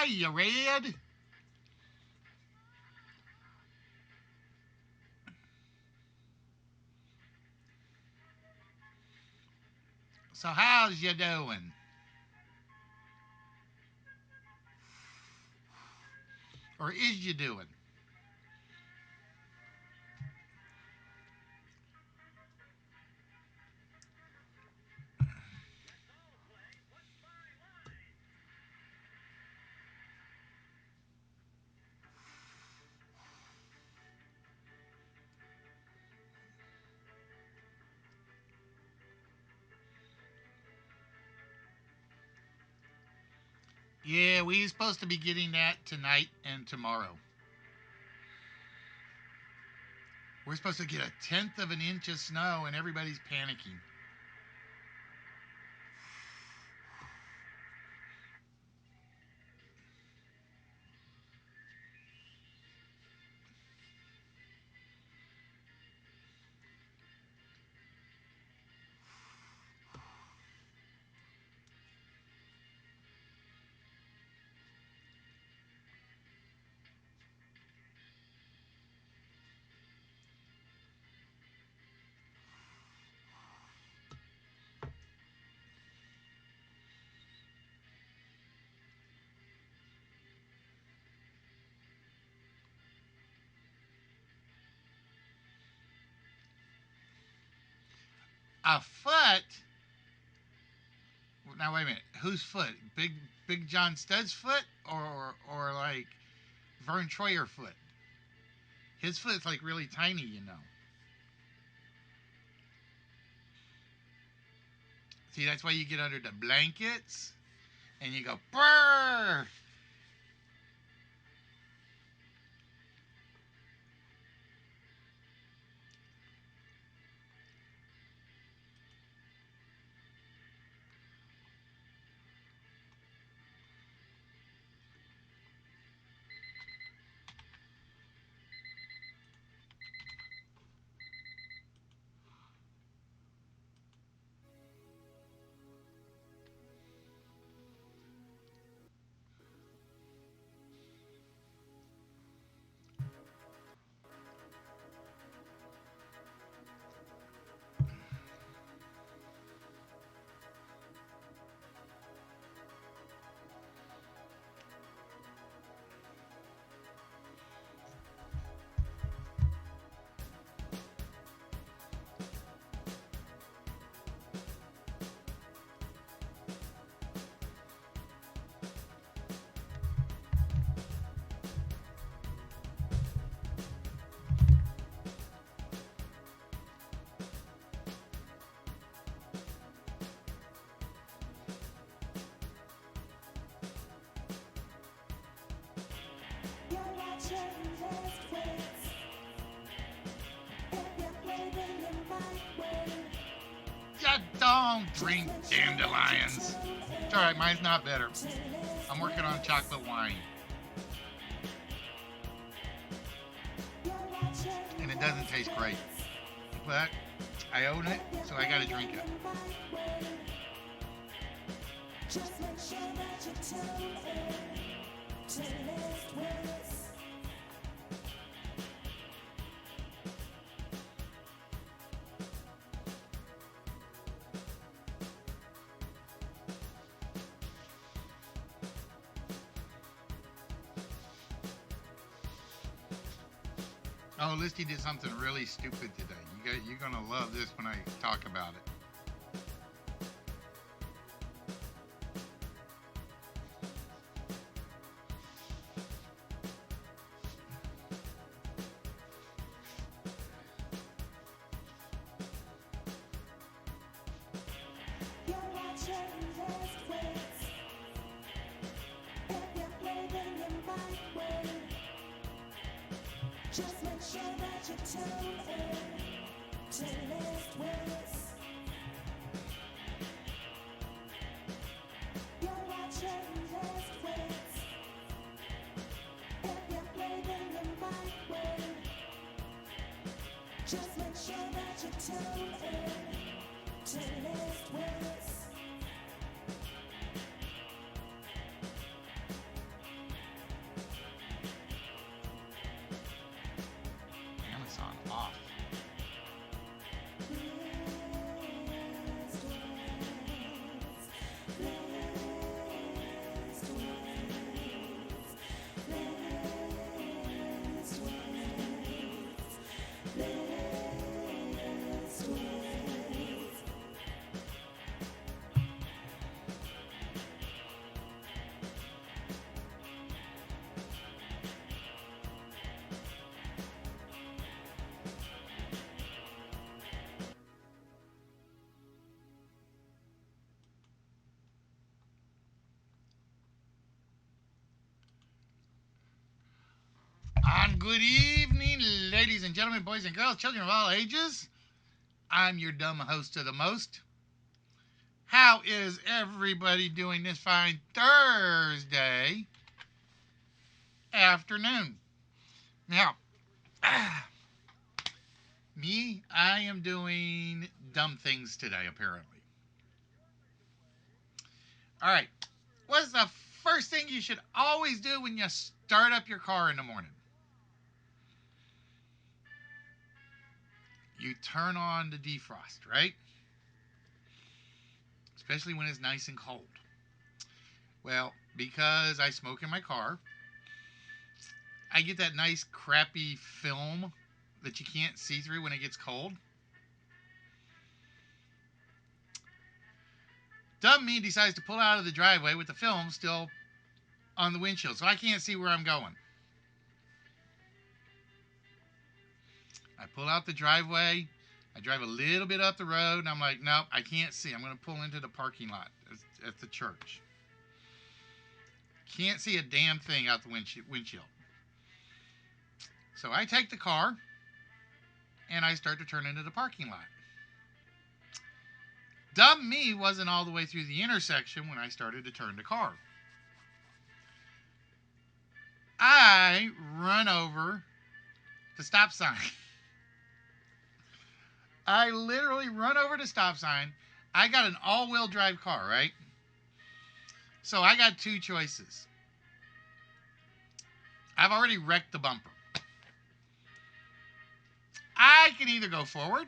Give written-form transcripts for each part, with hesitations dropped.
you red. So how's you doing? Or is you doing? Yeah, we're supposed to be getting that tonight and tomorrow. We're supposed to get a tenth of an inch of snow, and everybody's panicking. A foot? Now wait a minute. Whose foot? Big John Stud's foot, or like Vern Troyer foot? His foot's like really tiny, you know. See, that's why you get under the blankets and you go brrr. You don't drink dandelions. It's alright, mine's not better. I'm working on chocolate wine. And it doesn't taste great. But I own it, so I gotta drink it. Oh, Listy did something really stupid today. You're gonna love this when I talk about it. Just make sure that you tune in to List Wits. You're watching List Wits. If you play them the right way, just make sure that you tune in to List Wits. Good evening, ladies and gentlemen, boys and girls, children of all ages. I'm your dumb host of the most. How is everybody doing this fine Thursday afternoon? Now, I am doing dumb things today, apparently. All right, what's the first thing you should always do when you start up your car in the morning? You turn on the defrost, right? Especially when it's nice and cold. Well, because I smoke in my car, I get that nice crappy film that you can't see through when it gets cold. Dumb me decides to pull out of the driveway with the film still on the windshield, so I can't see where I'm going. I pull out the driveway, I drive a little bit up the road, and I'm like, nope, I can't see. I'm going to pull into the parking lot at the church. Can't see a damn thing out the windshield. So I take the car, and I start to turn into the parking lot. Dumb me wasn't all the way through the intersection when I started to turn the car. I run over the stop sign. I literally run over the stop sign. I got an all-wheel drive car, right? So I got two choices. I've already wrecked the bumper. I can either go forward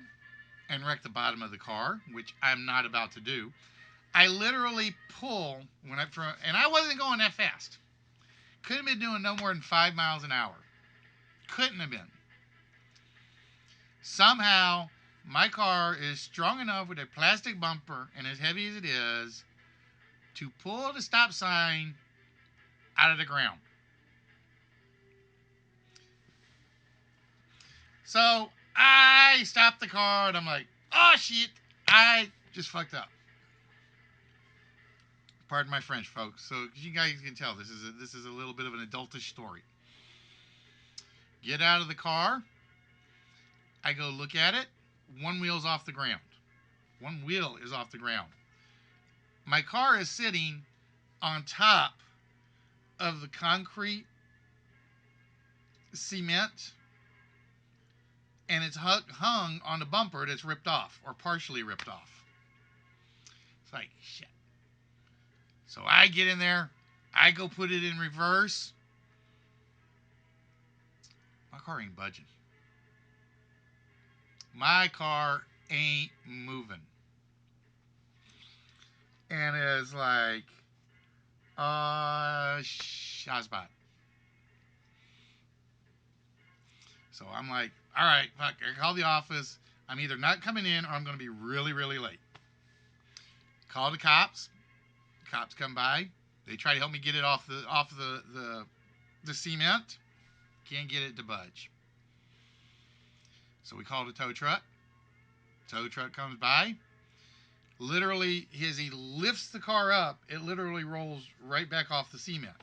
and wreck the bottom of the car, which I'm not about to do. I literally pull and I wasn't going that fast. Couldn't have been doing no more than 5 miles an hour. Couldn't have been. Somehow, my car is strong enough with a plastic bumper and as heavy as it is to pull the stop sign out of the ground. So I stopped the car and I'm like, oh shit, I just fucked up. Pardon my French, folks. So you guys can tell this is a little bit of an adultish story. Get out of the car. I go look at it. One wheel's off the ground. One wheel is off the ground. My car is sitting on top of the concrete cement, and it's hung on the bumper that's ripped off or partially ripped off. It's like, shit. So I get in there. I go put it in reverse. My car ain't budging. My car ain't moving. And it's like, Shazbot. So I'm like, all right, fuck, I call the office. I'm either not coming in or I'm going to be really, really late. Call the cops. Cops come by. They try to help me get it off the cement. Can't get it to budge. So we call the tow truck. Tow truck comes by. Literally, as he lifts the car up, it literally rolls right back off the cement.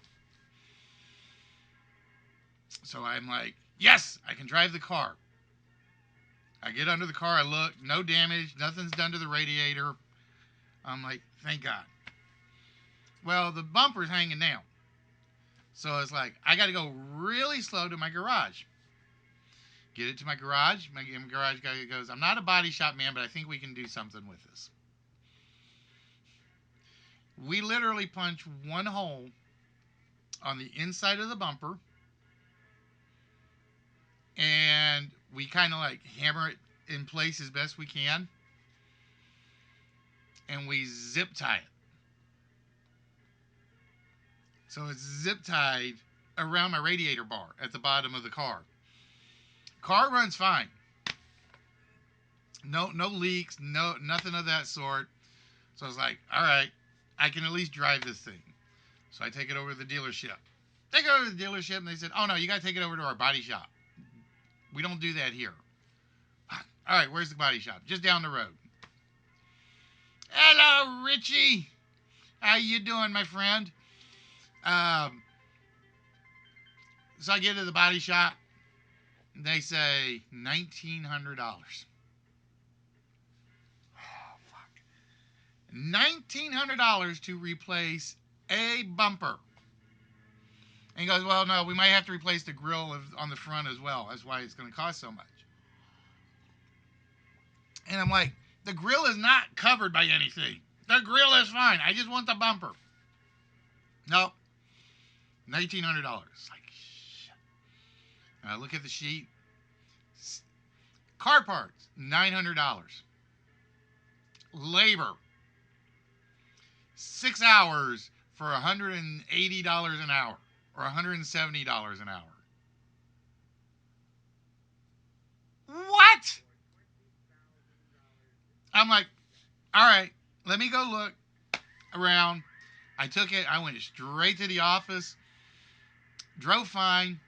So I'm like, yes, I can drive the car. I get under the car, I look, no damage, nothing's done to the radiator. I'm like, thank God. Well, the bumper's hanging down. So it's like, I got to go really slow to my garage. Get it to my garage. My garage guy goes, I'm not a body shop man, but I think we can do something with this. We literally punch one hole on the inside of the bumper, and we kind of like hammer it in place as best we can, and we zip tie it. So it's zip tied around my radiator bar at the bottom of the car. Car runs fine. No leaks, nothing of that sort. So I was like, all right, I can at least drive this thing. So I take it over to the dealership. They go to the dealership and they said, oh no, you got to take it over to our body shop. We don't do that here. All right, where's the body shop? Just down the road. Hello, Richie. How you doing, my friend? So I get to the body shop. They say $1,900. Oh, fuck. $1,900 to replace a bumper. And he goes, well, no, we might have to replace the grill on the front as well. That's why it's going to cost so much. And I'm like, the grill is not covered by anything. The grill is fine. I just want the bumper. Nope. $1,900. Like, shit. And I look at the sheet. Car parts, $900. Labor, 6 hours for $180 an hour or $170 an hour. What? I'm like, all right, let me go look around. I took it. I went straight to the office. Drove fine.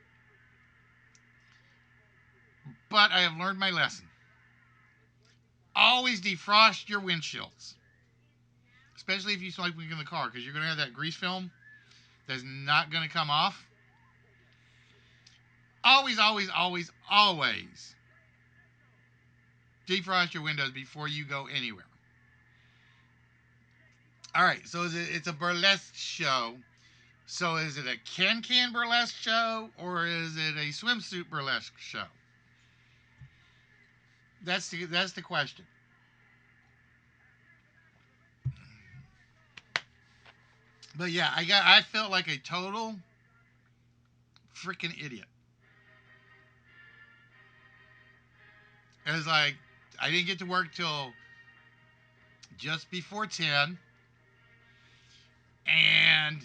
But I have learned my lesson. Always defrost your windshields. Especially if you smoke in the car, because you're going to have that grease film that's not going to come off. Always, always, always, always defrost your windows before you go anywhere. All right, so it's a burlesque show. So is it a can burlesque show or is it a swimsuit burlesque show? That's the question. But yeah, I felt like a total freaking idiot. It was like I didn't get to work till just before 10, and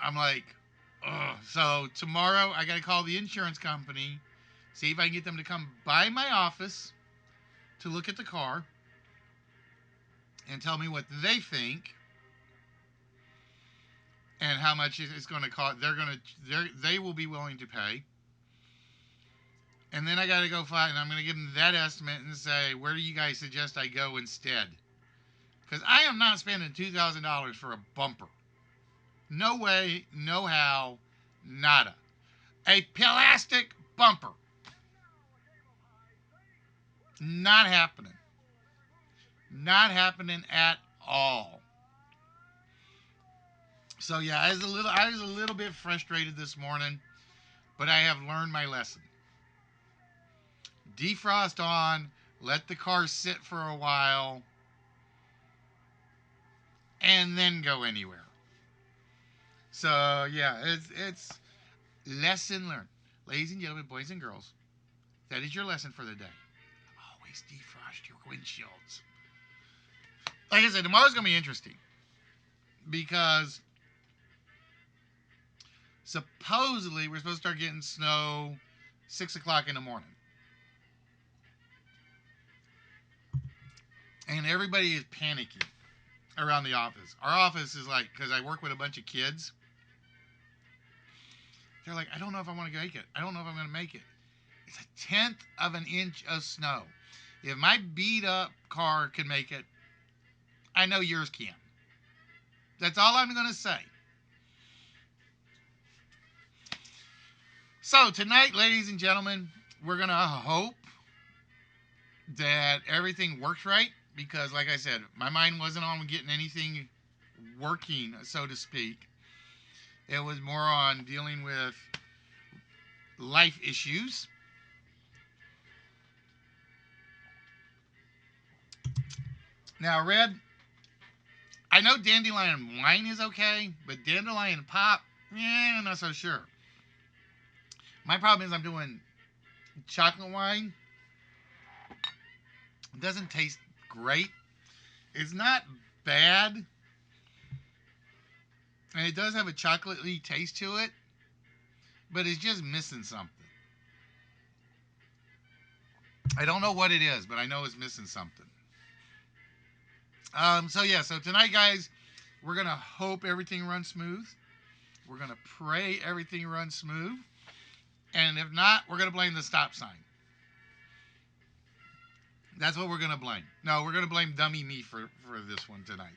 I'm like, ugh. So tomorrow I got to call the insurance company, see if I can get them to come by my office to look at the car and tell me what they think and how much it's going to cost. They will be willing to pay. And then I got to go find, and I'm going to give them that estimate and say, where do you guys suggest I go instead? Because I am not spending $2,000 for a bumper. No way, no how, nada. A plastic bumper. Not happening. Not happening at all. So yeah, I was a little bit frustrated this morning, but I have learned my lesson. Defrost on, let the car sit for a while, and then go anywhere. So yeah, it's lesson learned. Ladies and gentlemen, boys and girls, that is your lesson for the day. Always defrost your windshields. Like I said, tomorrow's going to be interesting because supposedly we're supposed to start getting snow 6 o'clock in the morning. And everybody is panicking around the office. Our office is like, because I work with a bunch of kids, they're like, I don't know if I want to make it. I don't know if I'm going to make it. It's a 1/10 of an inch of snow. If my beat up car can make it, I know yours can. That's all I'm going to say. So tonight, ladies and gentlemen, we're going to hope that everything works right. Because, like I said, my mind wasn't on getting anything working, so to speak. It was more on dealing with life issues. Now, Red, I know dandelion wine is okay, but dandelion pop, I'm not so sure. My problem is I'm doing chocolate wine. It doesn't taste great. It's not bad. And it does have a chocolatey taste to it, but it's just missing something. I don't know what it is, but I know it's missing something. So tonight, guys, we're going to hope everything runs smooth. We're going to pray everything runs smooth. And if not, we're going to blame the stop sign. That's what we're going to blame. No, we're going to blame dummy me for this one tonight.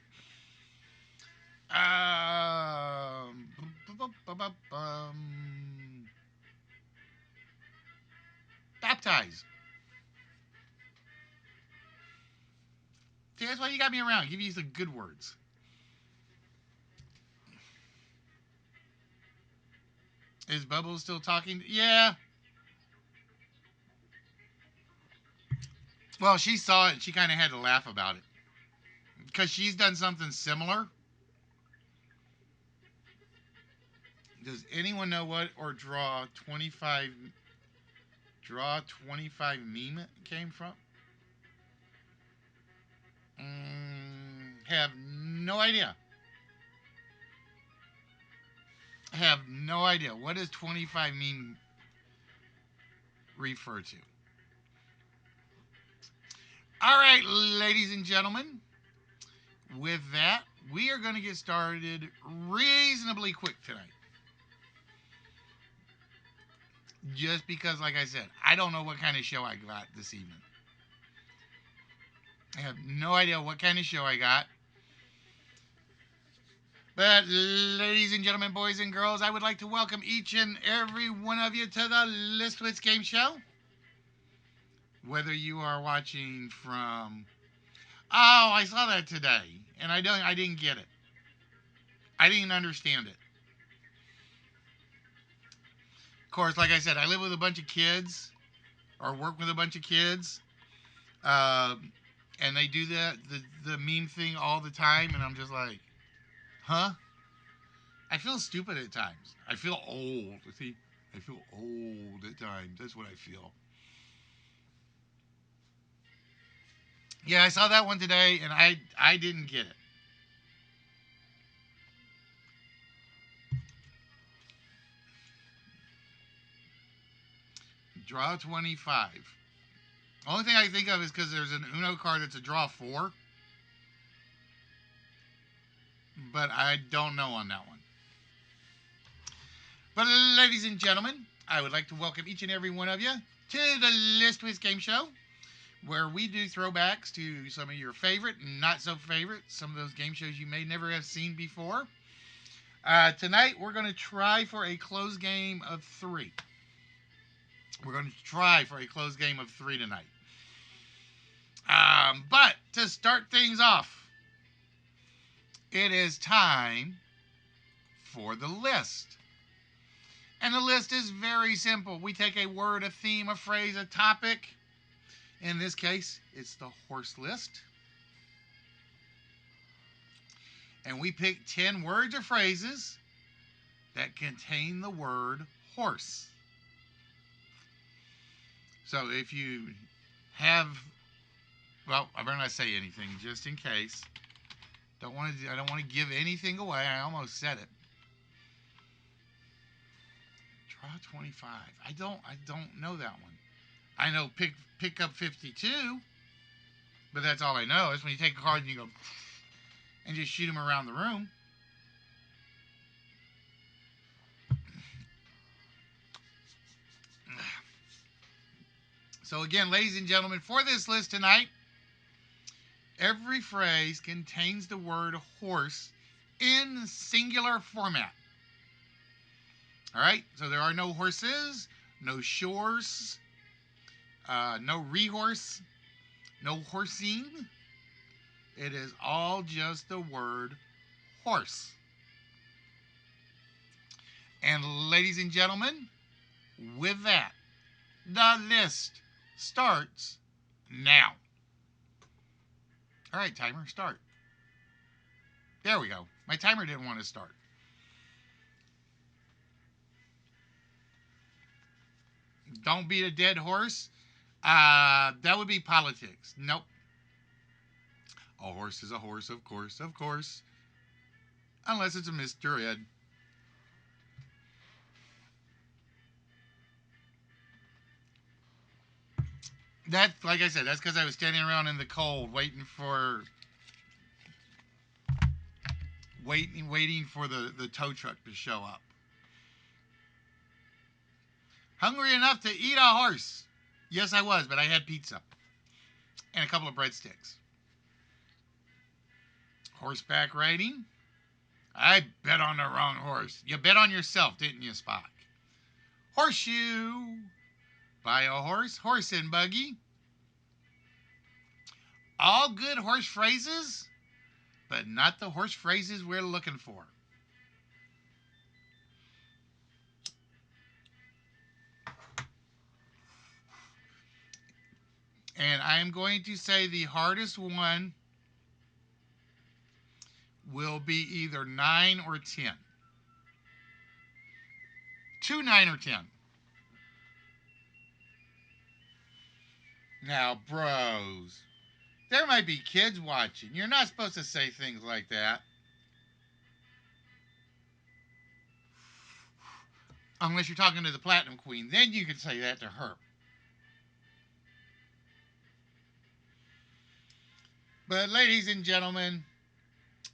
Baptize. See, that's why you got me around. Give you some good words. Is Bubbles still talking? Yeah. Well, she saw it and she kind of had to laugh about it. Because she's done something similar. Does anyone know what or draw 25 meme came from? Have no idea. Have no idea. What does 25 meme refer to? All right, ladies and gentlemen. With that, we are going to get started reasonably quick tonight. Just because, like I said, I don't know what kind of show I got this evening. I have no idea what kind of show I got. But, ladies and gentlemen, boys and girls, I would like to welcome each and every one of you to the List Wits Game Show. Whether you are watching from... Oh, I saw that today, and I didn't get it. I didn't understand it. Of course, like I said, I live with a bunch of kids, or work with a bunch of kids, and they do the meme thing all the time, and I'm just like, huh? I feel stupid at times. I feel old. See, I feel old at times. That's what I feel. Yeah, I saw that one today, and I didn't get it. Draw 25. Only thing I think of is because there's an Uno card that's a draw 4. But I don't know on that one. But ladies and gentlemen, I would like to welcome each and every one of you to the List Wits Game Show, where we do throwbacks to some of your favorite and not so favorite, some of those game shows you may never have seen before. Tonight, we're going to try for a close game of 3. We're going to try for a close game of 3 tonight. But to start things off, it is time for the list. And the list is very simple. We take a word, a theme, a phrase, a topic. In this case, it's the horse list. And we pick 10 words or phrases that contain the word horse. So if you have, well, I better not say anything just in case. I don't want to give anything away. I almost said it. Draw 25. I don't know that one. I know pick up 52, but that's all I know. Is when you take a card and you go and just shoot them around the room. So again, ladies and gentlemen, for this list tonight, every phrase contains the word horse in singular format. All right, so there are no horses, no shores, no rehorse, no horsing. It is all just the word horse. And ladies and gentlemen, with that, the list starts now. All right, timer, start. There we go. My timer didn't want to start. Don't beat a dead horse. That would be politics. Nope. A horse is a horse, of course, of course. Unless it's a Mr. Ed. That, like I said, that's because I was standing around in the cold waiting for the tow truck to show up. Hungry enough to eat a horse. Yes, I was, but I had pizza and a couple of breadsticks. Horseback riding? I bet on the wrong horse. You bet on yourself, didn't you, Spock? Horseshoe. Buy a horse, horse and buggy. All good horse phrases, but not the horse phrases we're looking for. And I am going to say the hardest one will be either 9 or 10. 2, 9, or 10. Now, bros, there might be kids watching. You're not supposed to say things like that. Unless you're talking to the Platinum Queen. Then you can say that to her. But, ladies and gentlemen,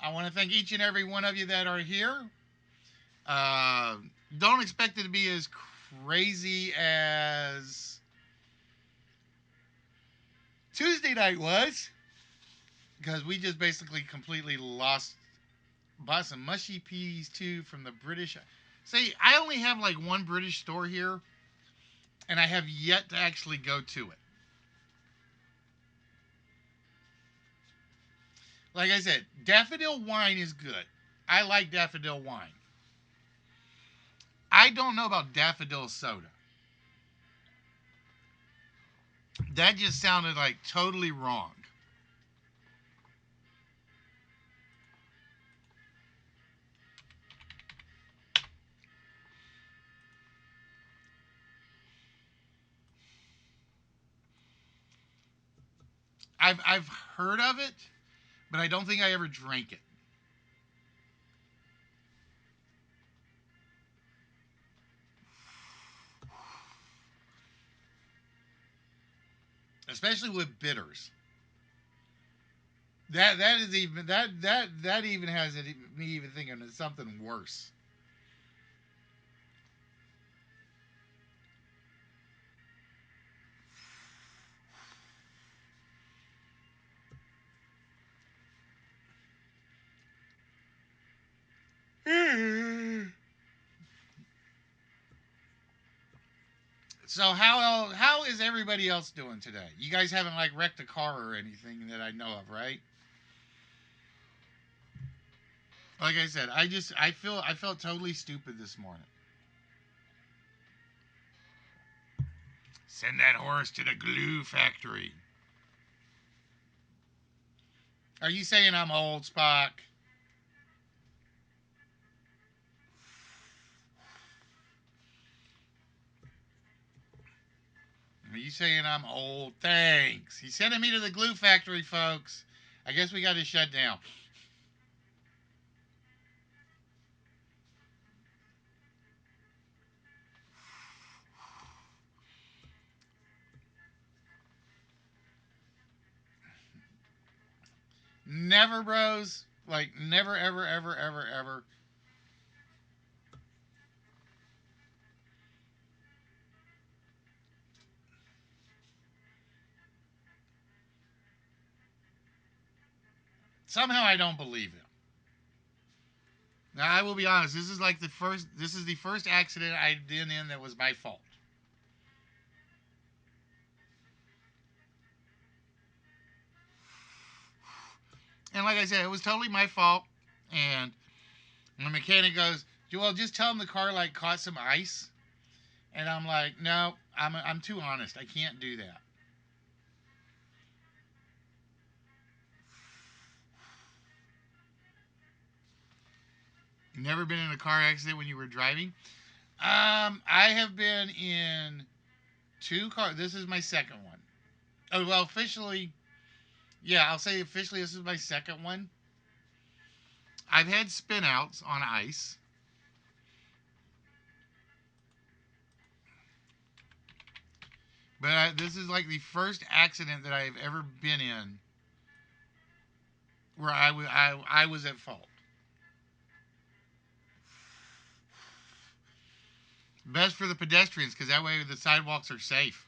I want to thank each and every one of you that are here. Don't expect it to be as crazy as Tuesday night was, because we just basically completely bought some mushy peas too from the British. See, I only have like one British store here, and I have yet to actually go to it. Like I said, daffodil wine is good. I like daffodil wine. I don't know about daffodil soda. That just sounded like totally wrong. I've heard of it, but I don't think I ever drank it. Especially with bitters. That is even that even has me even thinking of something worse. So how is everybody else doing today? You guys haven't like wrecked a car or anything that I know of, right? Like I said, I felt totally stupid this morning. Send that horse to the glue factory. Are you saying I'm old, Spock? Are you saying I'm old? Thanks. He's sending me to the glue factory, folks. I guess we got to shut down. Never, bros. Like, never, ever, ever, ever, ever. Somehow I don't believe him. Now, I will be honest. This is the first accident I've been in that was my fault. And like I said, it was totally my fault. And the mechanic goes, well, just tell him the car, like, caught some ice. And I'm like, no, I'm too honest. I can't do that. Never been in a car accident when you were driving? I have been in 2 cars. This is my second one. Oh, well, officially, yeah, I'll say officially this is my second one. I've had spinouts on ice. But this is like the first accident that I've ever been in where I was at fault. Best for the pedestrians, because that way the sidewalks are safe.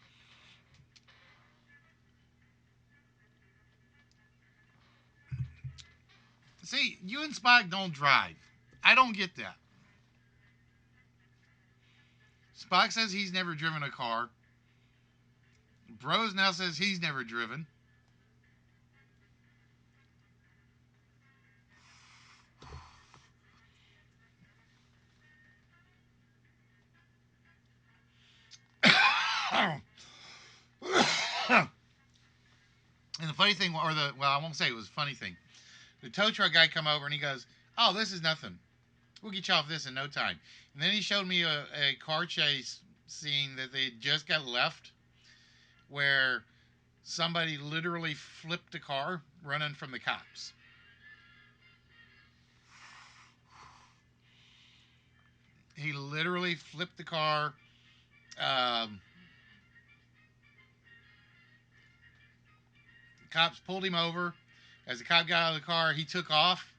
See, you and Spock don't drive. I don't get that. Spock says he's never driven a car. Bros now says he's never driven. And the funny thing, I won't say it was a funny thing. The tow truck guy come over and he goes, "Oh, this is nothing. We'll get you off this in no time." And then he showed me a car chase scene that they just got left, where somebody literally flipped a car running from the cops. He literally flipped the car. Um, Cops pulled him over. As the cop got out of the car, he took off.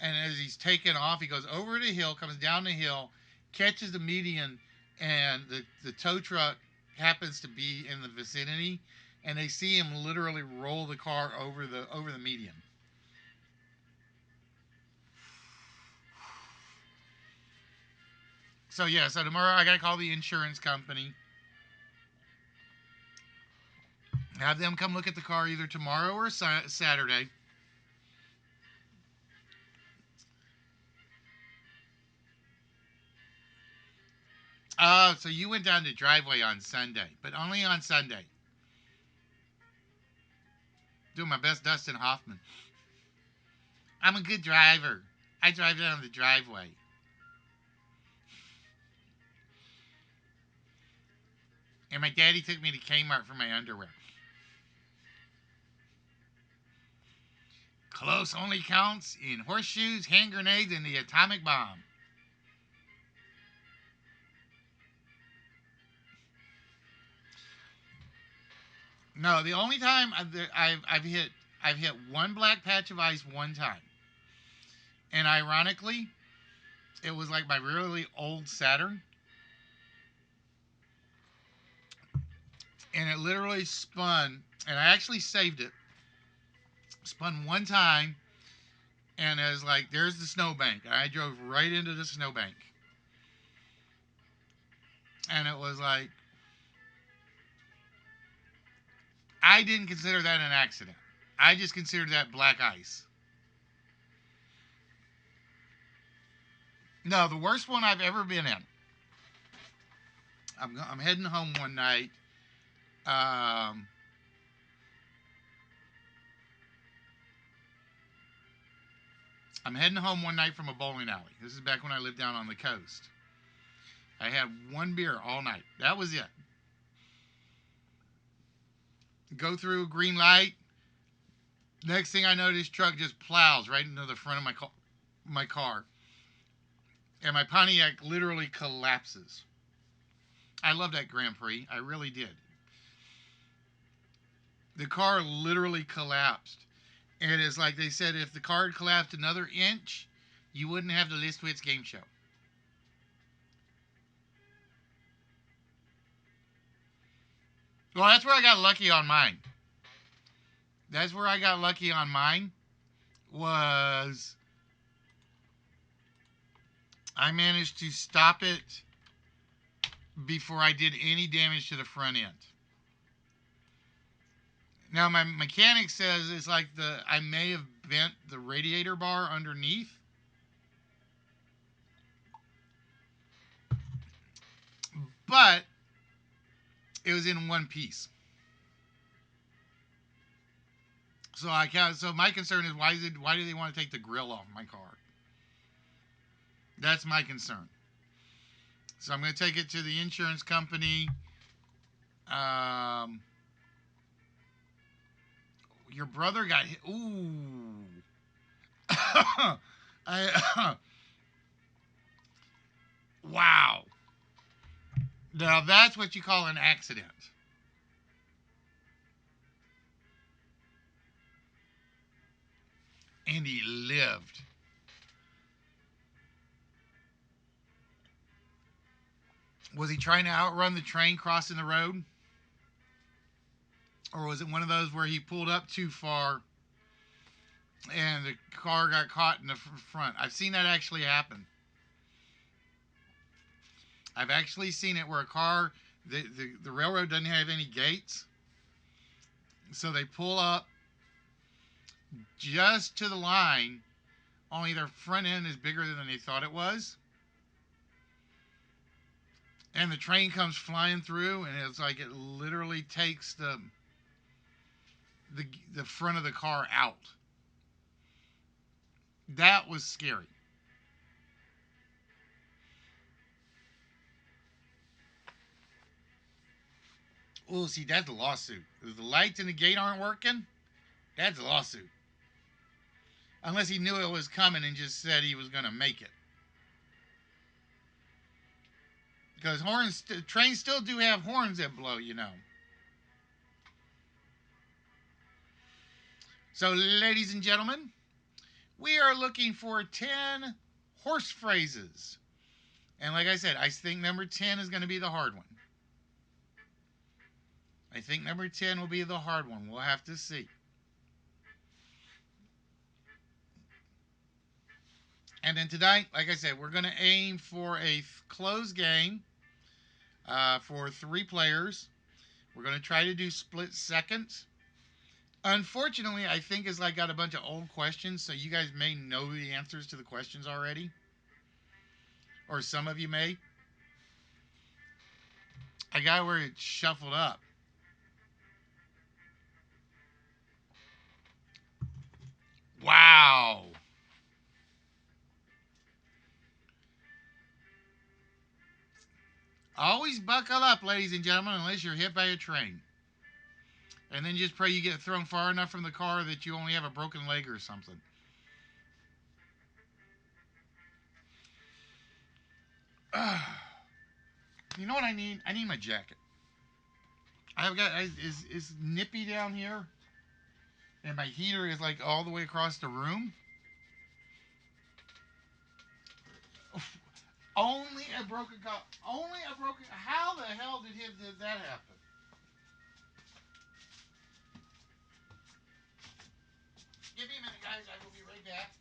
And as he's taking off, he goes over the hill, comes down the hill, catches the median, and the tow truck happens to be in the vicinity, and they see him literally roll the car over the median. So tomorrow I gotta call the insurance company, have them come look at the car either tomorrow or Saturday. So you went down the driveway on Sunday, but only on Sunday. Doing my best Dustin Hoffman. I'm a good driver. I drive down the driveway. And my daddy took me to Kmart for my underwear. Close only counts in horseshoes, hand grenades, and the atomic bomb. No, the only time I've hit one black patch of ice one time, and ironically, it was like my really old Saturn, and it literally spun, and I actually saved it. Spun one time, and it was like, there's the snowbank, and I drove right into the snowbank, and it was like, I didn't consider that an accident. I just considered that black ice. No, the worst one I've ever been in. I'm heading home one night. Um, I'm heading home one night from a bowling alley. This is back when I lived down on the coast. I had one beer all night. That was it. Go through a green light. Next thing I know, this truck just plows right into the front of my car. And my Pontiac literally collapses. I love that Grand Prix. I really did. The car literally collapsed. And it's like they said, if the car had collapsed another inch, you wouldn't have the Listwitz game show. Well, that's where I got lucky on mine. That's where I got lucky on mine. Was I managed to stop it before I did any damage to the front end. Now my mechanic says it's like I may have bent the radiator bar underneath. But it was in one piece. So so my concern is why do they want to take the grill off my car? That's my concern. So I'm going to take it to the insurance company. Your brother got hit. Ooh. Wow. Now that's what you call an accident. And he lived. Was he trying to outrun the train crossing the road? Or was it one of those where he pulled up too far and the car got caught in the front? I've seen that actually happen. I've actually seen it where a car, the railroad doesn't have any gates. So they pull up just to the line, only their front end is bigger than they thought it was. And the train comes flying through, and it's like it literally takes the, the front of the car out. That was scary. Oh, see, that's a lawsuit. If the lights in the gate aren't working, that's a lawsuit. Unless he knew it was coming and just said he was going to make it. Because trains still do have horns that blow, you know. So, ladies and gentlemen, we are looking for 10 horse phrases. And like I said, I think number 10 is going to be the hard one. I think number 10 will be the hard one. We'll have to see. And then tonight, like I said, we're going to aim for a close game for 3 players. We're going to try to do split seconds. Unfortunately, I think it's like got a bunch of old questions, so you guys may know the answers to the questions already. Or some of you may. I got where it's shuffled up. Wow. Always buckle up, ladies and gentlemen, unless you're hit by a train. And then just pray you get thrown far enough from the car that you only have a broken leg or something. You know what I need? I need my jacket. It's nippy down here, and my heater is like all the way across the room. Only a broken cup. Only a broken. How the hell did that happen? Give me a minute, guys. I will be right back.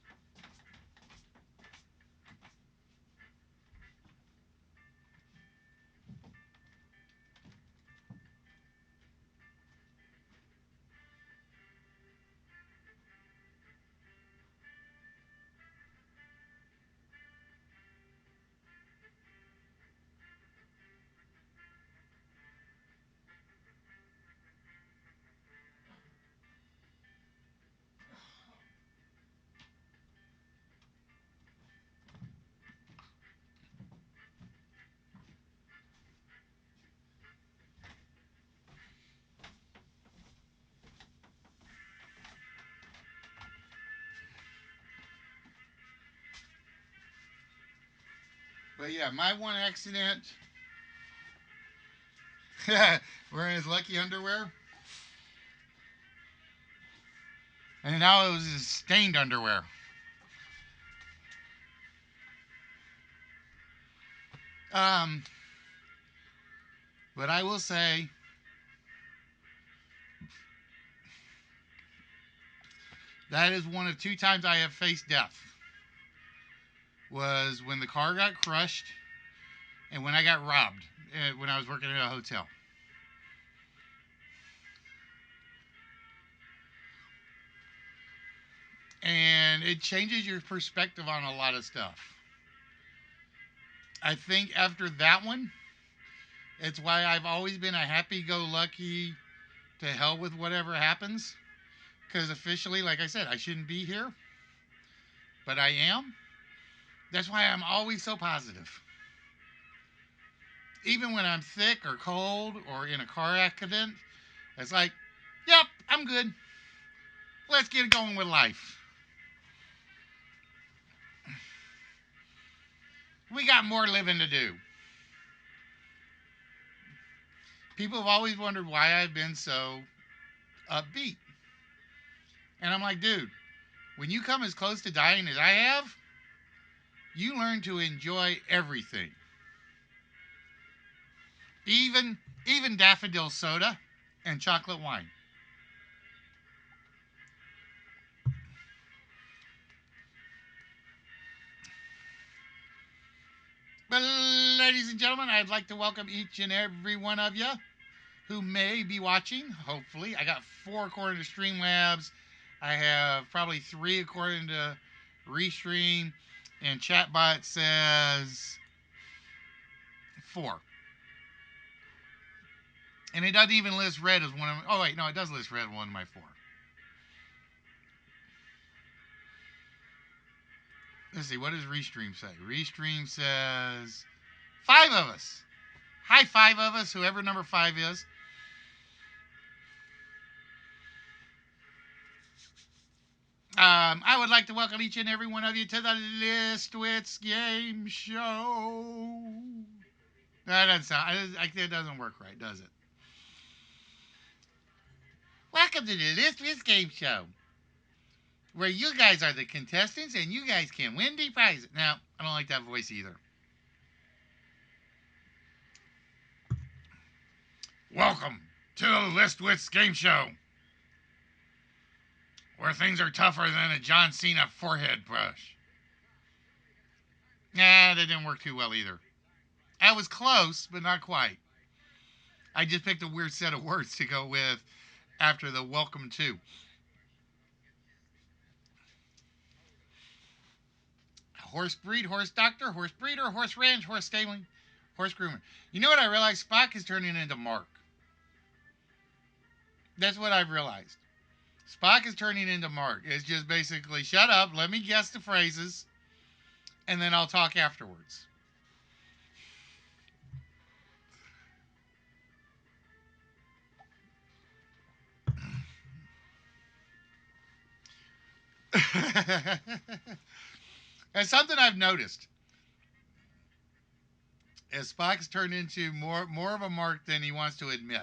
But yeah, my one accident. Wearing his lucky underwear. And now it was his stained underwear. Um, but I will say, that is one of 2 times I have faced death. Was when the car got crushed and when I got robbed when I was working at a hotel. And it changes your perspective on a lot of stuff. I think after that one, it's why I've always been a happy-go-lucky, to hell with whatever happens. Because officially, like I said, I shouldn't be here. But I am. That's why I'm always so positive. Even when I'm sick or cold or in a car accident, it's like, yep, I'm good. Let's get going with life. We got more living to do. People have always wondered why I've been so upbeat. And I'm like, dude, when you come as close to dying as I have, you learn to enjoy everything. Even daffodil soda and chocolate wine. But ladies and gentlemen, I'd like to welcome each and every one of you who may be watching. Hopefully, I got 4 according to Streamlabs. I have probably 3 according to Restream, and Chatbot says 4. And it doesn't even list red as one of my. Oh wait, no, it does list red one of my 4. Let's see, what does Restream say? Restream says 5 of us. Hi, 5 of us, whoever number 5 is. I would like to welcome each and every one of you to the List Wits Game Show. That doesn't sound. It doesn't work right, does it? Welcome to the List Wits Game Show, where you guys are the contestants and you guys can win the prizes. Now, I don't like that voice either. Welcome to the List Wits Game Show, where things are tougher than a John Cena forehead brush. Nah, that didn't work too well either. I was close, but not quite. I just picked a weird set of words to go with after the welcome to. Horse breed, horse doctor, horse breeder, horse ranch, horse stabling, horse groomer. You know what I realized? Spock is turning into Mark. That's what I've realized. Spock is turning into Mark. It's just basically, shut up, let me guess the phrases, and then I'll talk afterwards. That's something I've noticed. As Spock's turned into more of a Mark than he wants to admit.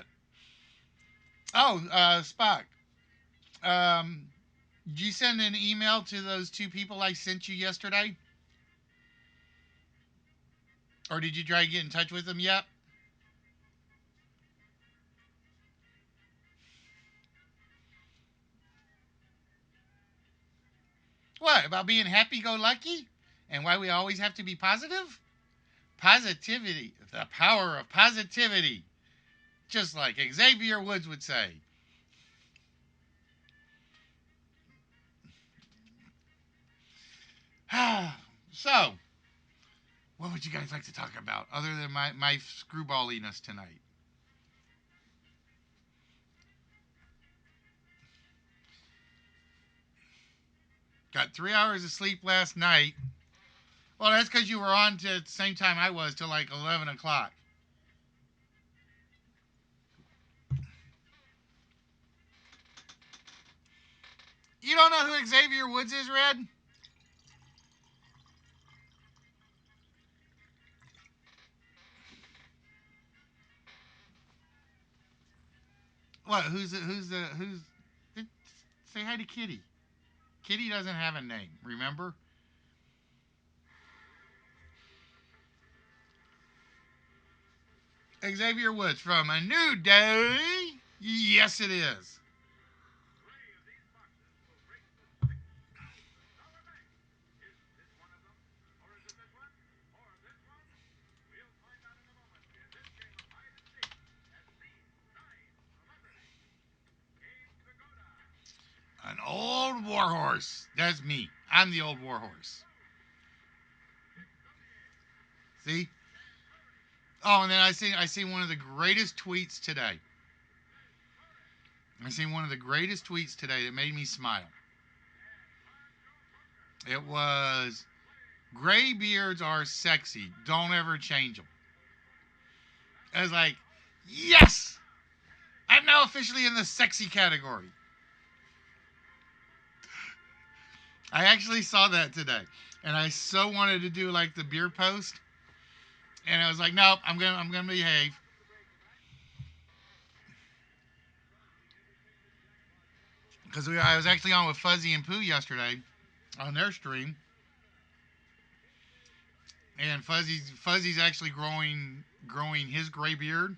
Oh, Spock. Did you send an email to those 2 people I sent you yesterday? Or did you try to get in touch with them yet? What? About being happy-go-lucky? And why we always have to be positive? Positivity. The power of positivity. Just like Xavier Woods would say. So, what would you guys like to talk about other than my screwballiness tonight? Got 3 hours of sleep last night. Well, that's because you were on to the same time I was till like 11 o'clock. You don't know who Xavier Woods is, Red? What? Who's say hi to Kitty. Kitty doesn't have a name, remember? Xavier Woods from A New Day. Yes, it is. An old warhorse. That's me. I'm the old warhorse. See? Oh, and then I see one of the greatest tweets today. I seen one of the greatest tweets today that made me smile. It was, gray beards are sexy. Don't ever change them. I was like, yes! I'm now officially in the sexy category. I actually saw that today. And I so wanted to do like the beard post. And I was like, nope, I'm gonna behave. Because I was actually on with Fuzzy and Pooh yesterday on their stream. And Fuzzy's actually growing his gray beard.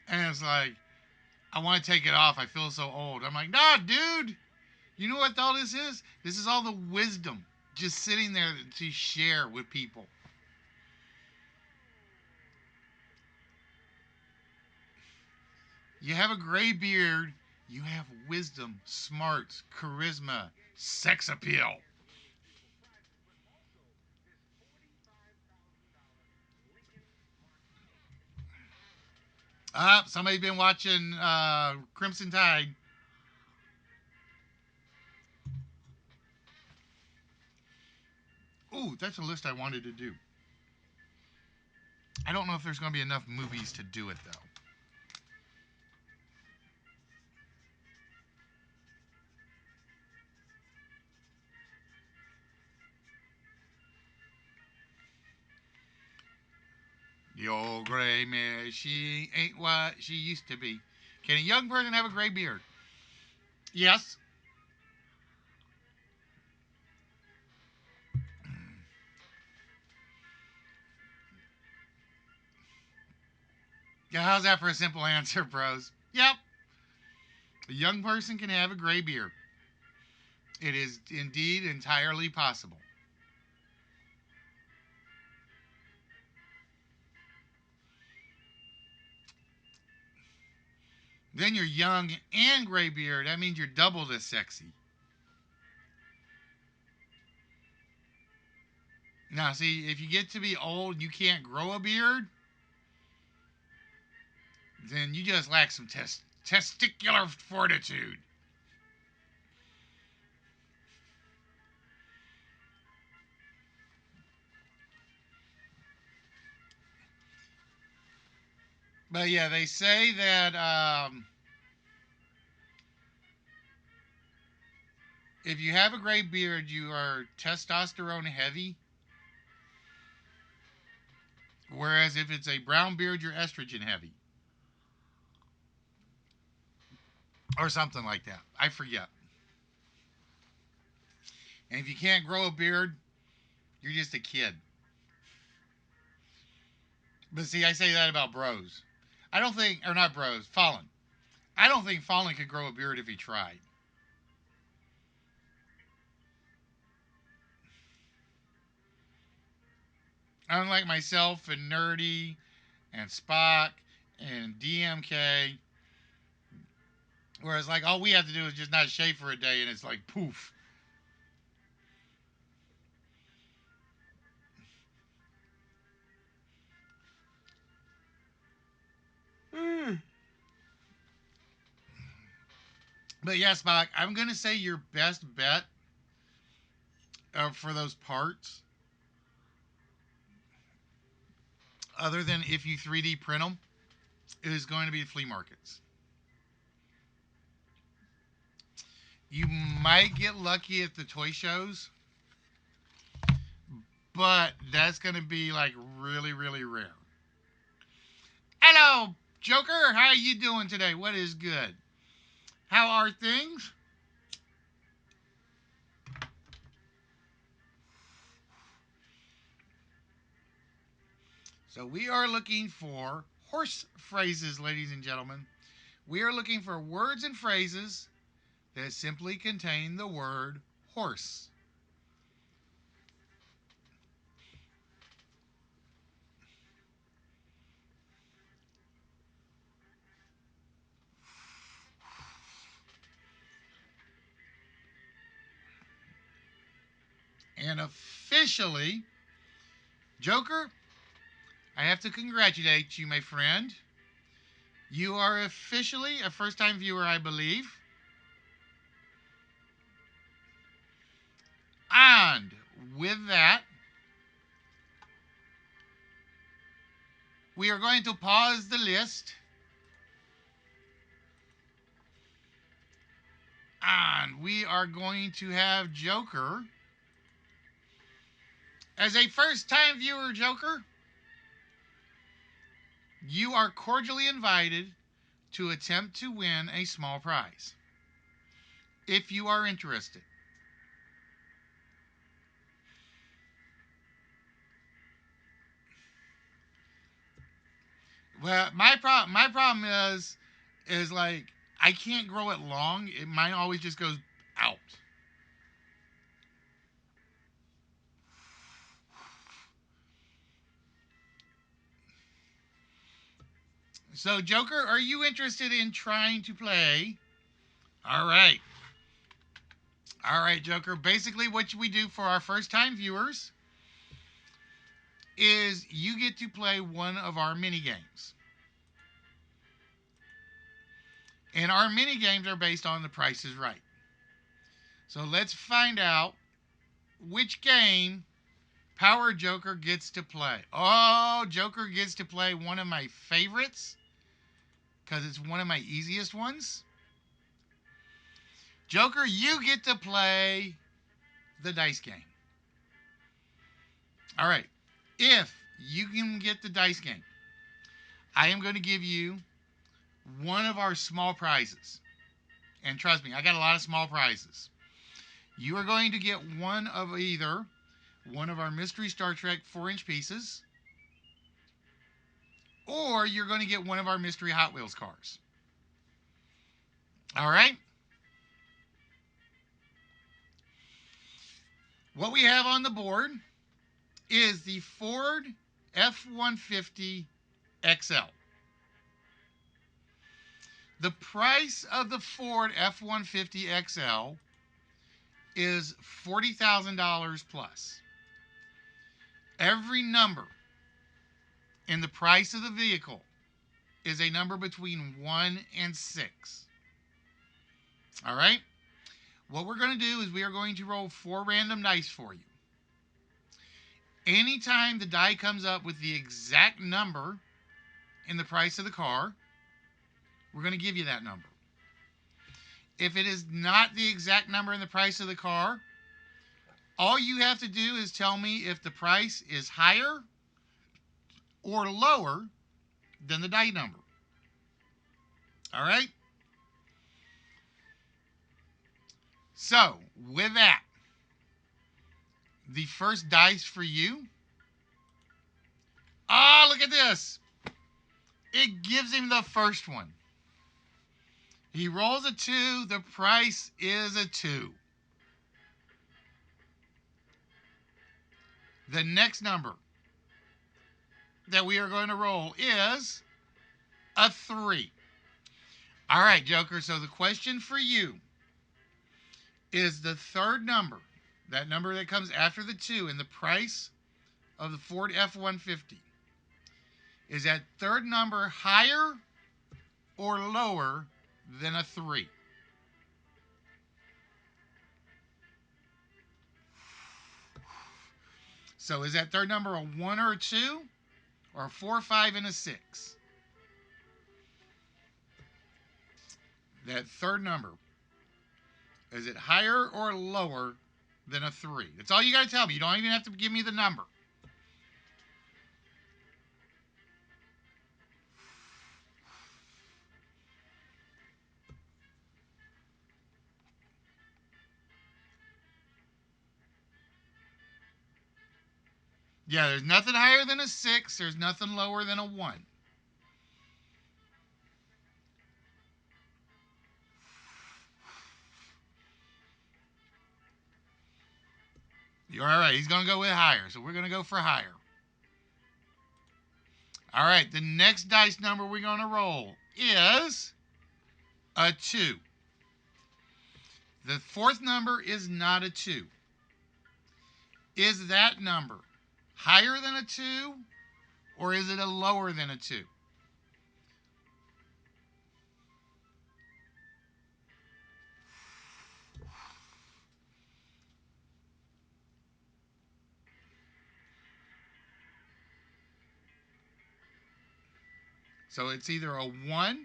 And it's like, I want to take it off. I feel so old. I'm like, nah, dude. You know what all this is? This is all the wisdom just sitting there to share with people. You have a gray beard. You have wisdom, smarts, charisma, sex appeal. Somebody's been watching Crimson Tide. Ooh, that's a list I wanted to do. I don't know if there's going to be enough movies to do it, though. The old gray mare, she ain't what she used to be. Can a young person have a gray beard? Yes. Yeah, how's that for a simple answer, bros? Yep. A young person can have a gray beard. It is indeed entirely possible. Then you're young and gray beard. That means you're double as sexy. Now, see, if you get to be old and you can't grow a beard, then you just lack some testicular fortitude. But yeah, they say that if you have a gray beard, you are testosterone heavy. Whereas if it's a brown beard, you're estrogen heavy. Or something like that. I forget. And if you can't grow a beard, you're just a kid. But see, I say that about bros. I don't think, or not bros, Fallen. I don't think Fallen could grow a beard if he tried. Unlike myself and Nerdy and Spock and DMK, whereas like all we have to do is just not shave for a day and it's like poof. But yeah, Spock, I'm gonna say your best bet for those parts, other than if you 3D print them, is going to be flea markets. You might get lucky at the toy shows, but that's going to be like really, really rare. Hello, Joker. How are you doing today? What is good? How are things? So we are looking for horse phrases, ladies and gentlemen. We are looking for words and phrases that simply contain the word horse. And officially, Joker, I have to congratulate you, my friend. You are officially a first time viewer, I believe. And with that, we are going to pause the list. And we are going to have Joker. As a first time viewer, Joker, you are cordially invited to attempt to win a small prize. If you are interested. Well, my problem is like I can't grow it long. Mine always just goes out. So, Joker, are you interested in trying to play? All right. All right, Joker. Basically, what we do for our first time viewers is you get to play one of our mini games. And our mini games are based on The Price is Right. So let's find out which game Power Joker gets to play. Oh, Joker gets to play one of my favorites because it's one of my easiest ones. Joker, you get to play the dice game. All right. If you can get the dice game, I am going to give you one of our small prizes. And trust me, I got a lot of small prizes. You are going to get one of either one of our Mystery Star Trek 4-inch pieces, or you're going to get one of our Mystery Hot Wheels cars. All right? What we have on the board is the Ford F-150 XL. The price of the Ford F-150 XL is $40,000 plus. Every number in the price of the vehicle is a number between 1 and 6. All right? What we're going to do is we are going to roll 4 random dice for you. Anytime the die comes up with the exact number in the price of the car, we're going to give you that number. If it is not the exact number in the price of the car, all you have to do is tell me if the price is higher or lower than the die number. All right? So, with that, the first dice for you. Ah, look at this. It gives him the first one. He rolls a 2. The price is a 2. The next number that we are going to roll is a 3. All right, Joker. So the question for you is the third number, that number that comes after the 2 in the price of the Ford F-150. Is that third number higher or lower than a 3? So is that third number a 1 or a 2? Or a 4, 5, and a 6? That third number, is it higher or lower than a 3? That's all you got to tell me. You don't even have to give me the number. Yeah, there's nothing higher than a 6. There's nothing lower than a 1. You're all right. He's going to go with higher. So we're going to go for higher. All right. The next dice number we're going to roll is a 2. The fourth number is not a 2. Is that number higher than a 2 or is it a lower than a 2? So it's either a 1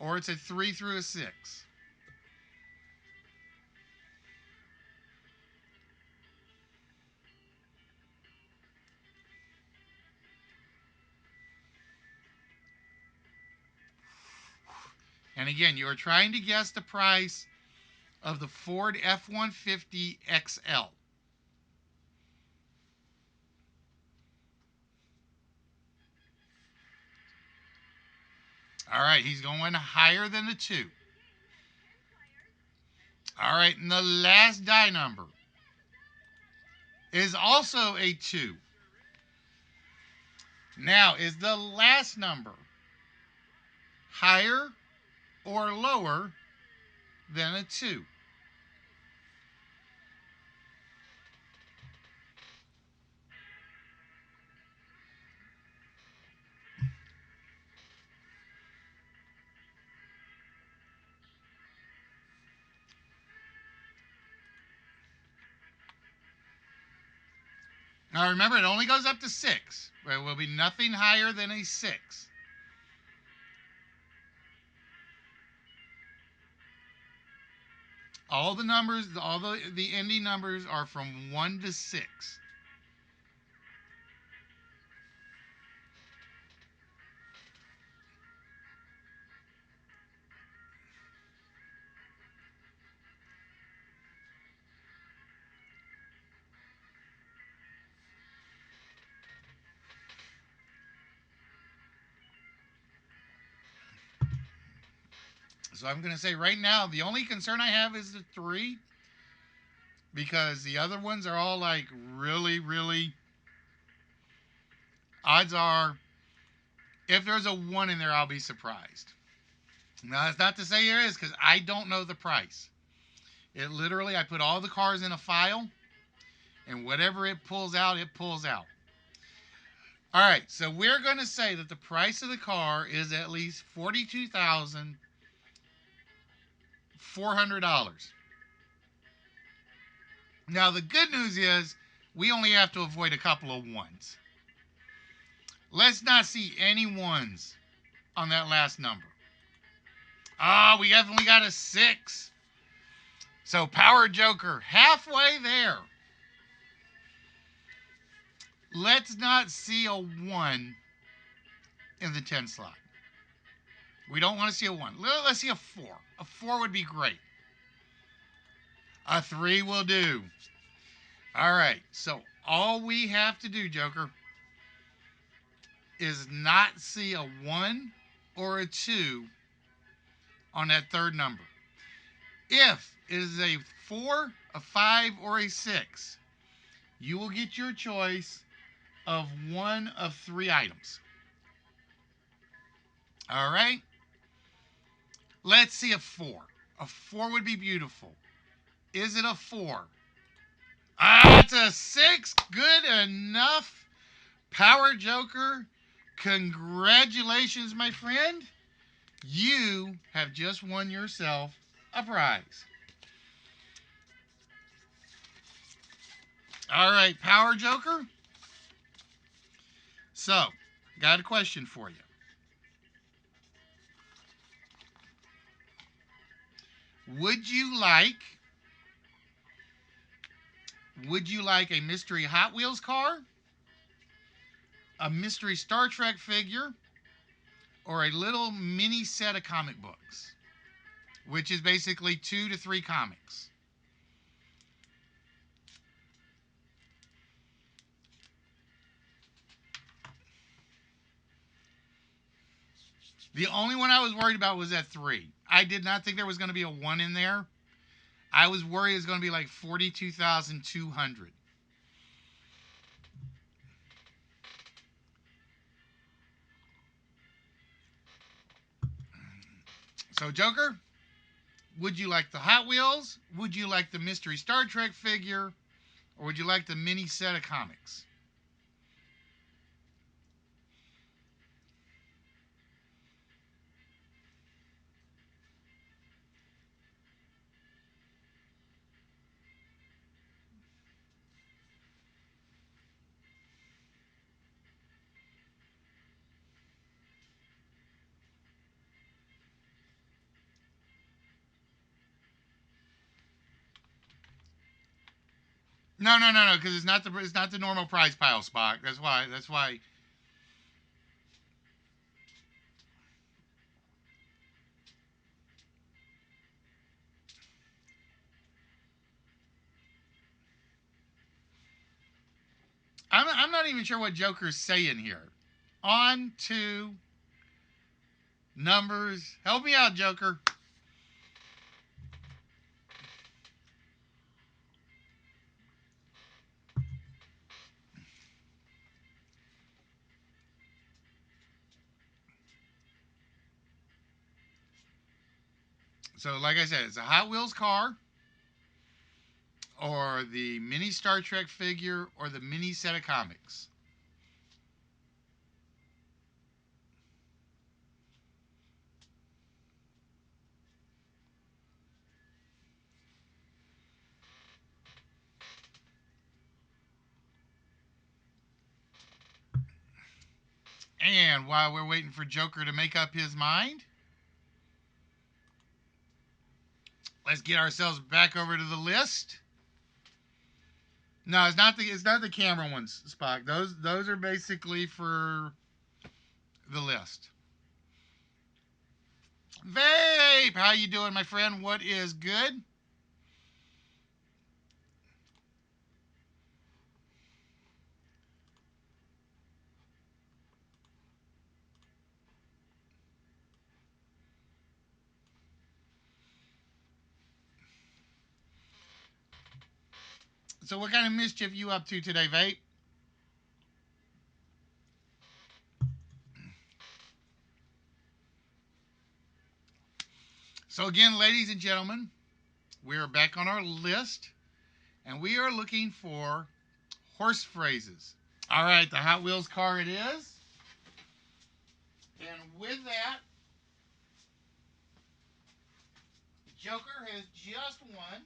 or it's a 3 through a 6. And again, you are trying to guess the price of the Ford F-150 XL. All right, he's going higher than the 2. All right, and the last die number is also a 2. Now, is the last number higher or lower than a 2? Now remember, it only goes up to 6. There will be nothing higher than a 6. All the numbers, all the ending numbers are from 1 to 6. So I'm going to say right now, the only concern I have is the 3, because the other ones are all like really, really, odds are, if there's a 1 in there, I'll be surprised. Now, that's not to say there is, because I don't know the price. It literally, I put all the cars in a file, and whatever it pulls out, it pulls out. All right, so we're going to say that the price of the car is at least $42,400. Now, the good news is we only have to avoid a couple of 1s. Let's not see any 1s on that last number. We definitely got a 6. So, Power Joker, halfway there. Let's not see a 1 in the 10 slot. We don't want to see a 1. Let's see a 4. A 4 would be great. A 3 will do. All right, so all we have to do, Joker, is not see a 1 or a 2 on that third number. If it is a 4, a 5, or a 6, you will get your choice of one of 3 items. All right? Let's see a 4. A 4 would be beautiful. Is it a 4? It's a 6. Good enough. Power Joker, congratulations, my friend. You have just won yourself a prize. All right, Power Joker. So, got a question for you. Would you like a mystery Hot Wheels car, a mystery Star Trek figure, or a little mini set of comic books, which is basically 2 to 3 comics? The only one I was worried about was that 3. I did not think there was going to be a 1 in there. I was worried it was going to be like 42,200. So, Joker, would you like the Hot Wheels? Would you like the mystery Star Trek figure? Or would you like the mini set of comics? No, because it's not the normal prize pile, Spock. That's why. I'm not even sure what Joker's saying here. On to numbers. Help me out, Joker. So, like I said, it's a Hot Wheels car, or the mini Star Trek figure, or the mini set of comics. And while we're waiting for Joker to make up his mind, let's get ourselves back over to the list. No, it's not the camera ones, Spock. Those are basically for the list. Vape, how you doing, my friend? What is good? So, what kind of mischief you up to today, Vape? So, again, ladies and gentlemen, we are back on our list, and we are looking for horse phrases. All right, the Hot Wheels car it is. And with that, Joker has just won.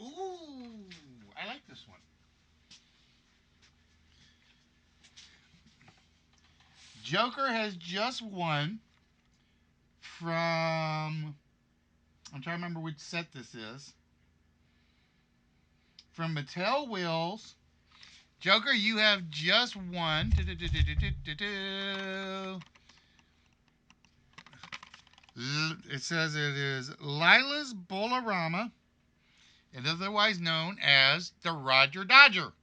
Ooh, I like this one. Joker has just won from, I'm trying to remember which set this is. From Mattel Wheels. Joker, you have just won. It says it is Lila's Bolorama, and otherwise known as the Roger Dodger.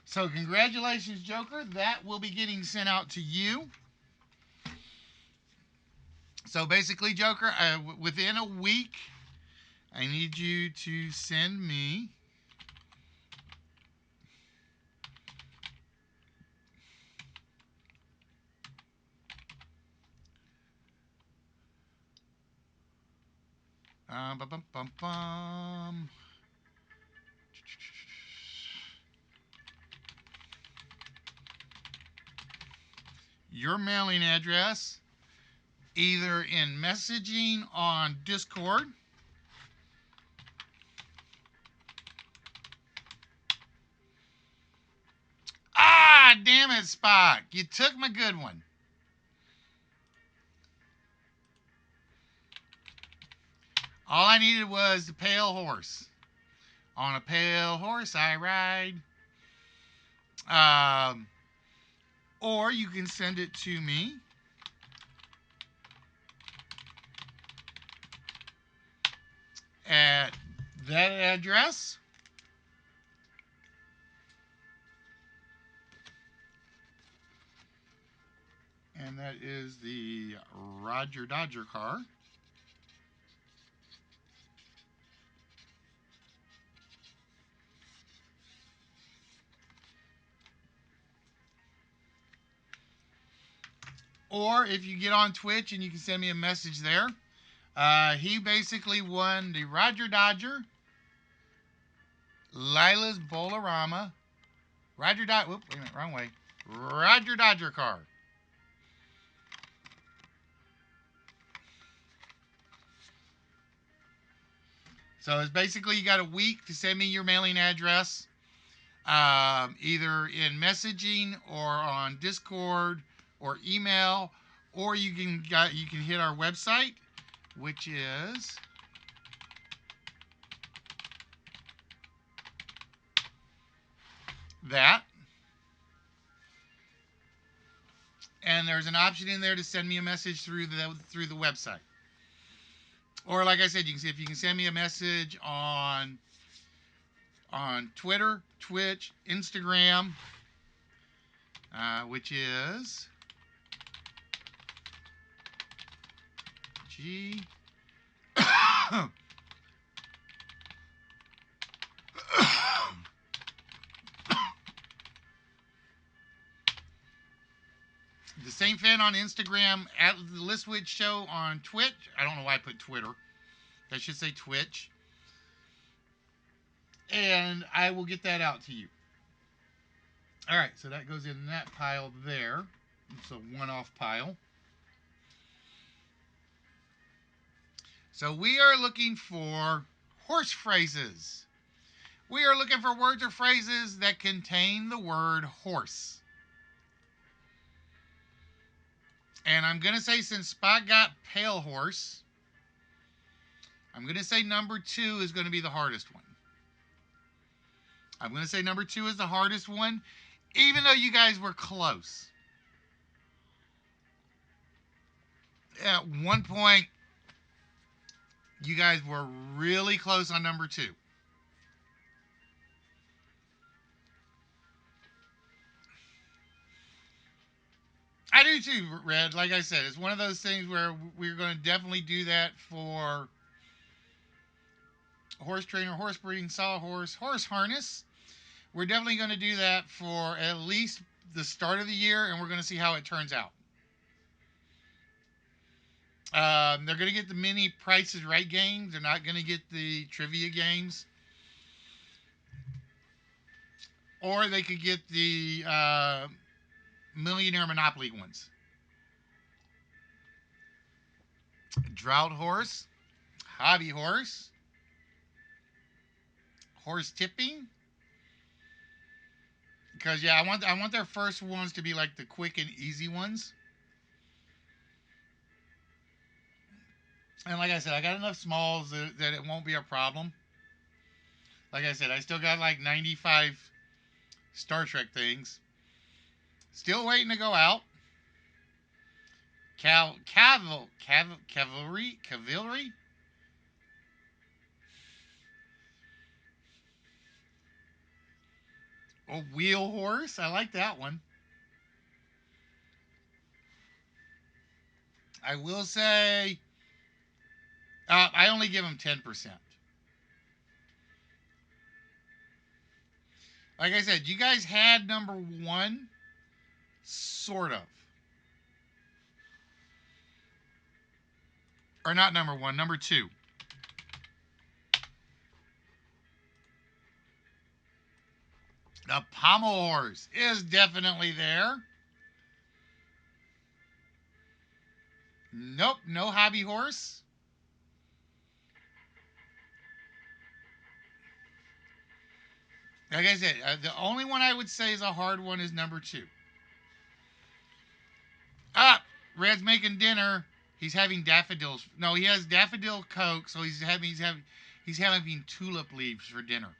So congratulations, Joker. That will be getting sent out to you. So basically, Joker, within a week, I need you to send me bum, bum, bum, bum. Your mailing address, either in messaging on Discord, ah, damn it, Spock. You took my good one. All I needed was the pale horse. On a pale horse I ride. Or you can send it to me at that address. And that is the Roger Dodger car. Or if you get on Twitch and you can send me a message there. He basically won the Roger Dodger, Lila's Bolorama, wait a minute, wrong way. Roger Dodger car. So it's basically you got a week to send me your mailing address, either in messaging or on Discord or email, or you can hit our website, which is that. And there's an option in there to send me a message through the website. Or like I said, you can see if you can send me a message on Twitter, Twitch, Instagram, which is G. Same Fan on Instagram, at the Listwitch Show on Twitch. I don't know why I put Twitter. I should say Twitch. And I will get that out to you. All right, so that goes in that pile there. It's a one-off pile. So we are looking for horse phrases. We are looking for words or phrases that contain the word horse. And I'm going to say, since Spot got pale horse, I'm going to say number 2 is going to be the hardest one. I'm going to say number 2 is the hardest one, even though you guys were close. At one point, you guys were really close on number 2. I do too, Red. Like I said, it's one of those things where we're going to definitely do that for horse trainer, horse breeding, sawhorse, horse harness. We're definitely going to do that for at least the start of the year, and we're going to see how it turns out. They're going to get the mini Price is Right games. They're not going to get the trivia games. Or they could get the Millionaire Monopoly ones. Drought horse, hobby horse, horse tipping. Because yeah, I want their first ones to be like the quick and easy ones. And like I said, I got enough smalls that it won't be a problem. Like I said, I still got like 95 Star Trek things. Still waiting to go out. Cavalry? Oh, wheel horse. I like that one. I will say, I only give them 10%. Like I said, you guys had number 1, sort of. Or not number 1, number 2. The pommel horse is definitely there. Nope, no hobby horse. Like I said, the only one I would say is a hard one is number 2. Red's making dinner. He's having daffodils. No, he has daffodil Coke, so he's having tulip leaves for dinner.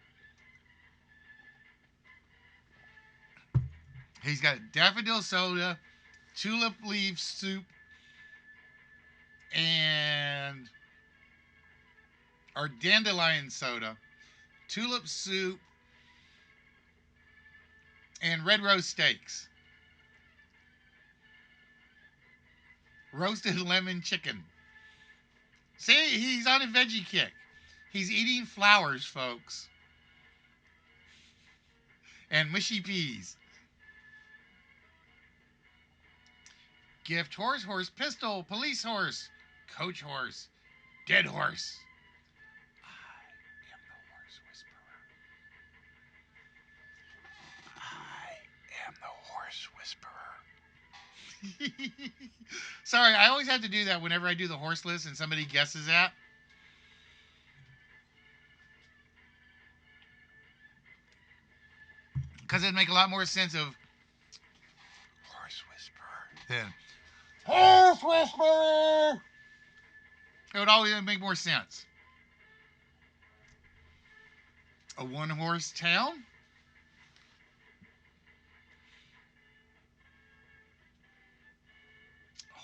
He's got daffodil soda, tulip leaf soup, or dandelion soda, tulip soup, and red rose steaks. Roasted lemon chicken. See, he's on a veggie kick. He's eating flowers, folks. And mushy peas. Gift horse, horse pistol, police horse, coach horse, dead horse. I am the horse whisperer. I am the horse whisperer. Sorry, I always have to do that whenever I do the horse list and somebody guesses that. Because it'd make a lot more sense of horse whisperer than horse whisperer. It would always make more sense. A one-horse town.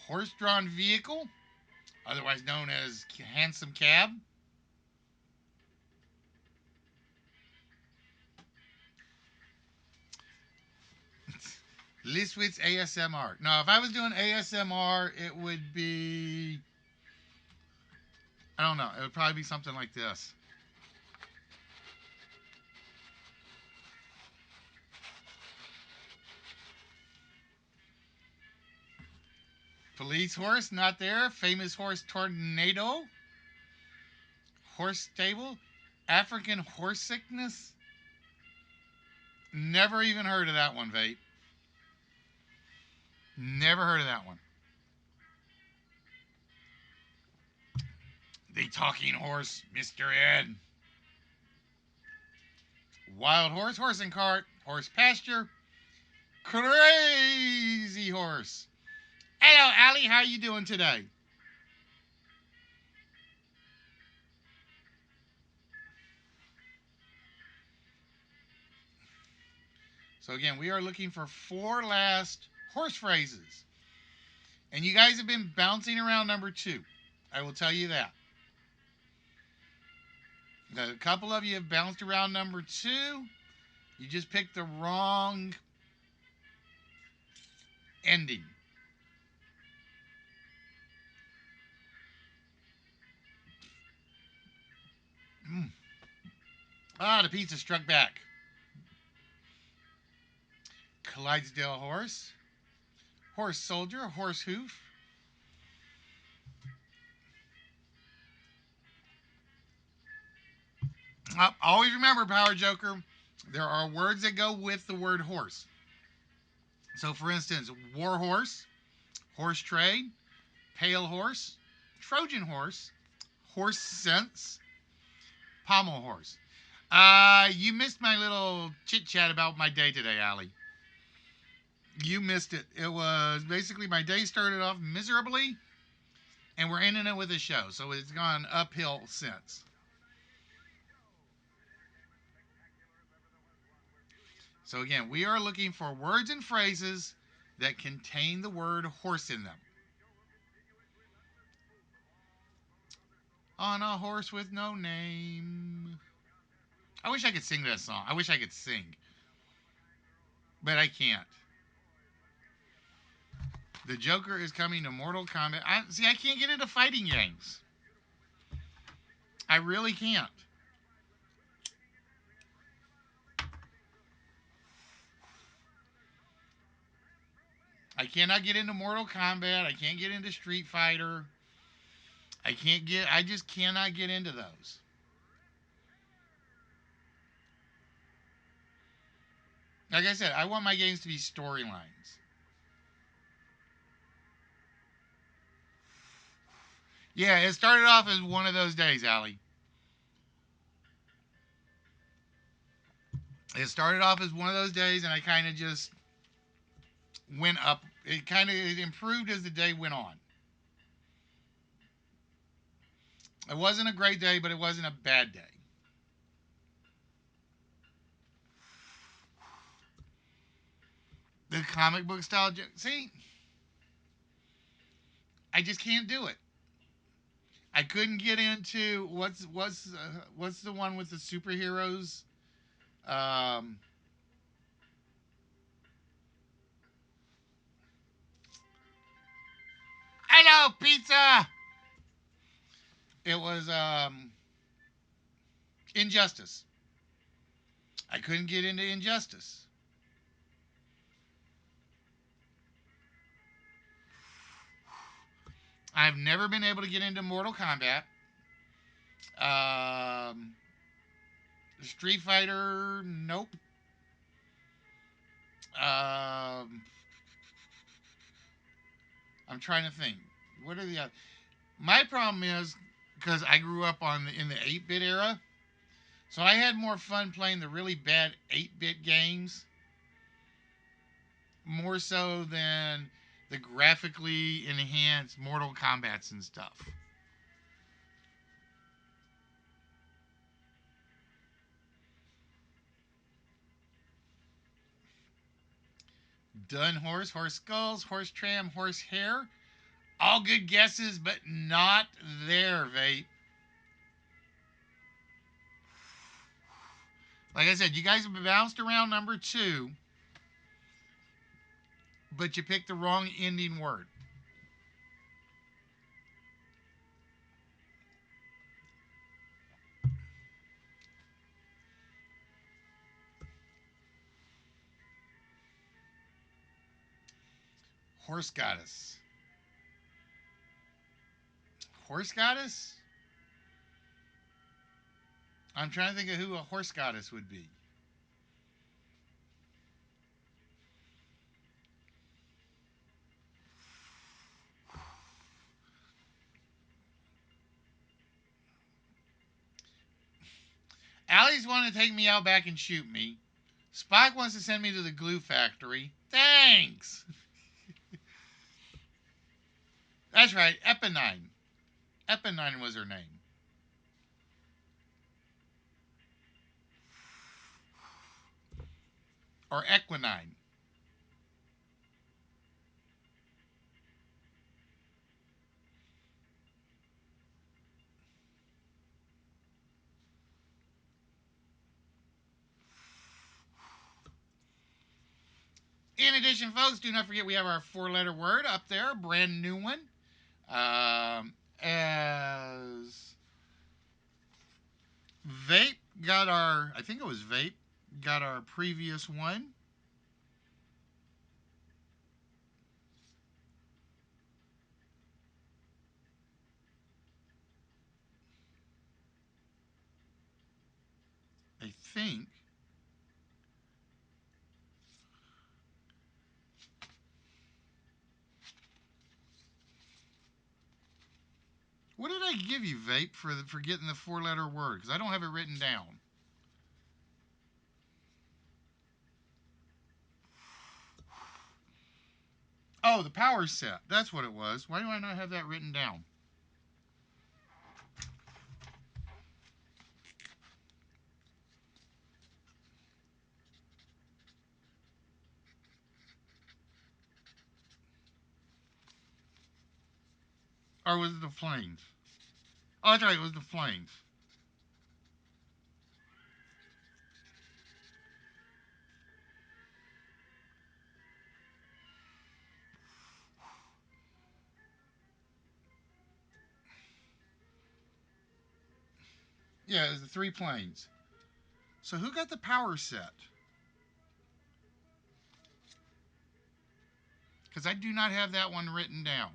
Horse-drawn vehicle, otherwise known as handsome cab. Listwitz ASMR. No, if I was doing ASMR, it would be, I don't know, it would probably be something like this. Police horse, not there. Famous horse, tornado. Horse stable. African horse sickness. Never even heard of that one, Vape. Never heard of that one. The talking horse, Mr. Ed. Wild horse, horse and cart, horse pasture, crazy horse. Hello, Allie. How you doing today? So again, we are looking for 4 last horse phrases. And you guys have been bouncing around number 2. I will tell you that. A couple of you have bounced around number 2. You just picked the wrong ending. The pizza struck back. Clydesdale horse. Horse soldier. Horse hoof. Always remember, Power Joker, there are words that go with the word horse. So, for instance, war horse, horse trade, pale horse, Trojan horse, horse sense, pommel horse. You missed my little chit chat about my day today, Allie. You missed it. It was basically my day started off miserably, and we're ending it with a show. So it's gone uphill since. So again, we are looking for words and phrases that contain the word horse in them. On a horse with no name. I wish I could sing that song. I wish I could sing. But I can't. The Joker is coming to Mortal Kombat. I can't get into fighting games. I really can't. I cannot get into Mortal Kombat. I can't get into Street Fighter. I just cannot get into those. Like I said, I want my games to be storylines. Yeah, it started off as one of those days, Allie. It started off as one of those days, and I kind of just went up. It improved as the day went on. It wasn't a great day, but it wasn't a bad day. The comic book style. See, I just can't do it. I couldn't get into what's the one with the superheroes. Um, Hello, pizza. It was Injustice. I couldn't get into Injustice. I've never been able to get into Mortal Kombat. Um, Street Fighter, nope. I'm trying to think. What are the other? My problem is because I grew up in the 8-bit era, so I had more fun playing the really bad 8-bit games, more so than the graphically enhanced Mortal Kombats and stuff. Dun horse, horse skulls, horse tram, horse hair. All good guesses, but not there, Vape. Like I said, you guys have bounced around number 2, but you picked the wrong ending word. Horse goddess. Horse goddess? I'm trying to think of who a horse goddess would be. Allie's wanting to take me out back and shoot me. Spike wants to send me to the glue factory. Thanks! That's right, Eponine. Eponine was her name. Or Equinine. In addition, folks, do not forget we have our 4-letter word up there, a brand new one. As Vape got our, I think it was Vape, got our previous one. I think. What did I give you, Vape, for getting the 4-letter word? Because I don't have it written down. Oh, the power set. That's what it was. Why do I not have that written down? Or was it the flames? Oh, that's right. It was the flames. Yeah, it was the 3 planes. So who got the power set? Because I do not have that one written down.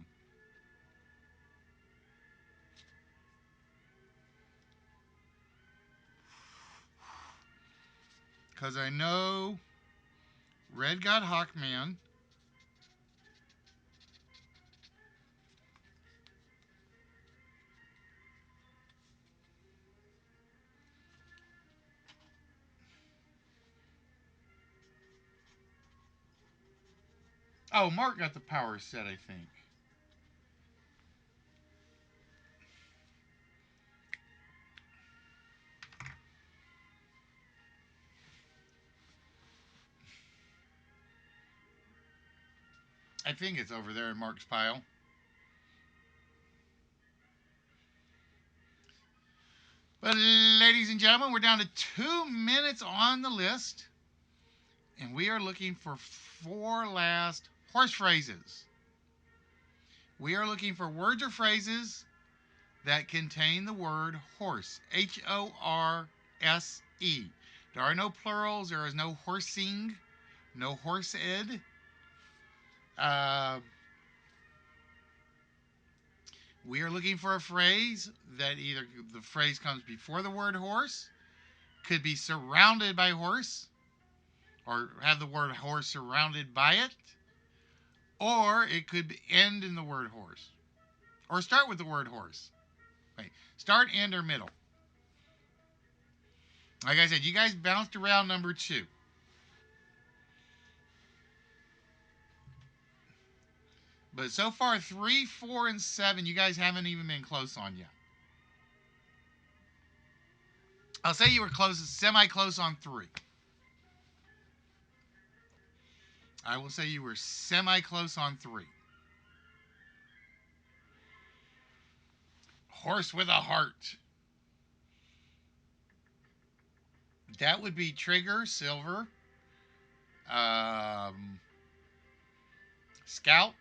Because I know Red got Hawkman. Oh, Mark got the power set, I think. I think it's over there in Mark's pile. But ladies and gentlemen, we're down to 2 minutes on the list. And we are looking for 4 last horse phrases. We are looking for words or phrases that contain the word horse. Horse. There are no plurals. There is no horsing. No horsed. We are looking for a phrase that either the phrase comes before the word horse, could be surrounded by horse, or have the word horse surrounded by it, or it could end in the word horse, or start with the word horse. Right. Start, end, or middle. Like I said, you guys bounced around number 2. But so far, 3, 4, and 7, you guys haven't even been close on yet. I'll say you were close, semi-close on 3. I will say you were semi-close on 3. Horse with a heart. That would be Trigger, Silver, Scout,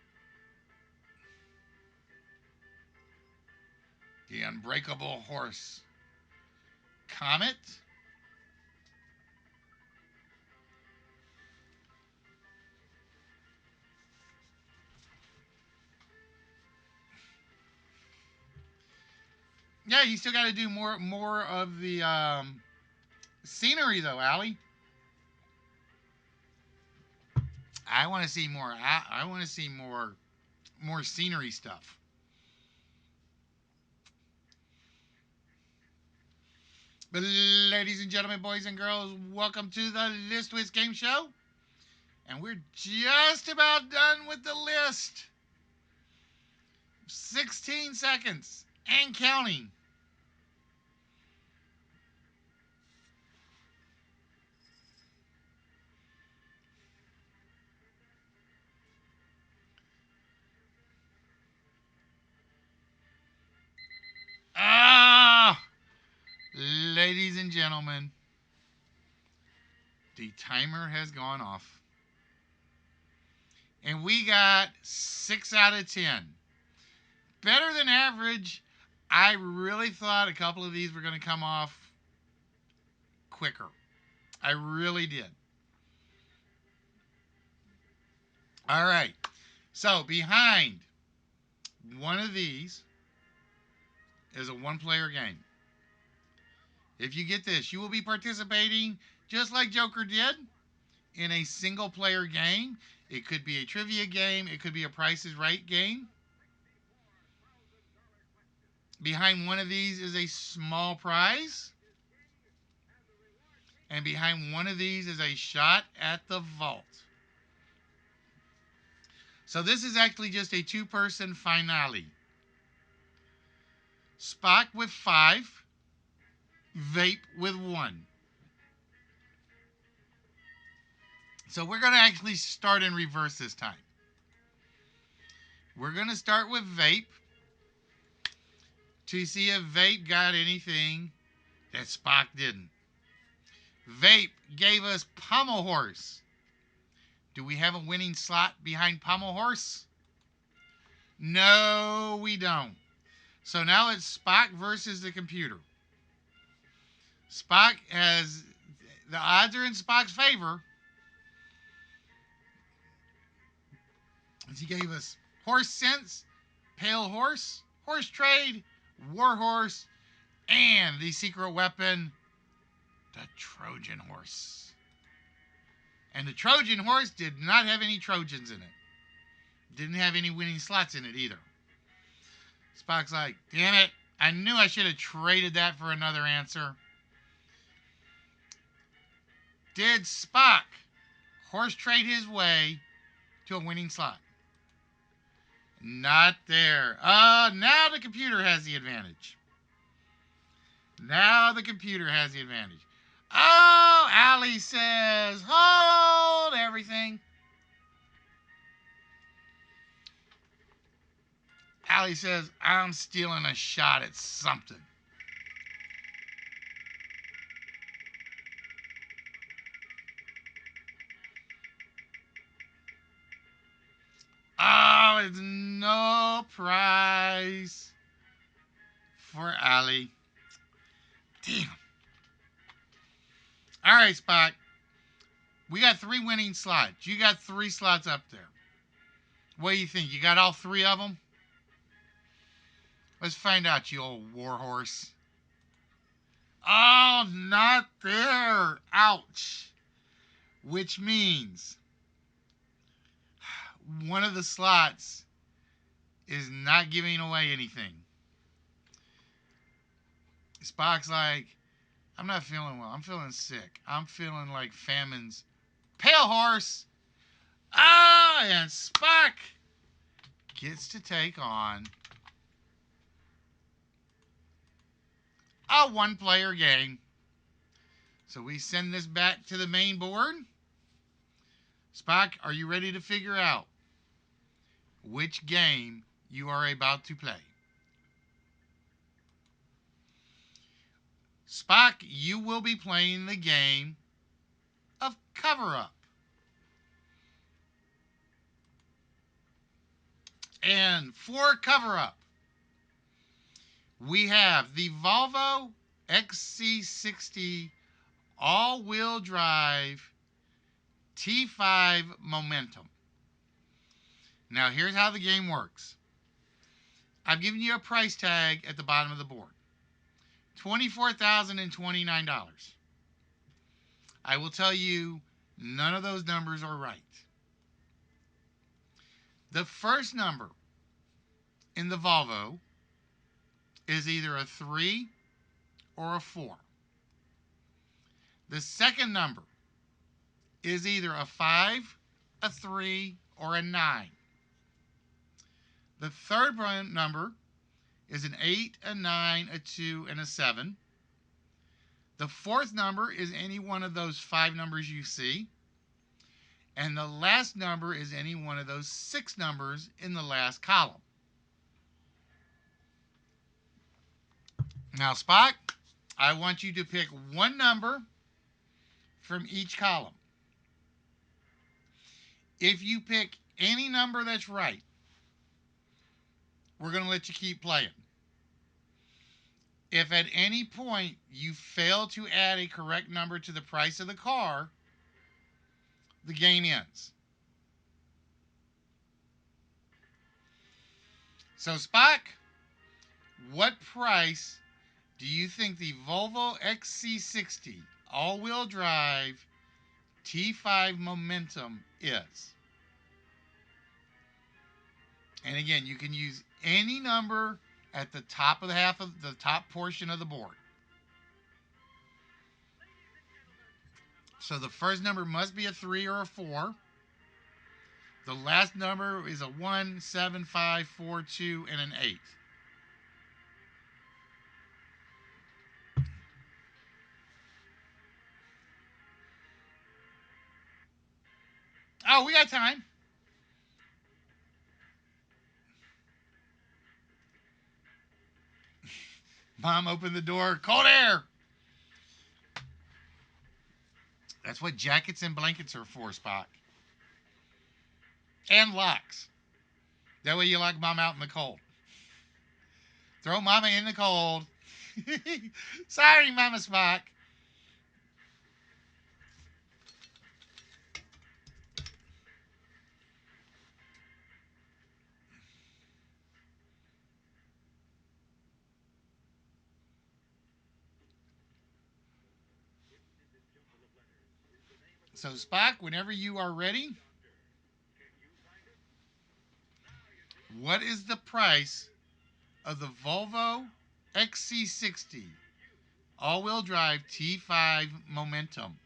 the Unbreakable Horse, Comet, No, you still got to do more of the scenery though, Allie. I want to see more. I want to see more scenery stuff. But ladies and gentlemen, boys and girls, welcome to the List Wits Game Show. And we're just about done with the list. 16 seconds and counting. Ah, ladies and gentlemen, the timer has gone off. And we got 6 out of 10. Better than average. I really thought a couple of these were going to come off quicker. I really did. All right. So behind one of these is a one-player game. If you get this, you will be participating, just like Joker did, in a single-player game. It could be a trivia game. It could be a Price is Right game. Behind one of these is a small prize. And behind one of these is a shot at the vault. So this is actually just a two-person finale. Spock with 5. Vape with 1. So we're going to actually start in reverse this time. We're going to start with Vape to see if Vape got anything that Spock didn't. Vape gave us Pommel Horse. Do we have a winning slot behind Pommel Horse? No, we don't. So now it's Spock versus the computer. Spock has... The odds are in Spock's favor. He gave us Horse Sense, Pale Horse, Horse Trade, War Horse, and the secret weapon, the Trojan Horse. And the Trojan Horse did not have any Trojans in it. Didn't have any winning slots in it either. Spock's like, damn it, I knew I should have traded that for another answer. Did Spock horse trade his way to a winning slot? Not there. Now the computer has the advantage. Now the computer has the advantage. Oh, Allie says, hold everything. Allie says, I'm stealing a shot at something. Oh, it's no prize for Allie. Damn. All right, Spock. We got 3 winning slots. You got 3 slots up there. What do you think? You got all 3 of them? Let's find out, you old warhorse. Oh, not there. Ouch. Which means one of the slots is not giving away anything. Spock's like, I'm not feeling well. I'm feeling sick. I'm feeling like famine's Pale Horse. Ah, and Spock gets to take on a one-player game. So we send this back to the main board. Spock, are you ready to figure out which game you are about to play? Spock, you will be playing the game of cover-up. And for cover-up, we have the Volvo XC60 all-wheel drive T5 Momentum. Now, here's how the game works. I've given you a price tag at the bottom of the board. $24,029. I will tell you, none of those numbers are right. The first number in the Volvo is either a 3 or a 4. The second number is either a 5, a 3, or a 9. The third number is an 8, a 9, a 2, and a 7. The fourth number is any one of those 5 numbers you see. And the last number is any one of those 6 numbers in the last column. Now, Spock, I want you to pick one number from each column. If you pick any number that's right, we're going to let you keep playing. If at any point you fail to add a correct number to the price of the car, the game ends. So, Spock, what price do you think the Volvo XC60 all-wheel drive T5 Momentum is? And again, you can use any number at the top of the top portion of the board. So the first number must be a 3 or a 4. The last number is a 1, 7, 5, 4, 2, and an 8. Oh, we got time. Mom opened the door. Cold air. That's what jackets and blankets are for, Spock. And locks. That way you lock Mom out in the cold. Throw Mama in the cold. Sorry, Mama Spock. So, Spock, whenever you are ready, what is the price of the Volvo XC60 all-wheel drive T5 Momentum?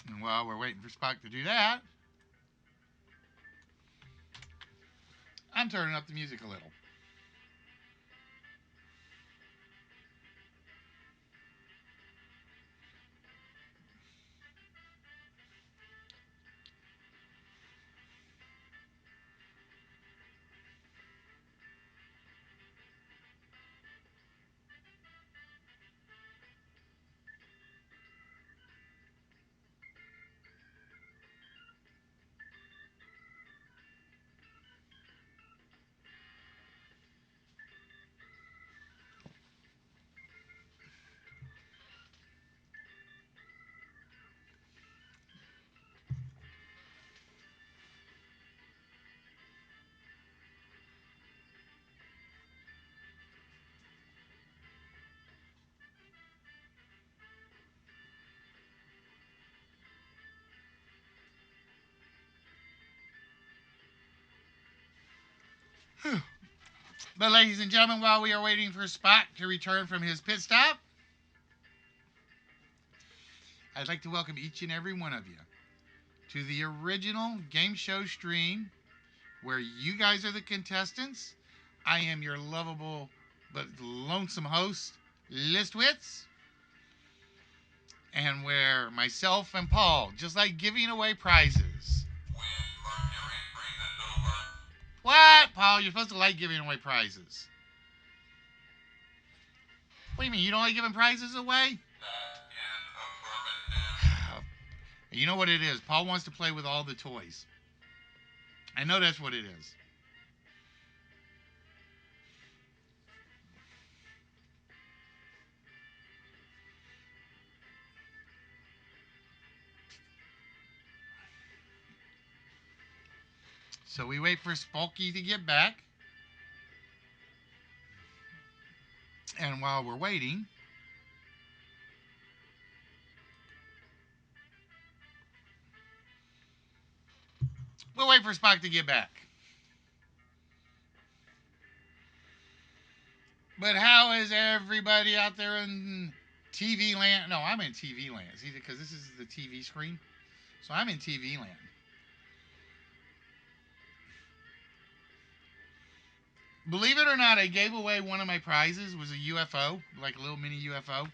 And while we're waiting for Spock to do that, I'm turning up the music a little. But ladies and gentlemen, while we are waiting for Spock to return from his pit stop, I'd like to welcome each and every one of you to the original game show stream where you guys are the contestants. I am your lovable but lonesome host, Wits, and where myself and Paul just like giving away prizes. What, Paul? You're supposed to like giving away prizes. What do you mean? You don't like giving prizes away? You know what it is. Paul wants to play with all the toys. I know that's what it is. So we wait for Spooky to get back. And while we're waiting, we'll wait for Spock to get back. But how is everybody out there in TV land? No, I'm in TV land. See, because this is the TV screen. So I'm in TV land. Believe it or not, I gave away one of my prizes. Was a UFO, like a little mini UFO.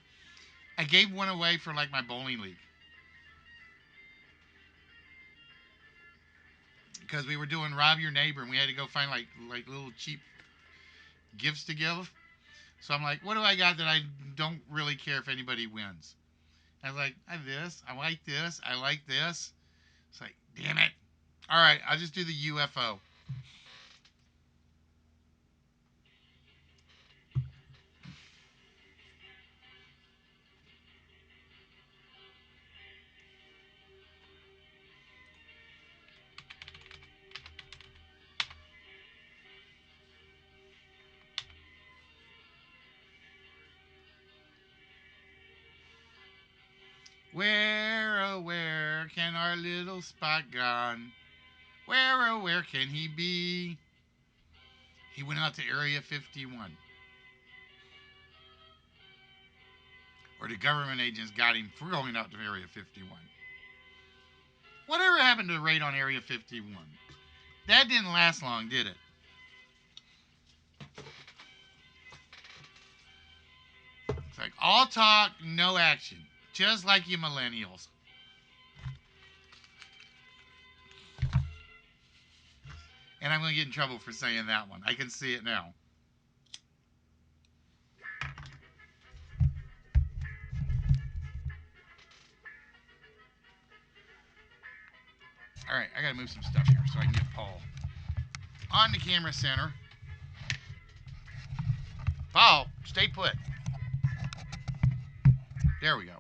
I gave one away for like my bowling league. Because we were doing Rob Your Neighbor and we had to go find like little cheap gifts to give. So I'm like, what do I got that I don't really care if anybody wins? I was like, I have this, I like this, I like this. It's like, damn it. All right, I'll just do the UFO. Where, oh, where can our little spot gone? Where, oh, where can he be? He went out to Area 51. Or the government agents got him for going out to Area 51. Whatever happened to the raid on Area 51? That didn't last long, did it? It's like all talk, no action. Just like you millennials. And I'm going to get in trouble for saying that one. I can see it now. All right, I got to move some stuff here so I can get Paul on the camera center. Paul, stay put. There we go.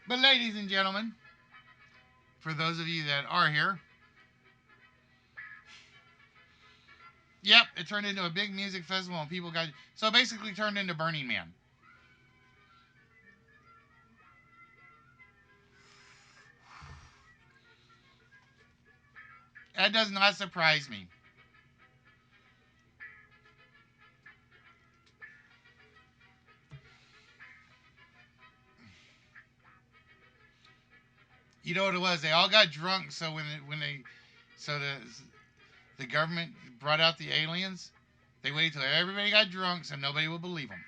But ladies and gentlemen, for those of you that are here, yep, it turned into a big music festival and people got, so basically turned into Burning Man. That does not surprise me. You know what it was? They all got drunk, so the government brought out the aliens. They waited till everybody got drunk, so nobody would believe them.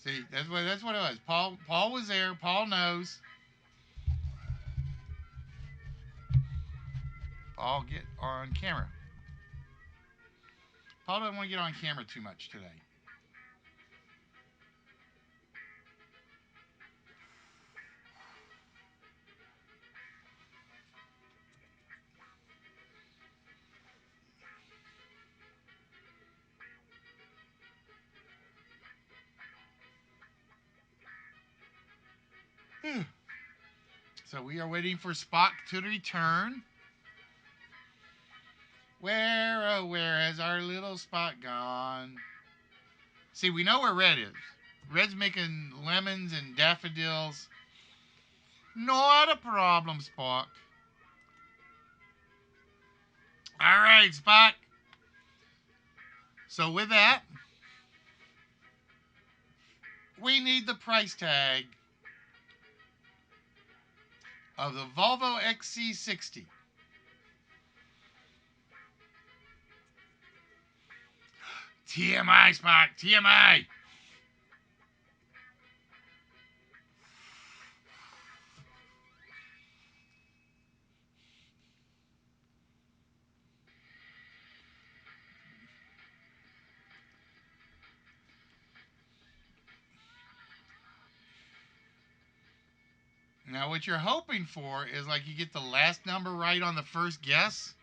See, that's what it was. Paul was there. Paul knows. Paul, get on camera. Paul doesn't want to get on camera too much today. So we are waiting for Spock to return. Where, oh, where has our little Spock gone? See, we know where Red is. Red's making lemons and daffodils. Not a problem, Spock. All right, Spock. So with that, we need the price tag of the Volvo XC60. TMI, Spock, TMI. Now, what you're hoping for is like you get the last number right on the first guess,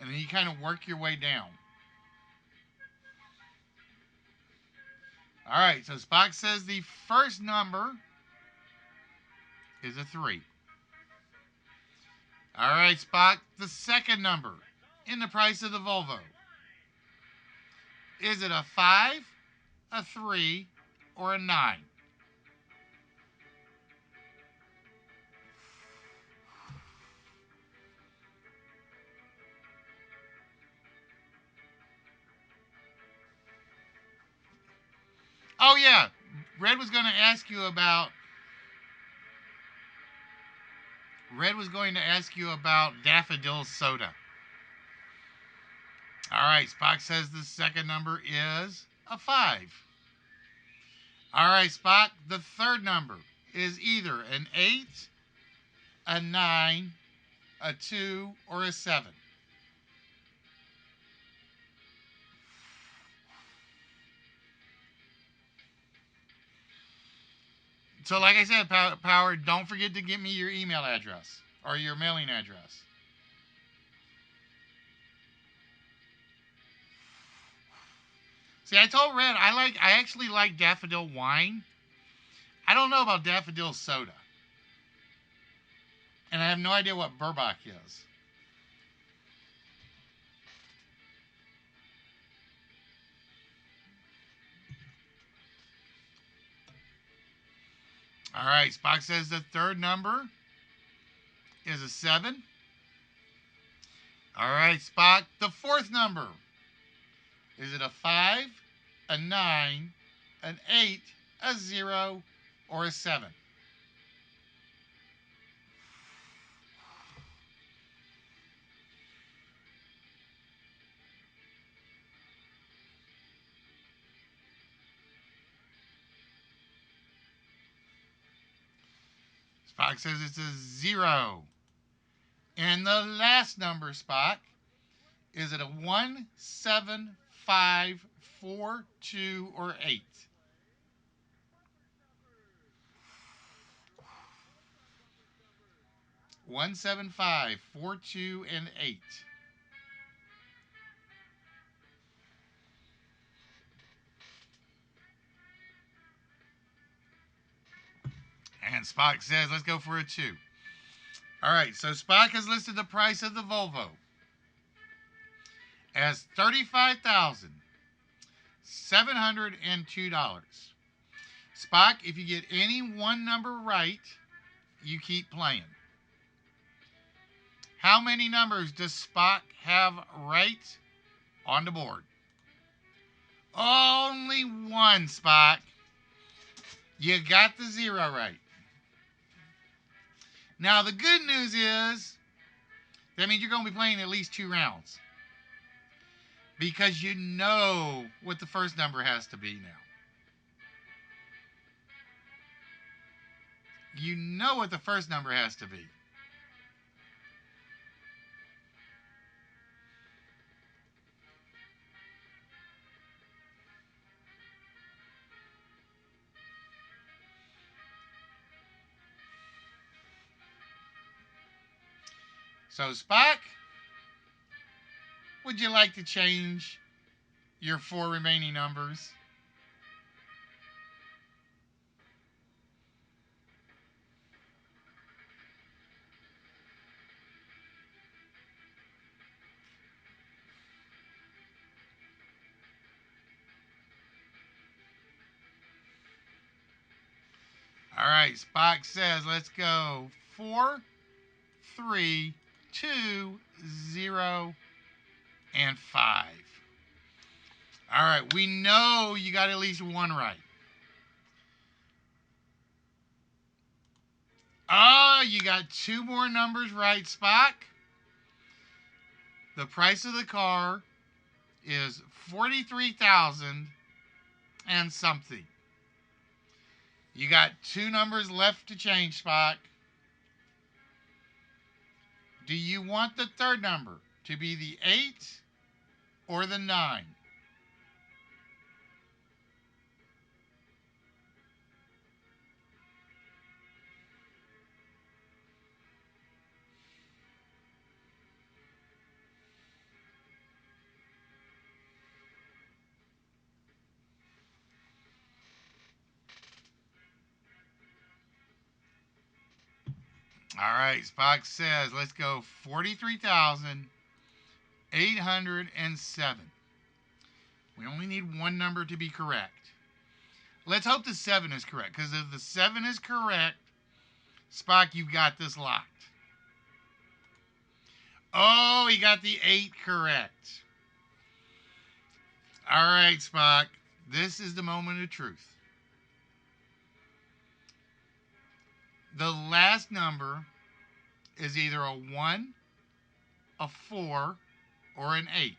and then you kind of work your way down. All right, so Spock says the first number is a 3. All right, Spock, the second number in the price of the Volvo. Is it a 5, a 3, or a 9? Oh, yeah. Red was going to ask you about daffodil soda. All right, Spock says the second number is a 5. All right, Spock, the third number is either an 8, a 9, a 2, or a 7. So, like I said, Power, don't forget to give me your email address or your mailing address. See, I told Red I actually like daffodil wine. I don't know about daffodil soda. And I have no idea what Burbach is. All right, Spock says the third number is a 7. All right, Spock, the fourth number. Is it a 5, a 9, an 8, a 0, or a 7? Spock says it's a 0. And the last number, Spock, is it a 1, 7, 5, 4, 2, or 8? One, 7, 5, 4, 2, and 8. And Spock says, let's go for a 2. All right, so Spock has listed the price of the Volvo as $35,702. Spock, if you get any one number right, you keep playing. How many numbers does Spock have right on the board? Only one, Spock. You got the 0 right. Now, the good news is that means you're going to be playing at least 2 rounds. Because you know what the first number has to be now. You know what the first number has to be. So, Spock, would you like to change your 4 remaining numbers? All right, Spock says, let's go 4, 3, 2, 0, and 5. All right, we know you got at least 1 right. Oh, you got 2 more numbers right, Spock. The price of the car is $43,000 and something. You got 2 numbers left to change, Spock. Do you want the third number to be the 8 or the 9? All right, Spock says, let's go 43,807. We only need one number to be correct. Let's hope the 7 is correct, because if the 7 is correct, Spock, you've got this locked. Oh, he got the 8 correct. All right, Spock. This is the moment of truth. The last number is either a 1, a 4, or an 8.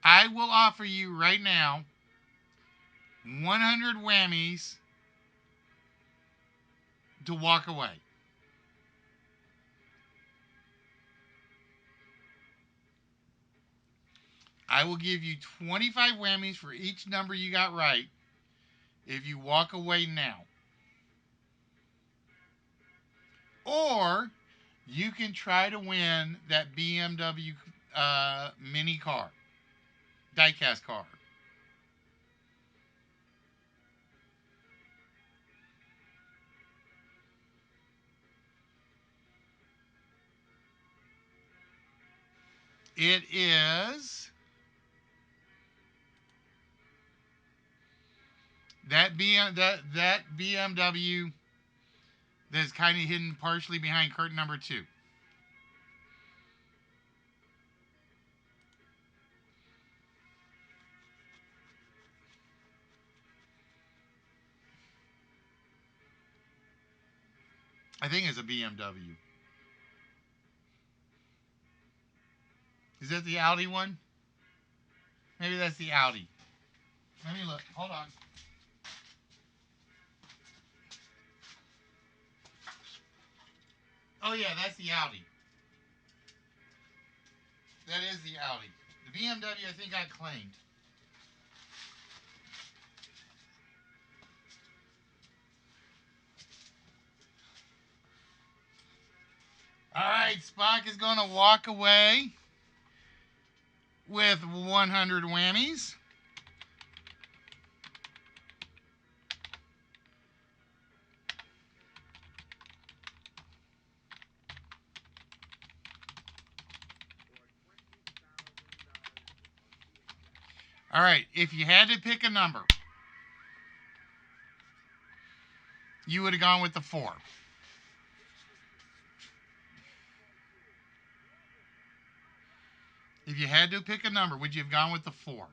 I will offer you right now 100 whammies to walk away. I will give you 25 whammies for each number you got right if you walk away now. Or you can try to win that BMW mini car, diecast car. It is that BMW that's kind of hidden partially behind curtain number 2. I think it's a BMW. Is that the Audi one? Maybe that's the Audi. Let me look. Hold on. Oh yeah, that's the Audi. That is the Audi. The BMW I think got claimed. All right, Spock is going to walk away with 100 whammies. All right, if you had to pick a number, you would have gone with the 4. If you had to pick a number, would you have gone with the 4?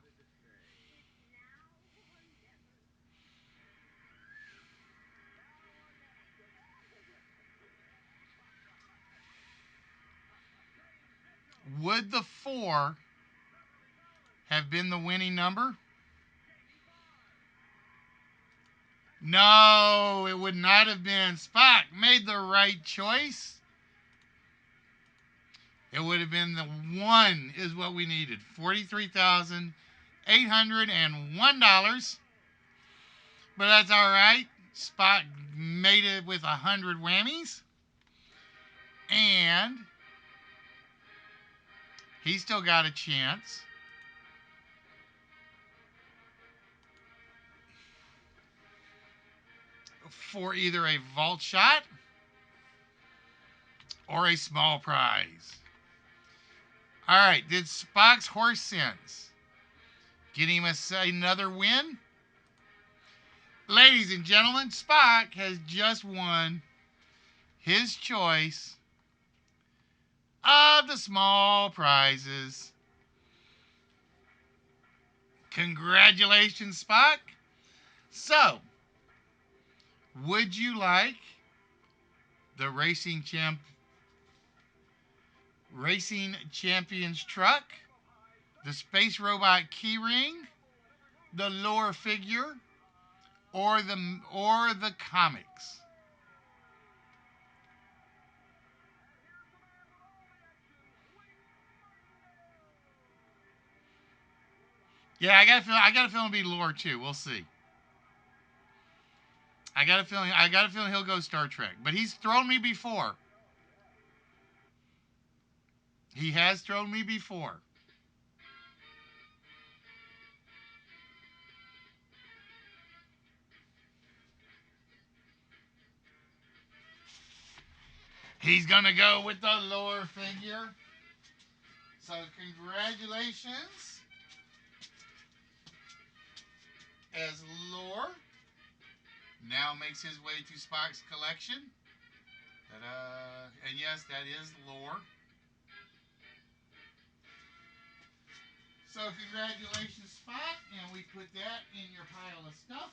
Would the 4 have been the winning number? No, it would not have been. Spock made the right choice. It would have been the 1 is what we needed. $43,801. But that's all right. Spock made it with 100 whammies. And he still got a chance for either a vault shot or a small prize. All right, did Spock's horse sense get him another win? Ladies and gentlemen, Spock has just won his choice of the small prizes. Congratulations, Spock. So, would you like the Racing Champions truck, the Space Robot keyring, the lore figure, or the comics? Yeah, I got a feeling it'll be lore too. We'll see. I got a feeling he'll go Star Trek, but he's thrown me before. He has thrown me before. He's going to go with the lower figure. So congratulations as Lore now makes his way to Spock's collection. Ta-da. And yes, that is Lore. So congratulations, Spock, and we put that in your pile of stuff.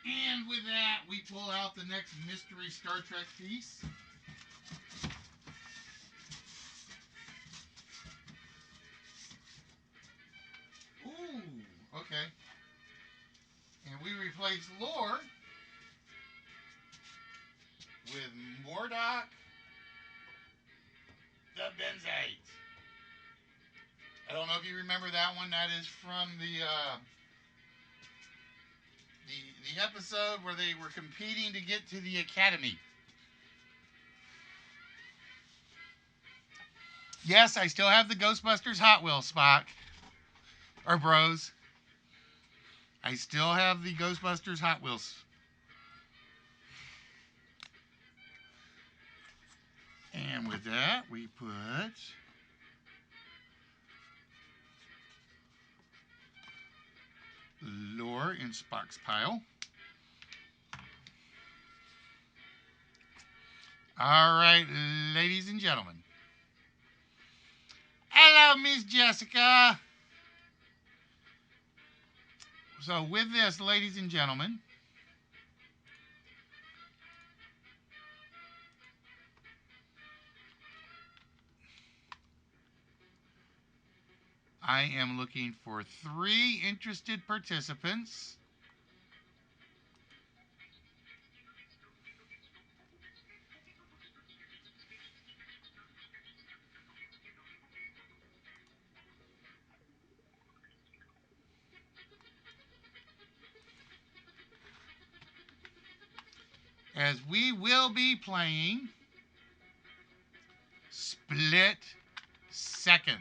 And with that, we pull out the next mystery Star Trek piece. Ooh, okay. And we replace Lore with Mordok the Benzite. I don't know if you remember that one. That is from the episode where they were competing to get to the Academy. Yes, I still have the Ghostbusters Hot Wheels, Spock. Or Bros. I still have the Ghostbusters Hot Wheels. And with that, we put Lore in Spock's pile. All right, ladies and gentlemen. Hello, Miss Jessica. So with this, ladies and gentlemen, I am looking for 3 interested participants. As we will be playing Split Second.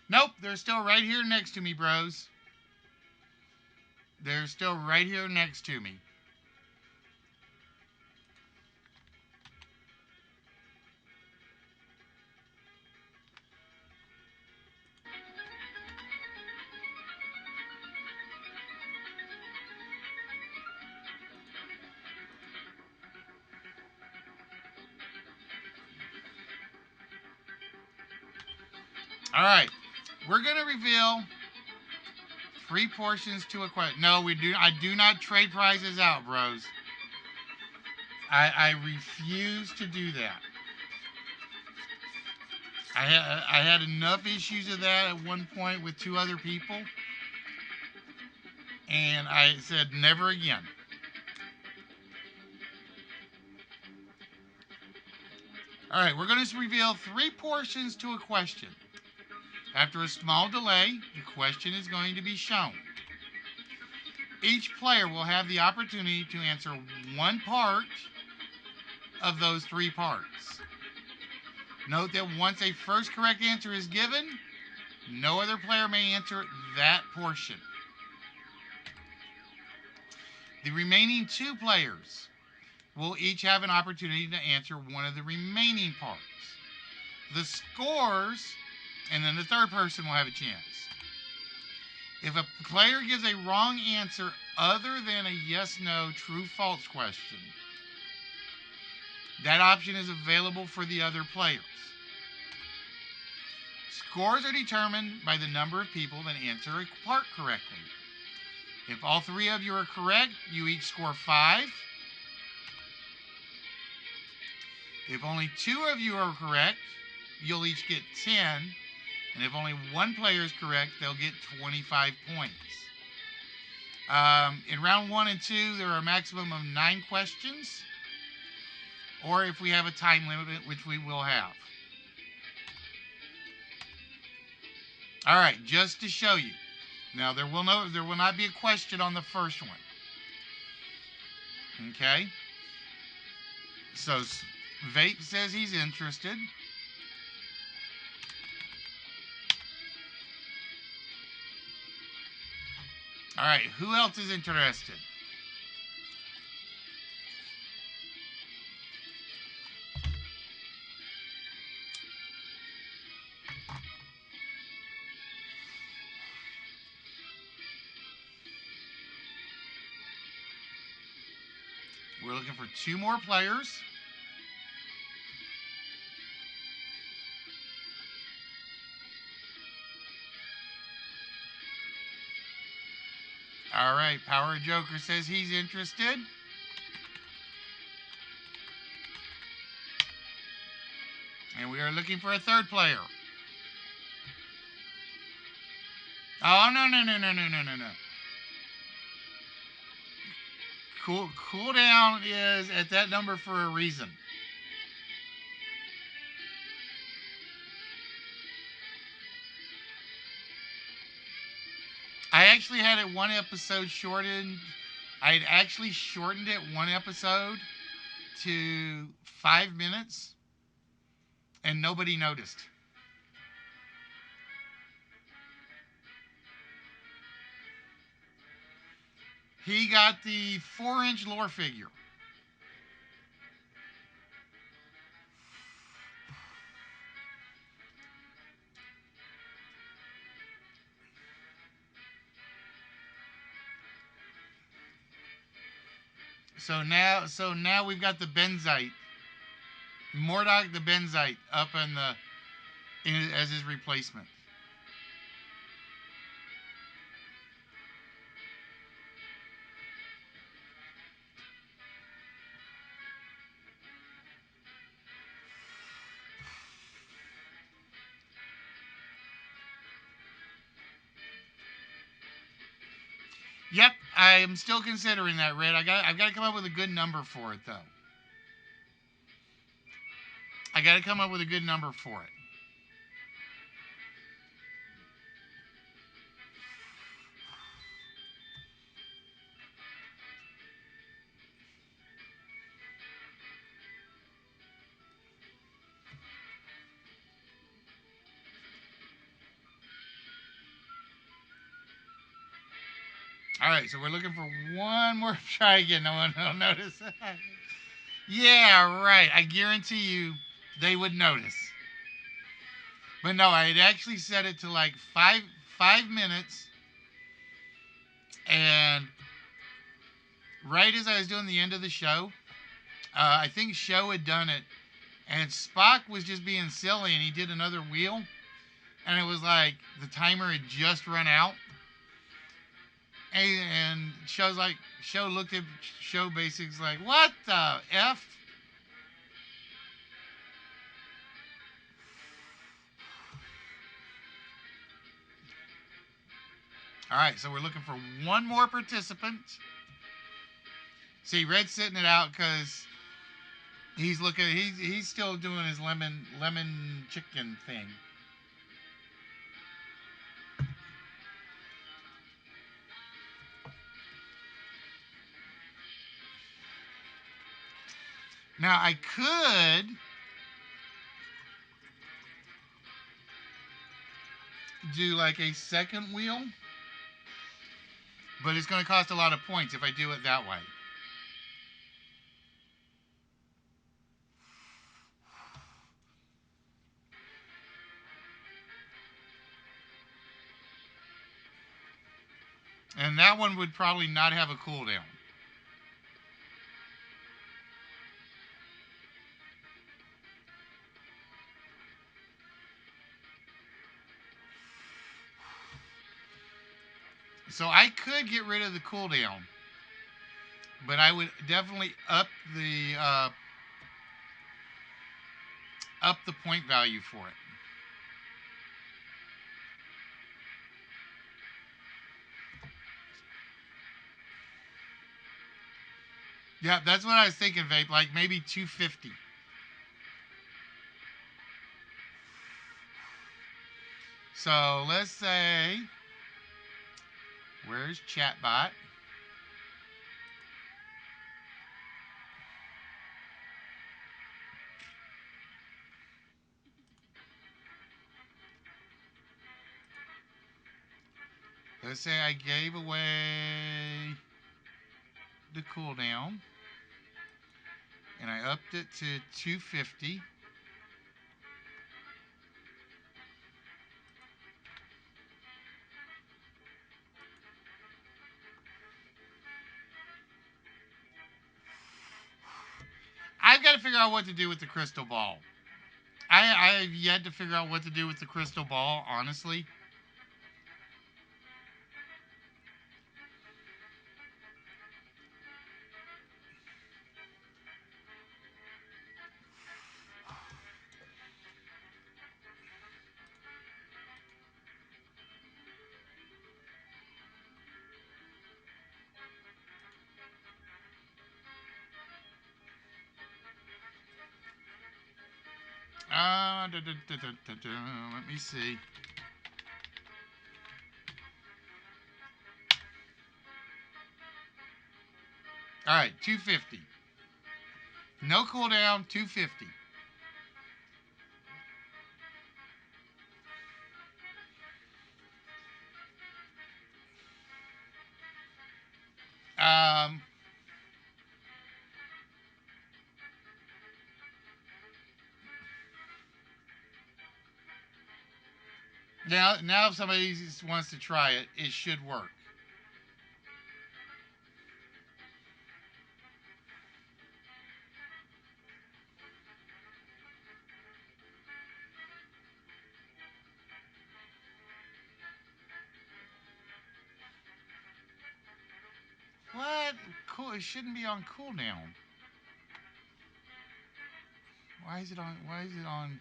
Nope, they're still right here next to me, bros. They're still right here next to me. All right, we're gonna reveal 3 portions to a question. No, we do. I do not trade prizes out, bros. I refuse to do that. I had enough issues of that at one point with 2 other people, and I said never again. All right, we're going to reveal 3 portions to a question. After a small delay, the question is going to be shown. Each player will have the opportunity to answer one part of those 3 parts. Note that once a first correct answer is given, no other player may answer that portion. The remaining 2 players will each have an opportunity to answer one of the remaining parts. The scores, and then the third person will have a chance. If a player gives a wrong answer other than a yes, no, true, false question, that option is available for the other players. Scores are determined by the number of people that answer a part correctly. If all 3 of you are correct, you each score 5. If only 2 of you are correct, you'll each get 10. And if only 1 player is correct, they'll get 25 points. In round 1 and 2, there are a maximum of 9 questions, or if we have a time limit, which we will have. All right, just to show you. Now there will not be a question on the first one. Okay. So Vape says he's interested. All right, who else is interested? We're looking for 2 more players. All right, Power Joker says he's interested. And we are looking for a 3rd player. Oh, no. Cooldown is at that number for a reason. I actually had it 1 episode shortened. I had actually shortened it 1 episode to 5 minutes, and nobody noticed. He got the 4-inch lore figure. So now we've got the Benzite, Mordok the Benzite, up as his replacement. Yep, I am still considering that, Red. I've got to come up with a good number for it, though. I got to come up with a good number for it. All right, so we're looking for 1 more. Try again. No one will notice. Yeah, right. I guarantee you they would notice. But no, I had actually set it to like 5 minutes, and right as I was doing the end of the show, I think Show had done it, and Spock was just being silly, and he did another wheel, and it was like the timer had just run out. And Show looked at Show Basics like, what the F? All right, so we're looking for 1 more participant. See, Red's sitting it out because he's still doing his lemon chicken thing. Now I could do like a 2nd wheel, but it's going to cost a lot of points if I do it that way. And that one would probably not have a cooldown. So I could get rid of the cooldown, but I would definitely up the point value for it. Yeah, that's what I was thinking, vape. Like maybe 250. So let's say, where's chatbot? Let's say I gave away the cooldown and I upped it to 250. I've got to figure out what to do with the crystal ball. I have yet to figure out what to do with the crystal ball, honestly. Let me see. All right, 250. No cooldown, 250. Um, now if somebody wants to try it, it should work. What? Cool. It shouldn't be on cooldown. Why is it on? Why is it on?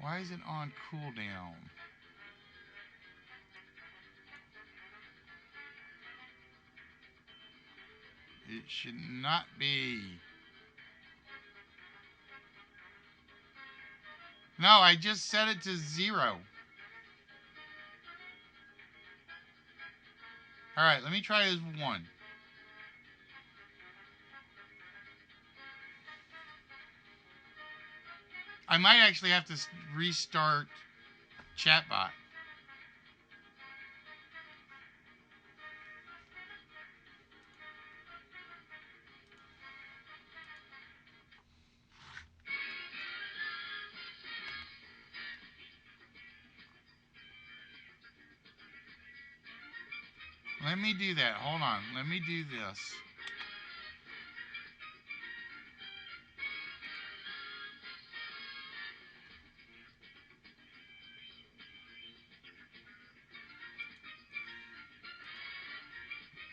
Why is it on cooldown? It should not be. No, I just set it to 0. All right, let me try as 1. I might actually have to restart chatbot. Let me do that. Hold on. Let me do this.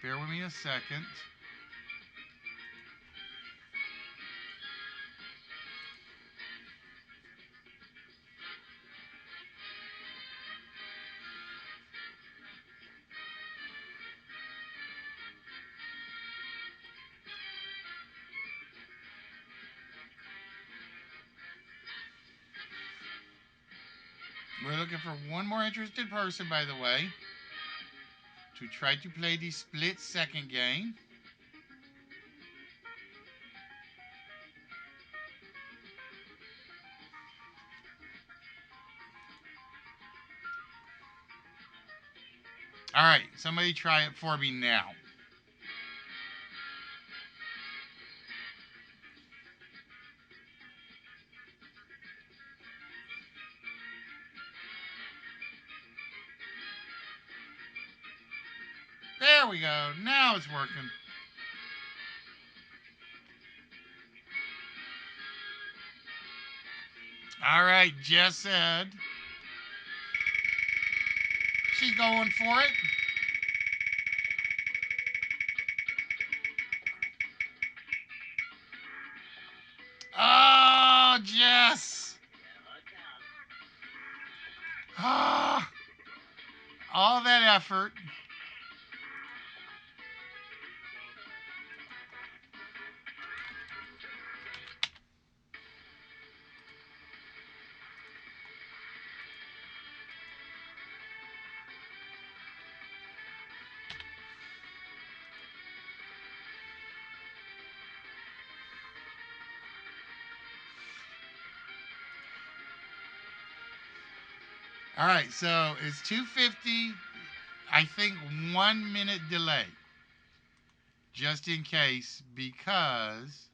Bear with me a second. We're looking for one more interested person, by the way, to try to play the split-second game. All right, somebody try it for me now. There we go. Now it's working. All right, Jess said she's going for it. Oh, Jess. Ah, all that effort. All right, so it's 250. I think 1 minute delay, just in case, because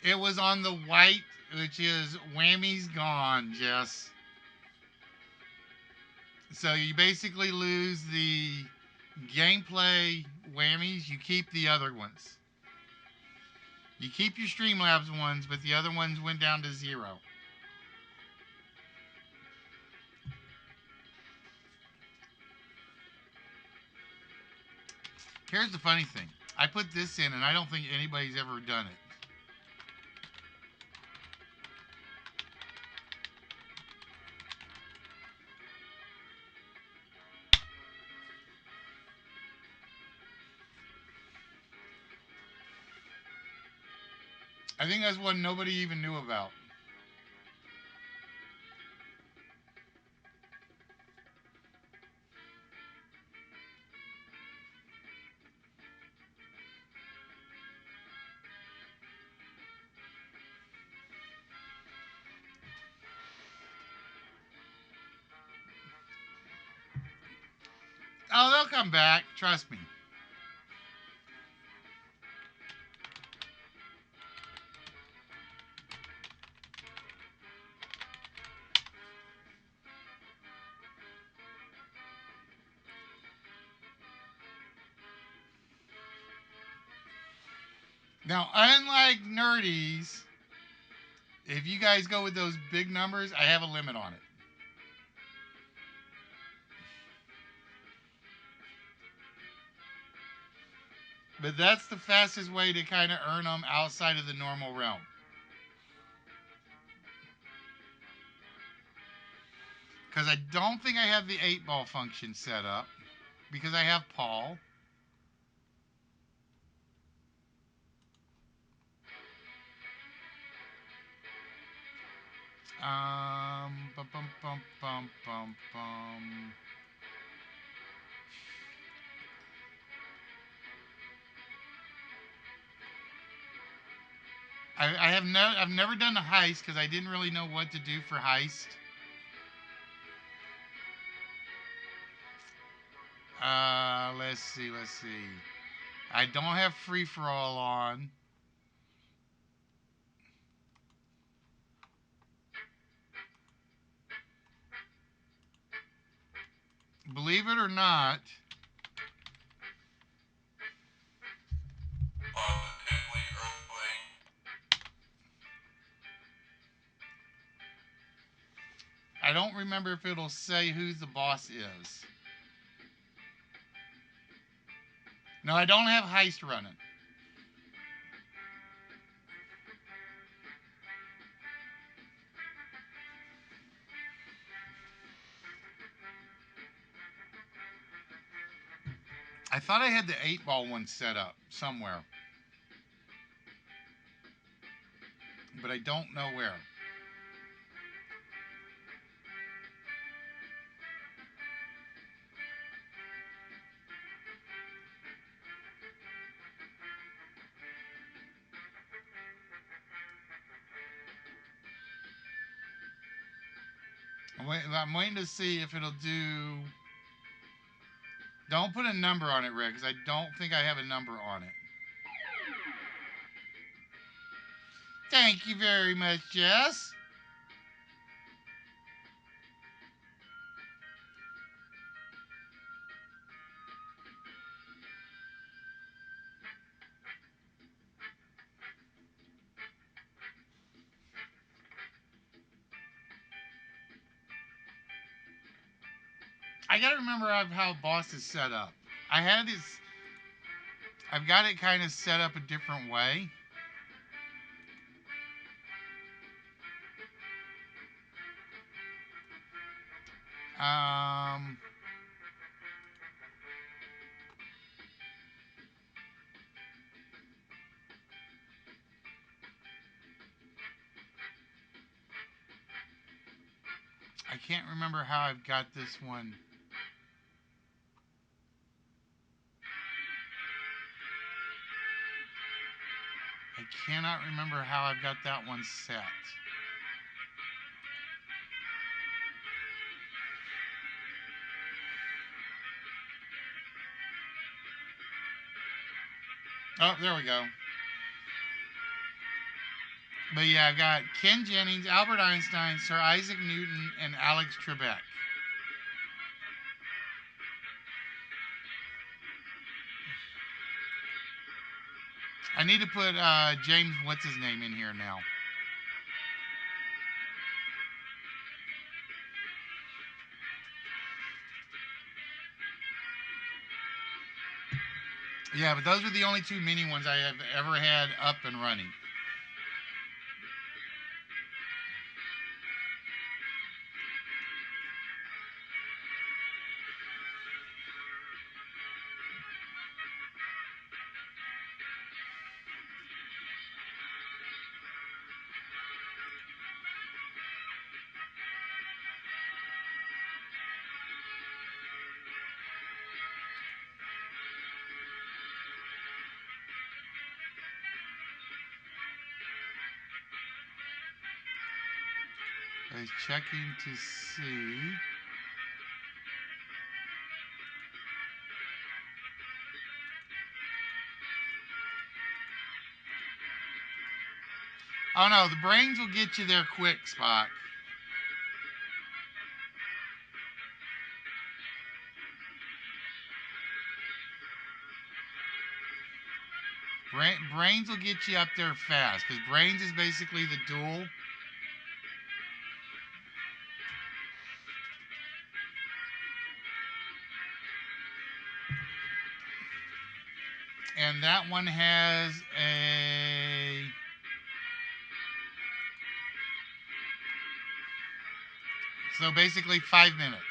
it was on the white, which is whammies gone, Jess. So you basically lose the gameplay whammies. You keep the other ones. You keep your Streamlabs ones, but the other ones went down to 0. Here's the funny thing. I put this in, and I don't think anybody's ever done it. I think that's one nobody even knew about. Oh, they'll come back. Trust me. Now, unlike nerdies, if you guys go with those big numbers, I have a limit on it. But that's the fastest way to kind of earn them outside of the normal realm. Because I don't think I have the 8-ball function set up. Because I have Paul. Bum, bum, bum, bum, bum, bum. I've never done the heist because I didn't really know what to do for heist. Let's see. I don't have free for all on. Believe it or not, Positively earthling. I don't remember if it'll say who the boss is. No, I don't have heist running. I thought I had the 8-ball one set up somewhere. But I don't know where. I'm waiting to see if it'll do... Don't put a number on it, Rick, because I don't think I have a number on it. Thank you very much, Jess. I gotta remember how boss is set up. I've got it kind of set up a different way. Um, I can't remember how I've got this one. I cannot remember how I've got that one set. Oh, there we go. But yeah, I've got Ken Jennings, Albert Einstein, Sir Isaac Newton, and Alex Trebek. I need to put James, what's his name, in here now. Yeah, but those are the only two mini ones I have ever had up and running. I was checking to see. Oh no, the brains will get you there quick, Spock. Brains will get you up there fast, because brains is basically the duel. And that one has a... So basically 5 minutes.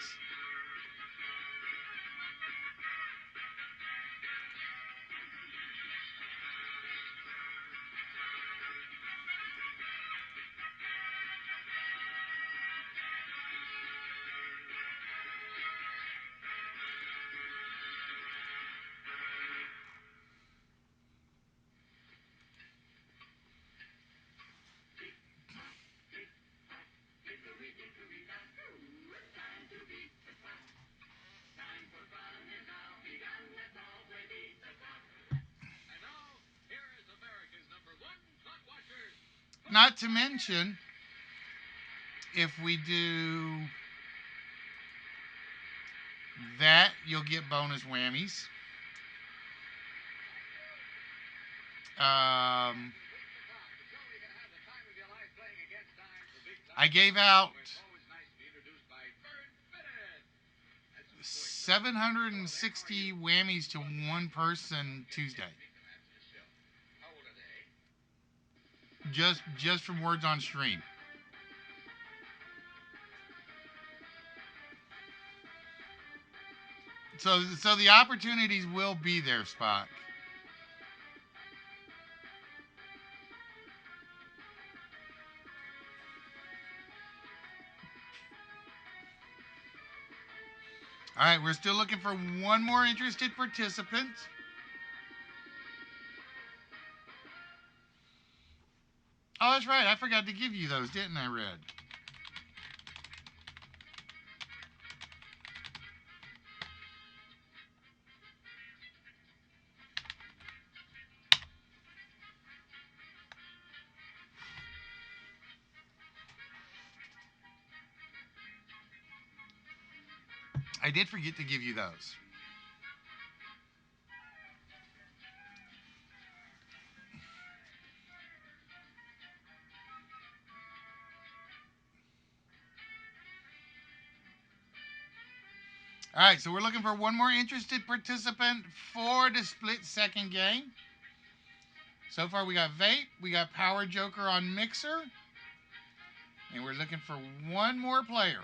Not to mention, if we do that, you'll get bonus whammies. I gave out 760 whammies to one person Tuesday. Just from words on stream. So the opportunities will be there, Spock. All right, we're still looking for one more interested participant. Oh, that's right. I forgot to give you those, didn't I, Red? I did forget to give you those. All right, so we're looking for one more interested participant for the split second game. So far, we got Vape, we got Power Joker on Mixer, and we're looking for one more player.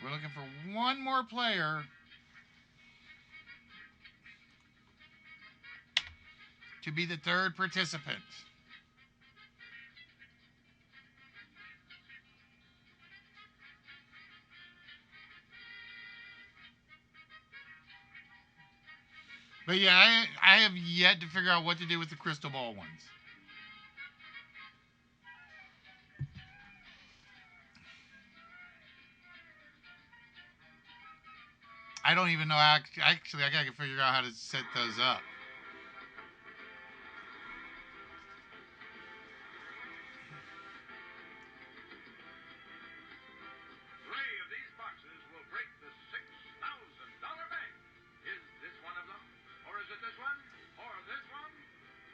We're looking for one more player to be the third participant. But yeah, I have yet to figure out what to do with the crystal ball ones. I don't even know. Actually, I gotta figure out how to set those up. Three of these boxes will break the $6,000 bank. Is this one of them? Or is it this one? Or this one?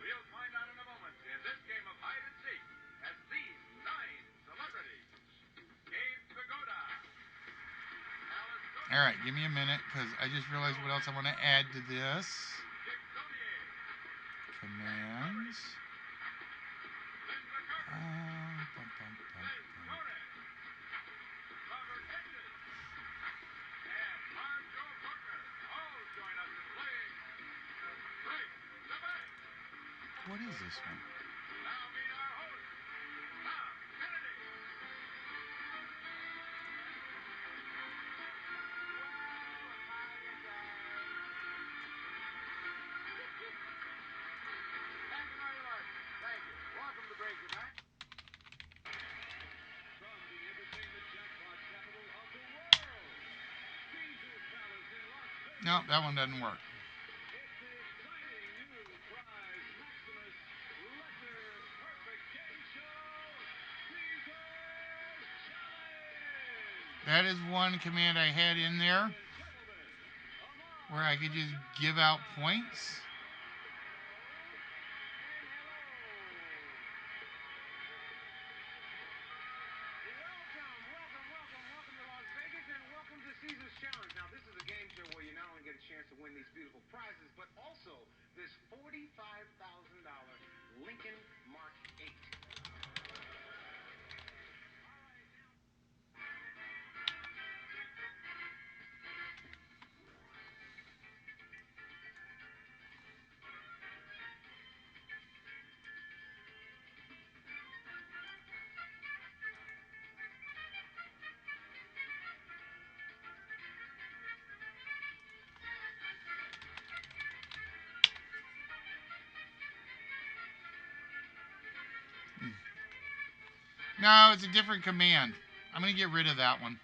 We'll find out in a moment in this game of hide and seek as these 9 celebrities. Gabe Pagoda. Alice Gold. All right, give me a minute because I just realized what else I want to add to this. Dick Donier. Commands. Linda Carter. Bum, bum, bum, Liz bum. Torres. Robert Hedges. And Marjo Faulkner. All join us in playing Break the Bank. What is this one? Now meet our host, Tom Kennedy. Thank you very much. Thank you. Welcome to Break the Bank. From the entertainment jackpot capital of the world, Caesar's Palace in Las Vegas. No, that one doesn't work. It's the exciting new prize Maximus Letter Perfect Game Show, Caesar's Challenge. That is one command I had in there And gentlemen, among where I could just give out points. Welcome to Las Vegas, and welcome to Caesar's Challenge. Now, this is a game show where you not only get a chance to win these beautiful prizes, but also this $45,000 Lincoln Mark 8. No, it's a different command. I'm going to get rid of that one.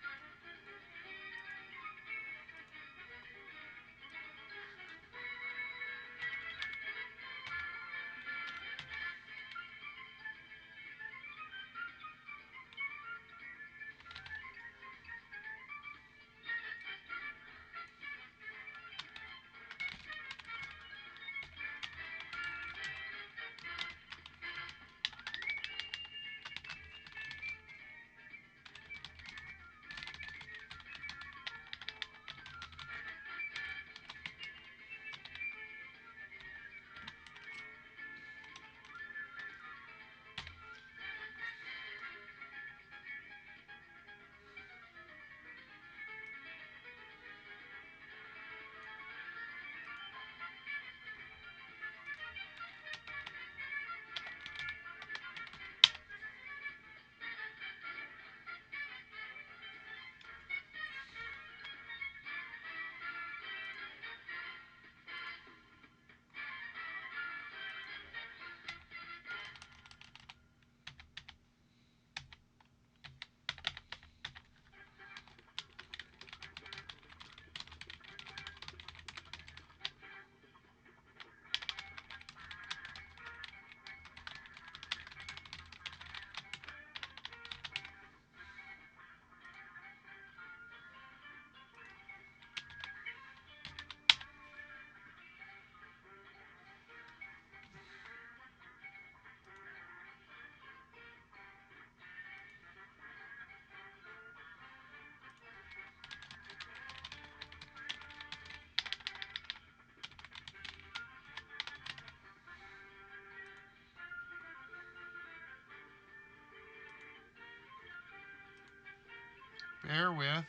Bear with.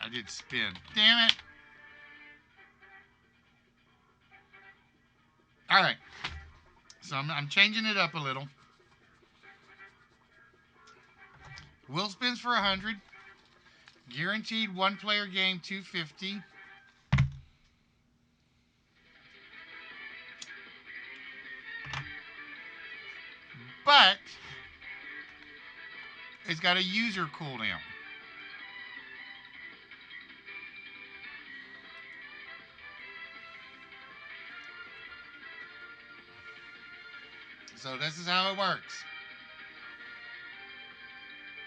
I did spin. Damn it. All right. So I'm changing it up a little. Wheel spins for 100. Guaranteed one player game 250. But it's got a user cooldown. So this is how it works.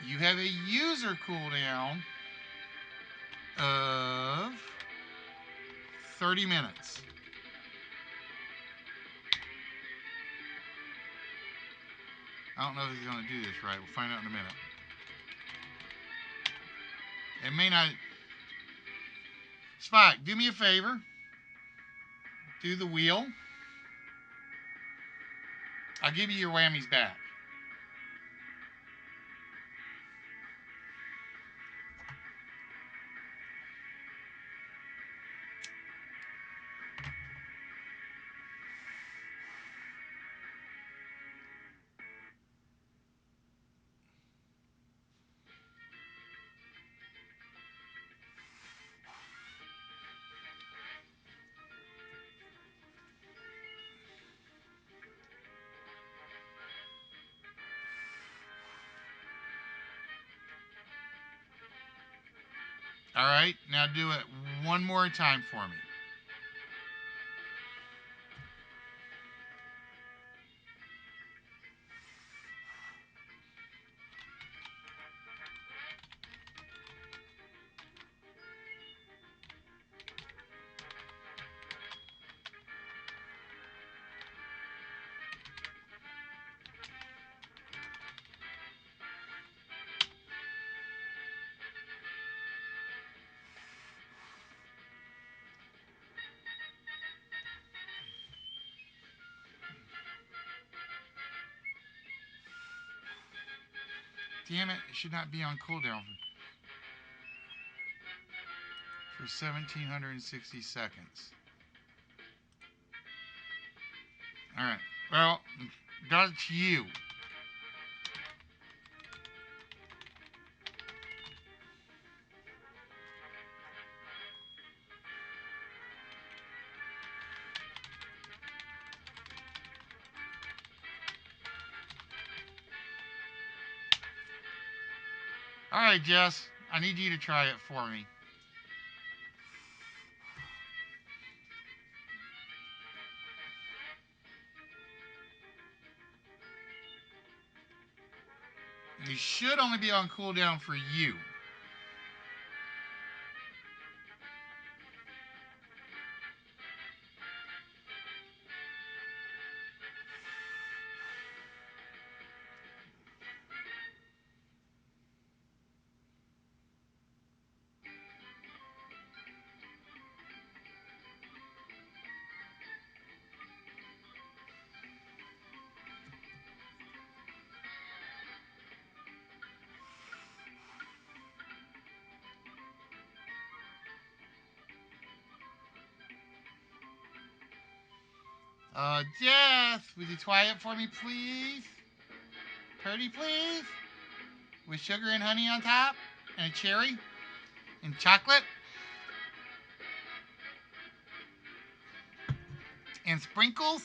You have a user cooldown of 30 minutes. I don't know if he's going to do this right. We'll find out in a minute. It may not. Spike, do me a favor. Do the wheel. I'll give you your whammies back. All right, now do it one more time for me. Damn it, it should not be on cooldown for 1,760 seconds. All right, well, that's you. All right, Jess, I need you to try it for me. You should only be on cooldown for you. Jess, would you try it for me, please? Pretty, please? With sugar and honey on top? And a cherry? And chocolate? And sprinkles?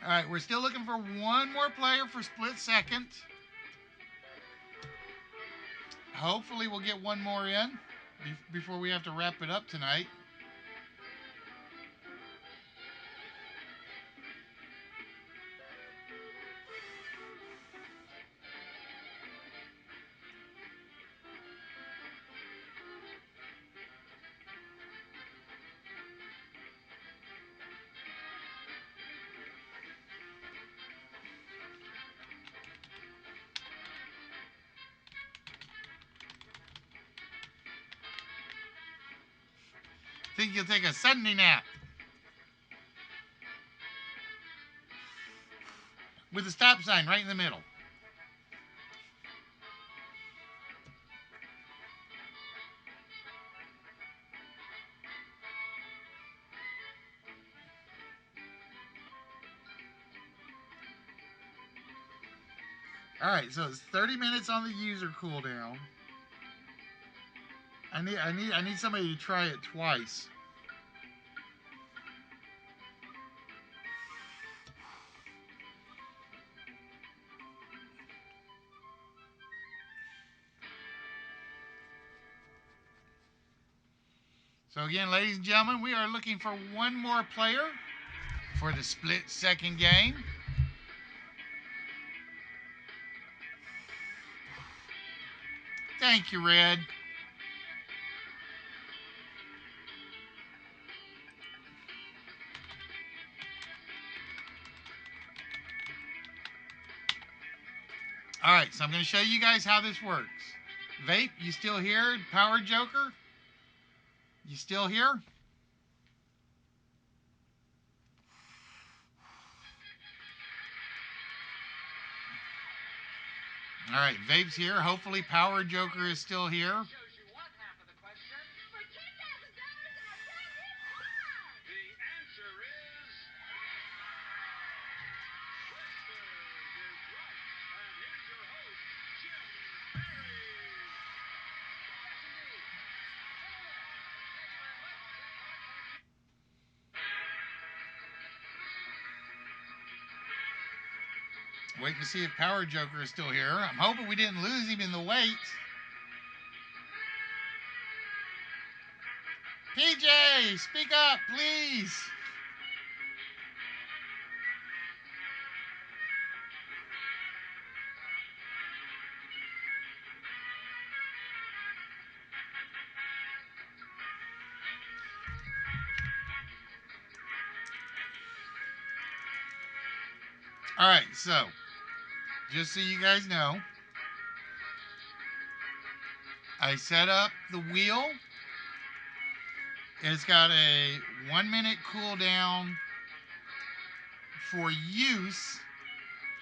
All right, we're still looking for one more player for split second. Hopefully we'll get one more in before we have to wrap it up tonight. Think you'll take a Sunday nap. with a stop sign right in the middle. All right, so it's 30 minutes on the user cooldown. I need somebody to try it twice. So again, ladies and gentlemen, we are looking for one more player for the split second game. Thank you, Red. All right, so I'm going to show you guys how this works. Vape, you still here? Power Joker, you still here? All right, Vape's here. Hopefully Power Joker is still here. Shows you what half of the question. For $10,000 and a brand new car! The answer is Whispers is right. And here's your host, Jim Perry. Yes, indeed. Waiting to see if Power Joker is still here. I'm hoping we didn't lose him in the wait. PJ, speak up, please. All right, so just so you guys know, I set up the wheel. It's got a 1 minute cooldown for use,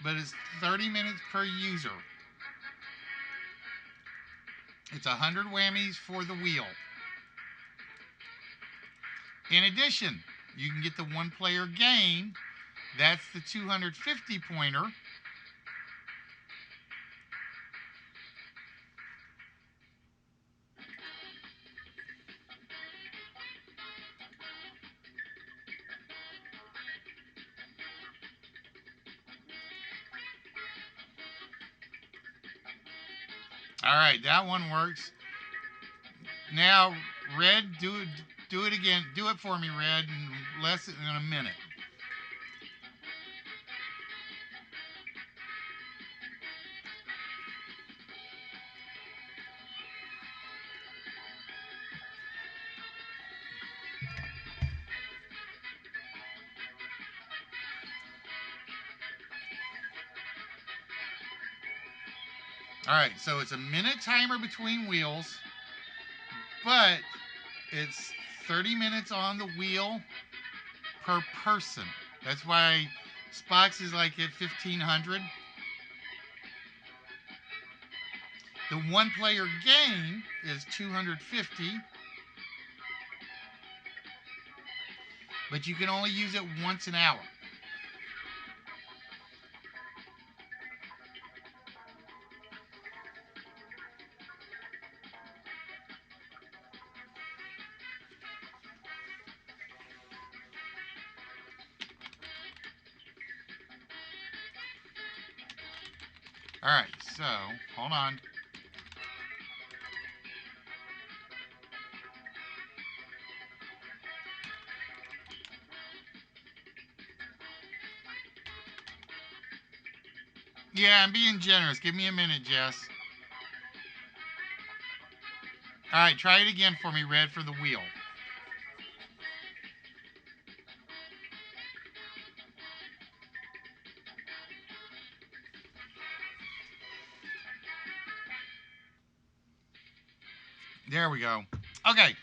but it's 30 minutes per user. It's 100 whammies for the wheel. In addition, you can get the one player game. That's the 250 pointer. All right, that one works. Now, Red, do it again. Do it for me, Red, in less than a minute. All right, so it's a minute timer between wheels, but it's 30 minutes on the wheel per person. That's why Spock's is like at 1500. The one player game is 250, but you can only use it once an hour. All right, so hold on. Yeah, I'm being generous. Give me a minute, Jess. All right, try it again for me, Red, for the wheel. There we go. Okay.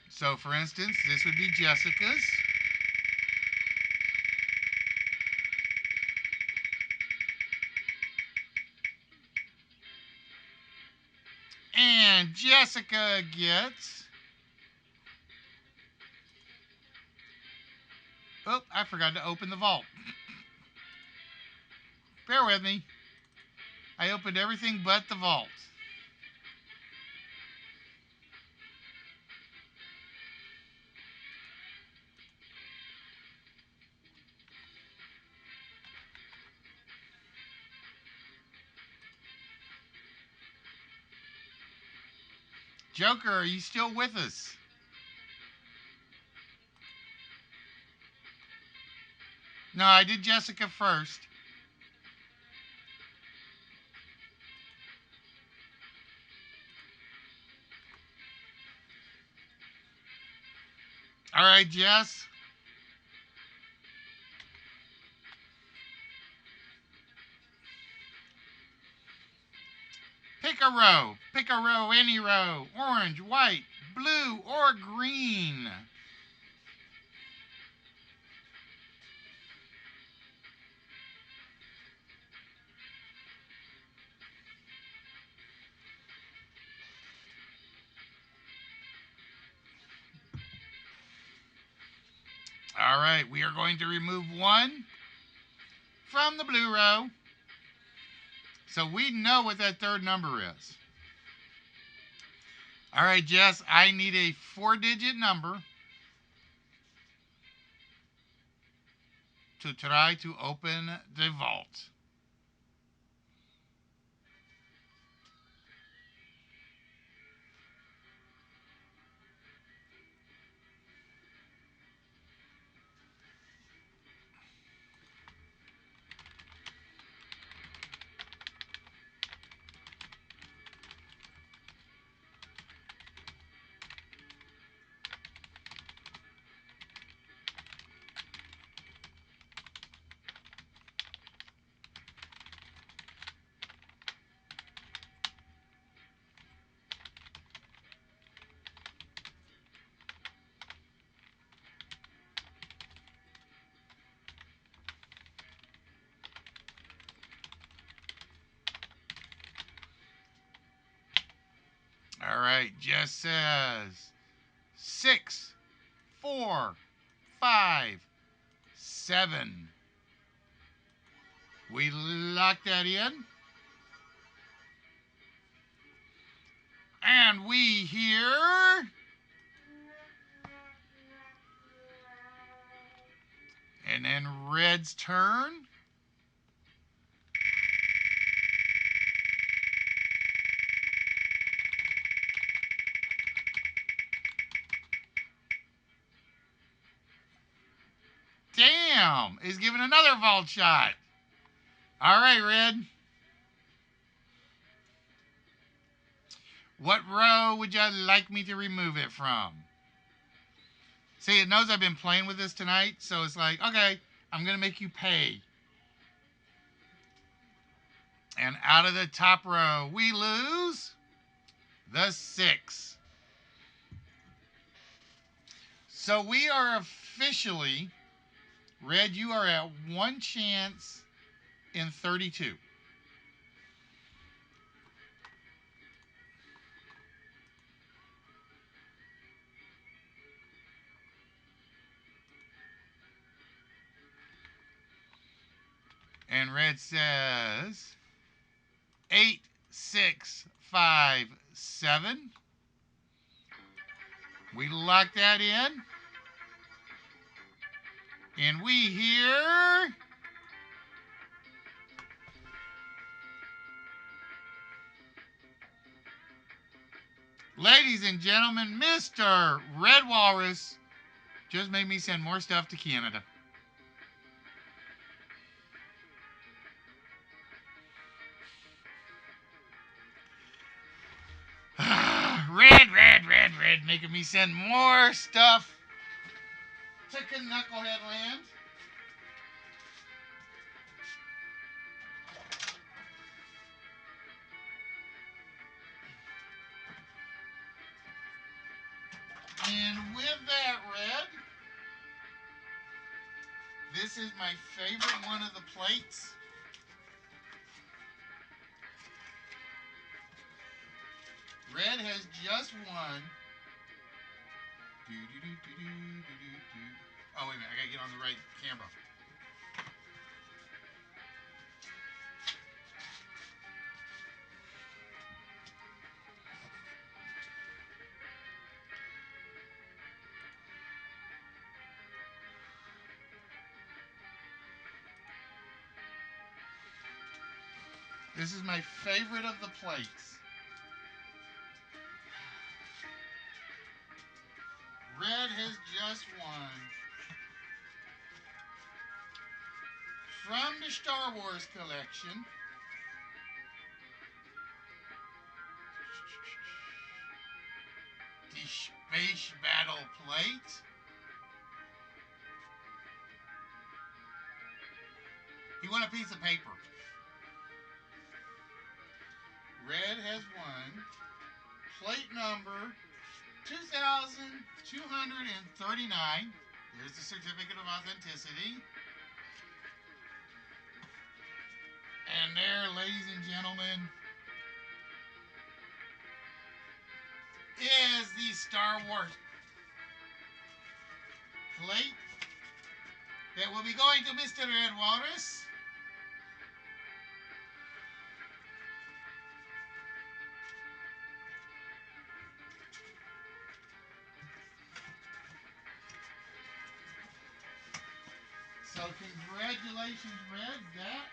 So, for instance, this would be Jessica's. And Jessica gets... Oh, I forgot to open the vault. Bear with me. I opened everything but the vault. Joker, are you still with us? No, I did Jessica first. All right, Jess. Pick a row. Pick a row, any row. Orange, white, blue, or green. All right, we are going to remove one from the blue row. So we know what that third number is. All right, Jess, I need a 4-digit number to try to open the vault. All right, Jess says 6, 4, 5, 7. We lock that in. And we hear... And then Red's turn. Damn! He's giving another vault shot. All right, Red. What row would you like me to remove it from? See, it knows I've been playing with this tonight, so it's like, okay, I'm going to make you pay. And out of the top row, we lose the 6. So we are officially, Red, you are at 1 chance in 32. And Red says 8, 6, 5, 7. We lock that in. And we hear... Ladies and gentlemen, Mr. Red Walrus just made me send more stuff to Canada. Red, making me send more stuff to Knucklehead Land. And with that, Red, this is my favorite one of the plates. Red has just won. Oh, wait a minute. I gotta get on the right camera. This is my favorite of the plates. Red has just won from the Star Wars collection. The Space Battle plate. He won a piece of paper. Red has won plate number 2,239. There's the certificate of authenticity. And there, ladies and gentlemen, is the Star Wars plate that will be going to Mr. Ed Walrus. So congratulations, Red. That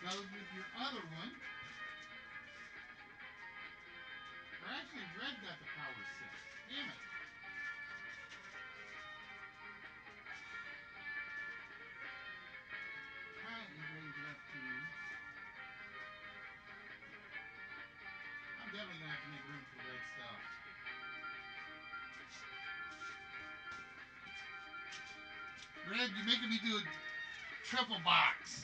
goes with your other one. Or actually, Red got the power set. Damn it. Let me raise it up to you. I'm definitely going to have to make room for Red stuff. Red, you're making me do a triple box.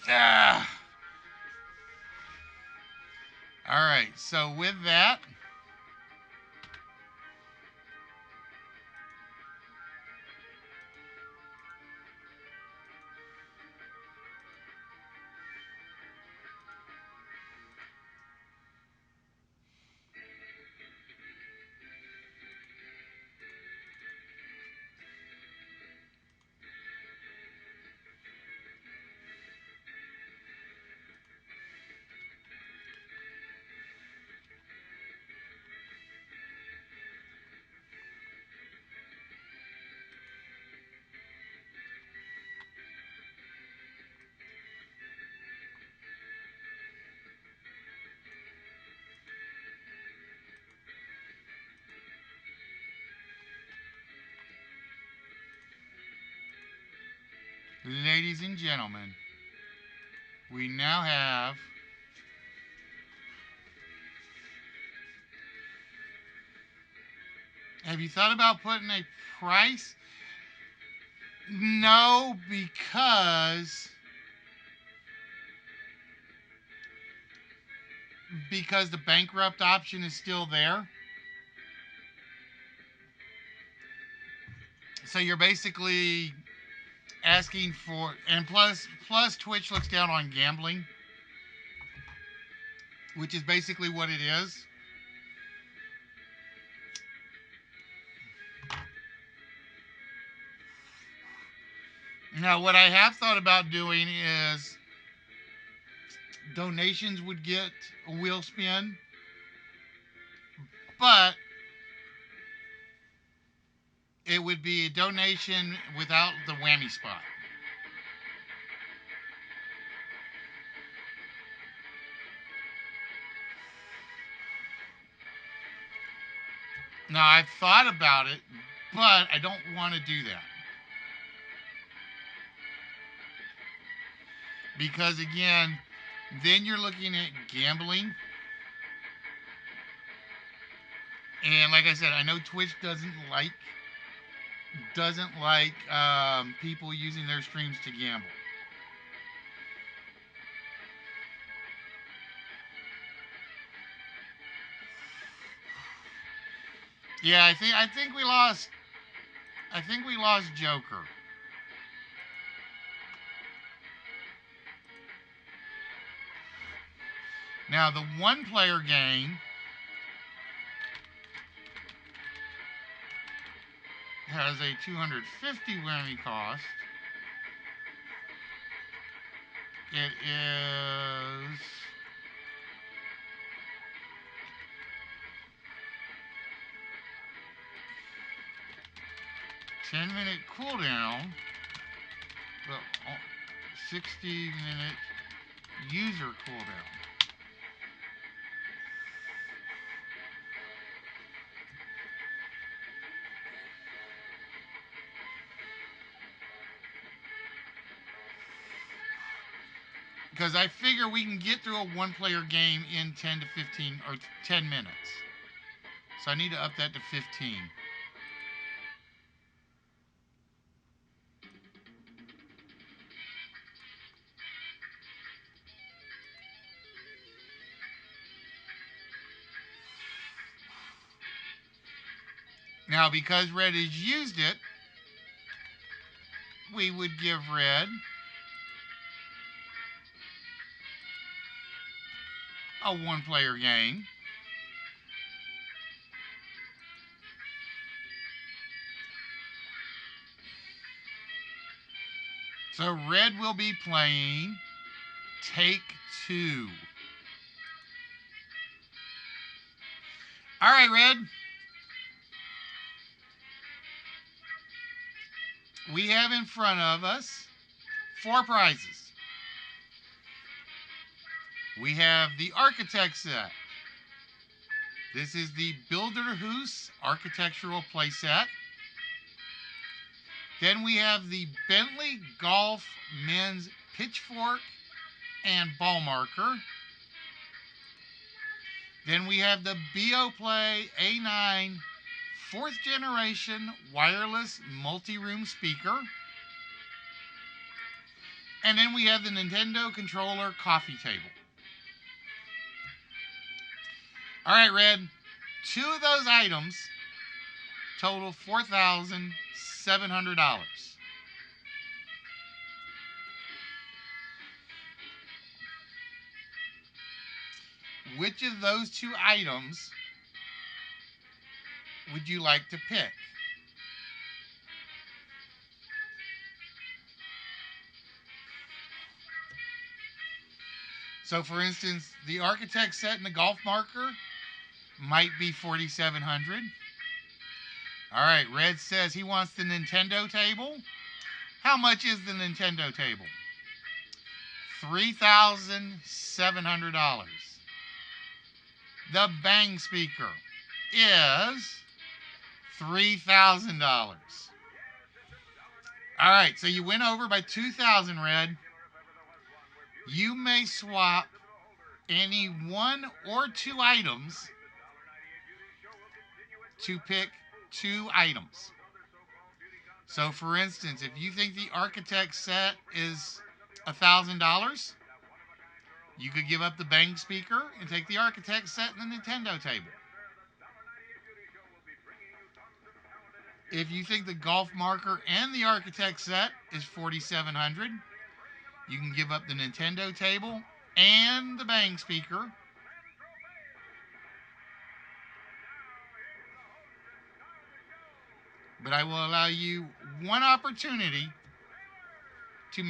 Ah. All right, so with that, ladies and gentlemen, we now have you thought about putting a price? No, because the bankrupt option is still there. So you're basically asking for, and plus Twitch looks down on gambling, which is basically what it is. Now, what I have thought about doing is donations would get a wheel spin, but it would be a donation without the whammy spot. Now, I've thought about it, but I don't want to do that. Because, again, then you're looking at gambling. And like I said, I know Twitch doesn't like people using their streams to gamble. Yeah, I think we lost I think we lost Joker. Now, the one-player game has a 250 whammy cost. It is 10-minute cooldown, but 60-minute user cooldown. Because I figure we can get through a one-player game in 10 to 15 or 10 minutes. So I need to up that to 15. Now, because Red has used it, we would give Red a one-player game. So Red will be playing Take Two. All right, Red. We have in front of us 4 prizes. We have the Architect set. This is the Bilderhuis architectural playset. Then we have the Bentley Golf men's pitchfork and ball marker. Then we have the BeoPlay A9 4th generation wireless multi-room speaker. And then we have the Nintendo controller coffee table. All right, Red. 2 of those items total $4,700. Which of those 2 items would you like to pick? So, for instance, the Architect set and the golf marker might be $4,700. All right, Red says he wants the Nintendo table. How much is the Nintendo table? $3,700. The Bang speaker is $3,000. All right, so you went over by 2,000, Red. You may swap any 1 or 2 items to pick 2 items. So, for instance, if you think the Architect set is $1,000, you could give up the Bang speaker and take the Architect set and the Nintendo table. If you think the golf marker and the Architect set is $4,700, you can give up the Nintendo table and the Bang speaker. But I will allow you 1 opportunity to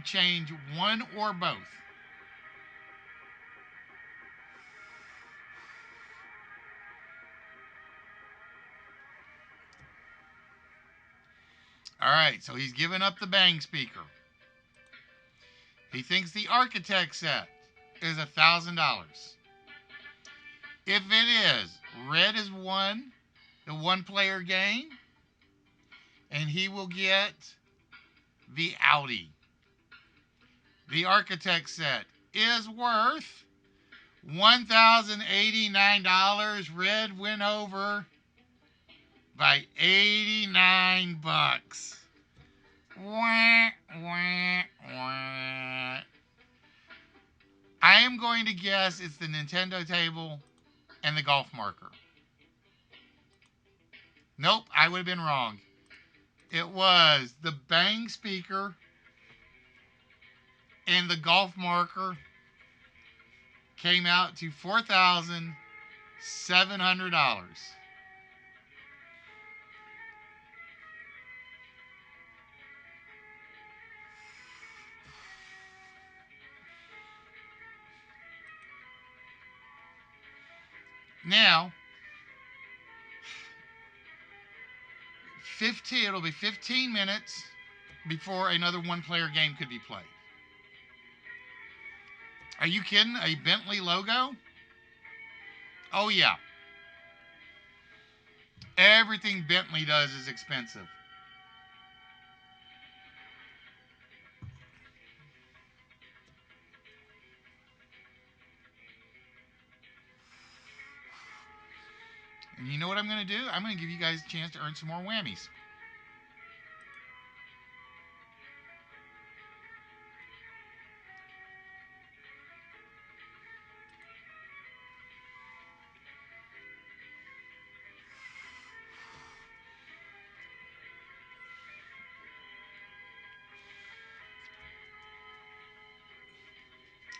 change 1 or both. All right, so he's given up the Bang speaker. He thinks the Architect set is $1,000. If it is, Red has won the one-player game, and he will get the Audi. The Architect set is worth $1,089. Red went over by 89 bucks. Wah, wah, wah. I am going to guess it's the Nintendo table and the golf marker. Nope, I would have been wrong. It was the Bang speaker and the golf marker came out to $4,700. Now, it'll be 15 minutes before another one-player game could be played. Are you kidding? A Bentley logo? Oh, yeah. Everything Bentley does is expensive. And you know what I'm going to do? I'm going to give you guys a chance to earn some more whammies.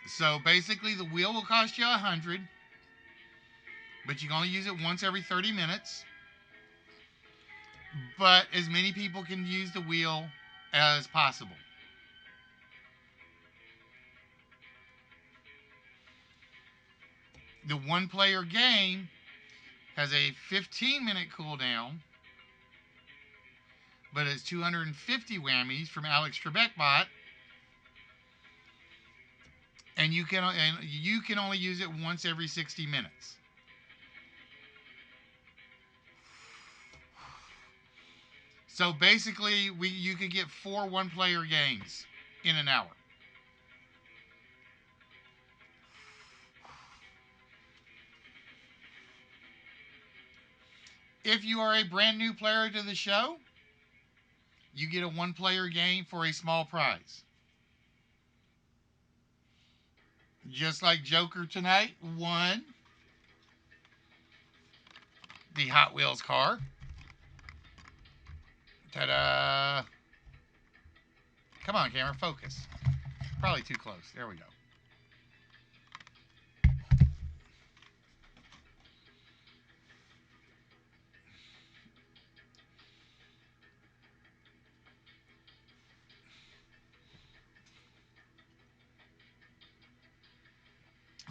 So basically, the wheel will cost you $100, but you can only use it once every 30 minutes. But as many people can use the wheel as possible. The one-player game has a 15-minute cooldown, but it's 250 whammies from Alex Trebekbot, and you can only use it once every 60 minutes. So basically, you could get 4 one-player games in an hour. If you are a brand new player to the show, you get a one-player game for a small prize. Just like Joker tonight won the Hot Wheels car. Ta-da! Come on, camera, focus. Probably too close. There we go.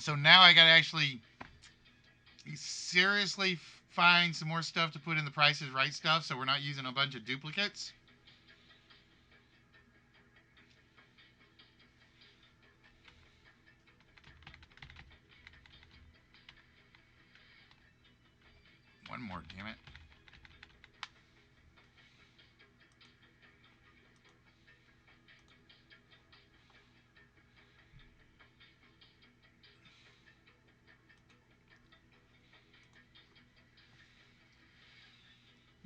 So now I got to actually seriously find some more stuff to put in the Price is Right stuff, so we're not using a bunch of duplicates. One more, damn it.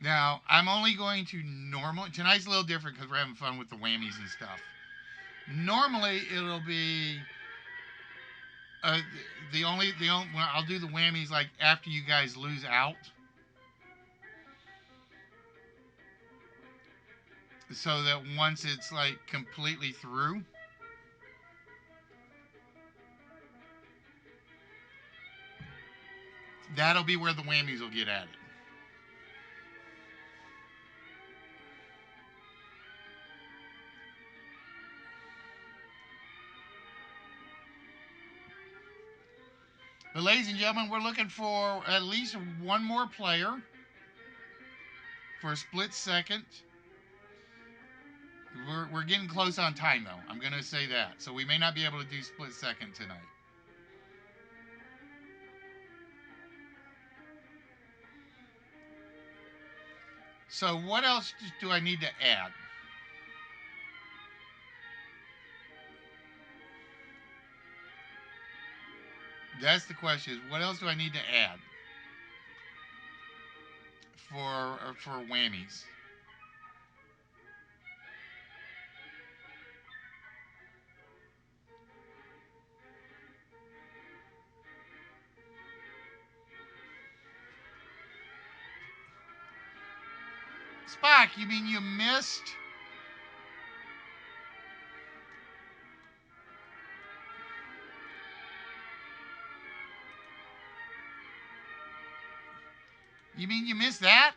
Now, I'm only going to tonight's a little different because we're having fun with the whammies and stuff. Normally, it'll be the only when I'll do the whammies like after you guys lose out, so that once it's like completely through, that'll be where the whammies will get added. But ladies and gentlemen, we're looking for at least one more player for a split second. We're getting close on time, though. I'm going to say that. So we may not be able to do split second tonight. So what else do I need to add? That's the question. What else do I need to add for whammies? Spock, you mean you missed? You mean you missed that?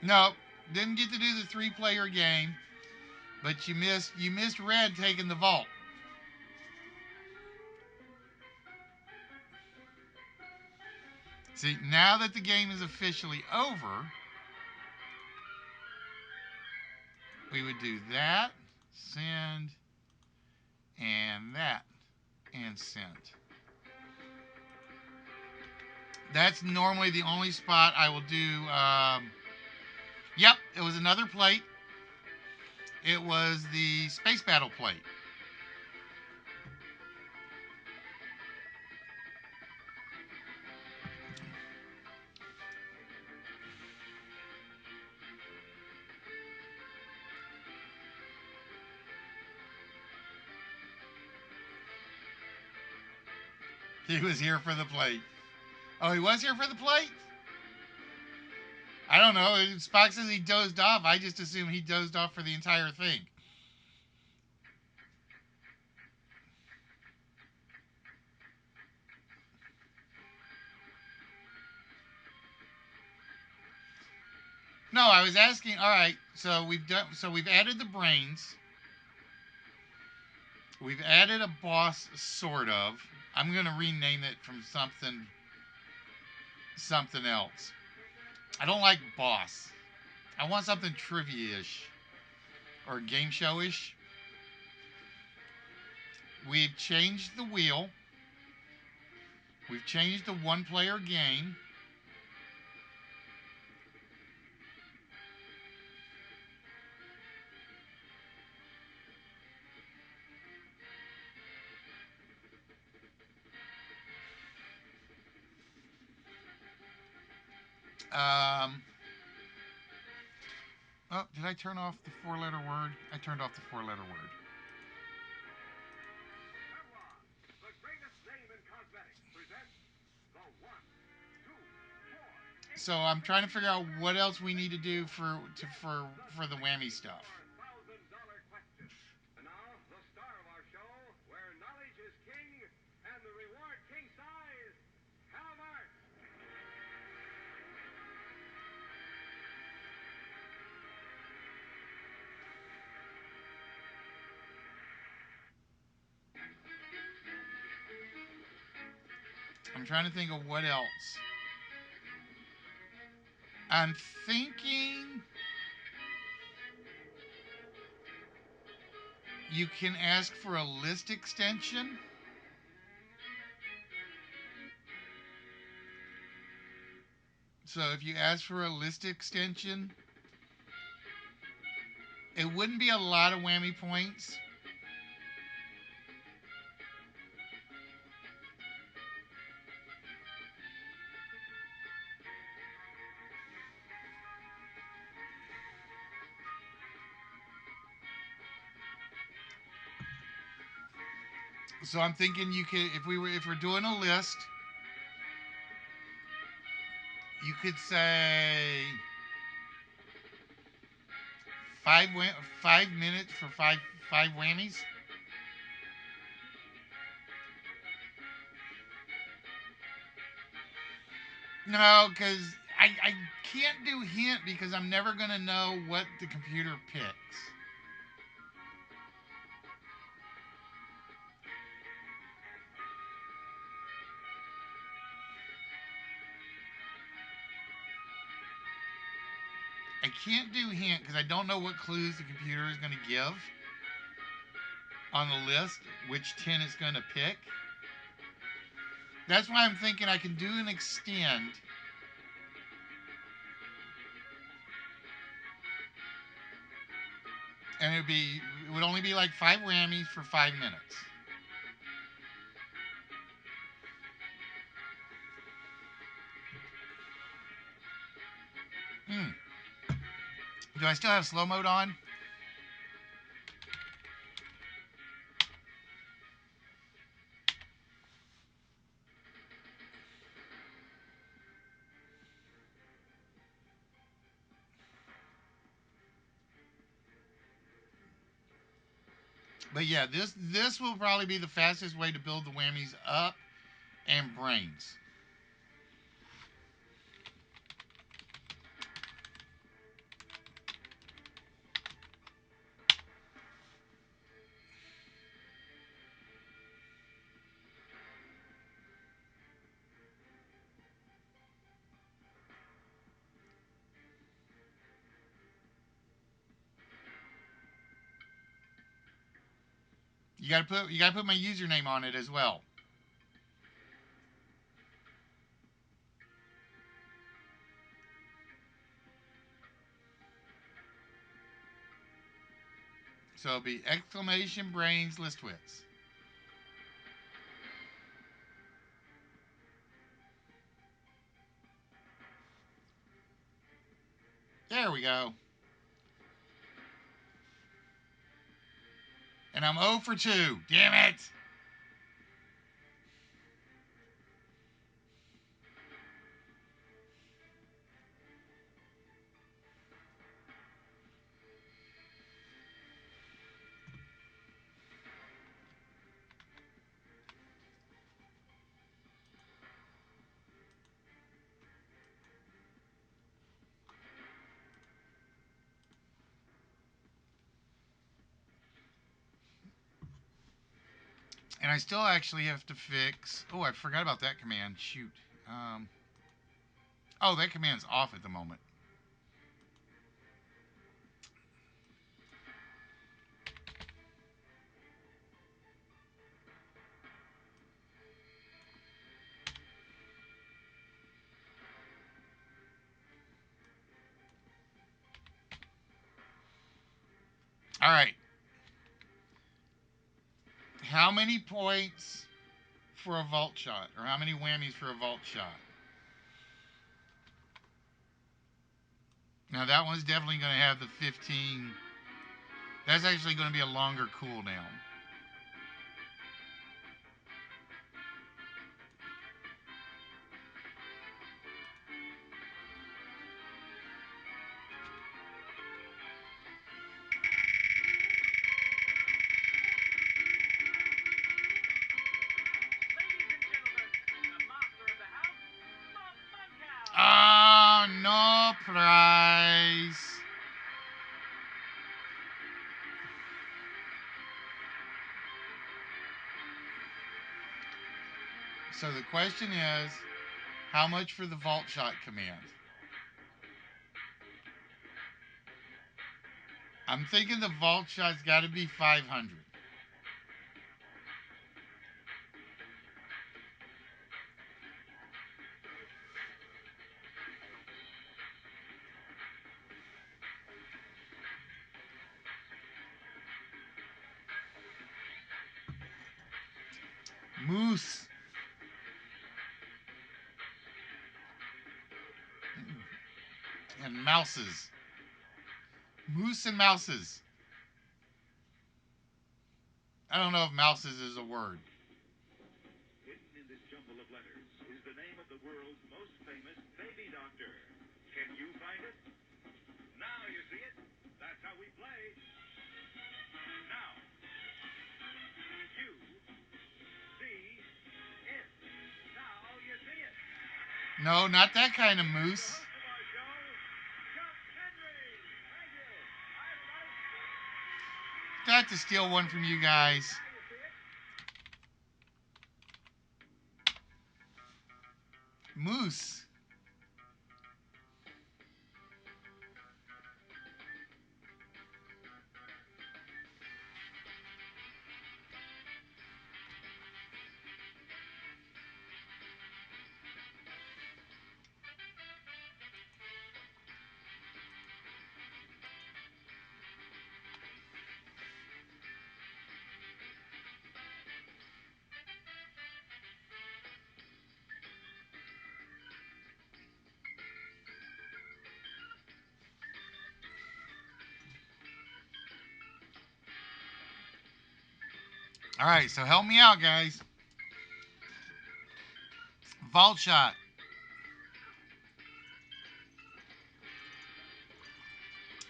No, didn't get to do the 3-player game, but you missed Red taking the vault. See, now that the game is officially over, we would do that, send, and that, and send. That's normally the only spot I will do. Yep, it was another plate. It was the Space Battle plate. He was here for the plate. Oh, he was here for the plate? I don't know. Spock says he dozed off. I just assume he dozed off for the entire thing. No, I was asking. All right, so we've added the brains. We've added a boss, sort of. I'm gonna rename it from something else. I don't like boss. I want something trivia-ish or game show-ish. We've changed the wheel. We've changed the 1-player game. Oh, did I turn off the 4-letter word? I turned off the 4-letter word. The greatest name in cosmetics presents the 1, 2, 4, So I'm trying to figure out what else we need to do for the whammy stuff. $1,000 question. And now, the star of our show, where knowledge is king and the reward king size, Calvert. I'm trying to think of what else. I'm thinking you can ask for a list extension. So if you ask for a list extension, it wouldn't be a lot of whammy points. So I'm thinking you could, if we're doing a list, you could say 5 minutes for five whammies. No, because I can't do hint because I'm never gonna know what the computer picks. I can't do hint because I don't know what clues the computer is going to give on the list, which 10 it's going to pick. That's why I'm thinking I can do an extend. And It would only be like 5 whammies for 5 minutes. Do I still have slow mode on? But yeah, this will probably be the fastest way to build the whammies up and brains. You gotta put my username on it as well. So it'll be exclamation brains list wits. There we go. And I'm 0 for 2. Damn it! And I still actually have to fix. Oh, I forgot about that command. Shoot. Oh, that command's off at the moment. All right. How many points for a vault shot? Or how many whammies for a vault shot? Now, that one's definitely going to have the 15. That's actually going to be a longer cooldown. Oh, no prize. So the question is, how much for the vault shot command? I'm thinking the vault shot's got to be 500. Moose. And mouses. Moose and mouses. I don't know if mouses is a word. Hidden in this jumble of letters is the name of the world's most famous baby doctor. Can you find it? Now you see it. That's how we play. Now, you see it. Now you see it. No, not that kind of moose. Host of our show, Chuck Henry. Thank you. Hi, everybody. Got to steal one from you guys. Now you see it. Moose. All right, so help me out, guys. Vault shot.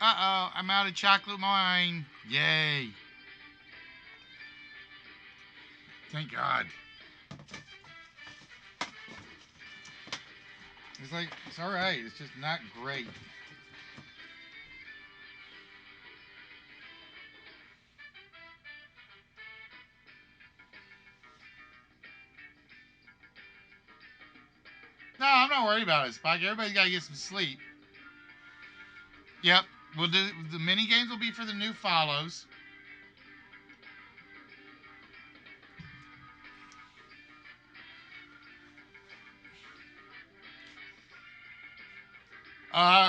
Uh-oh, I'm out of chocolate mine. Yay. Thank God. It's all right. It's just not great. No, I'm not worried about it, Spock. Everybody's got to get some sleep. Yep. We'll do the mini games will be for the new follows.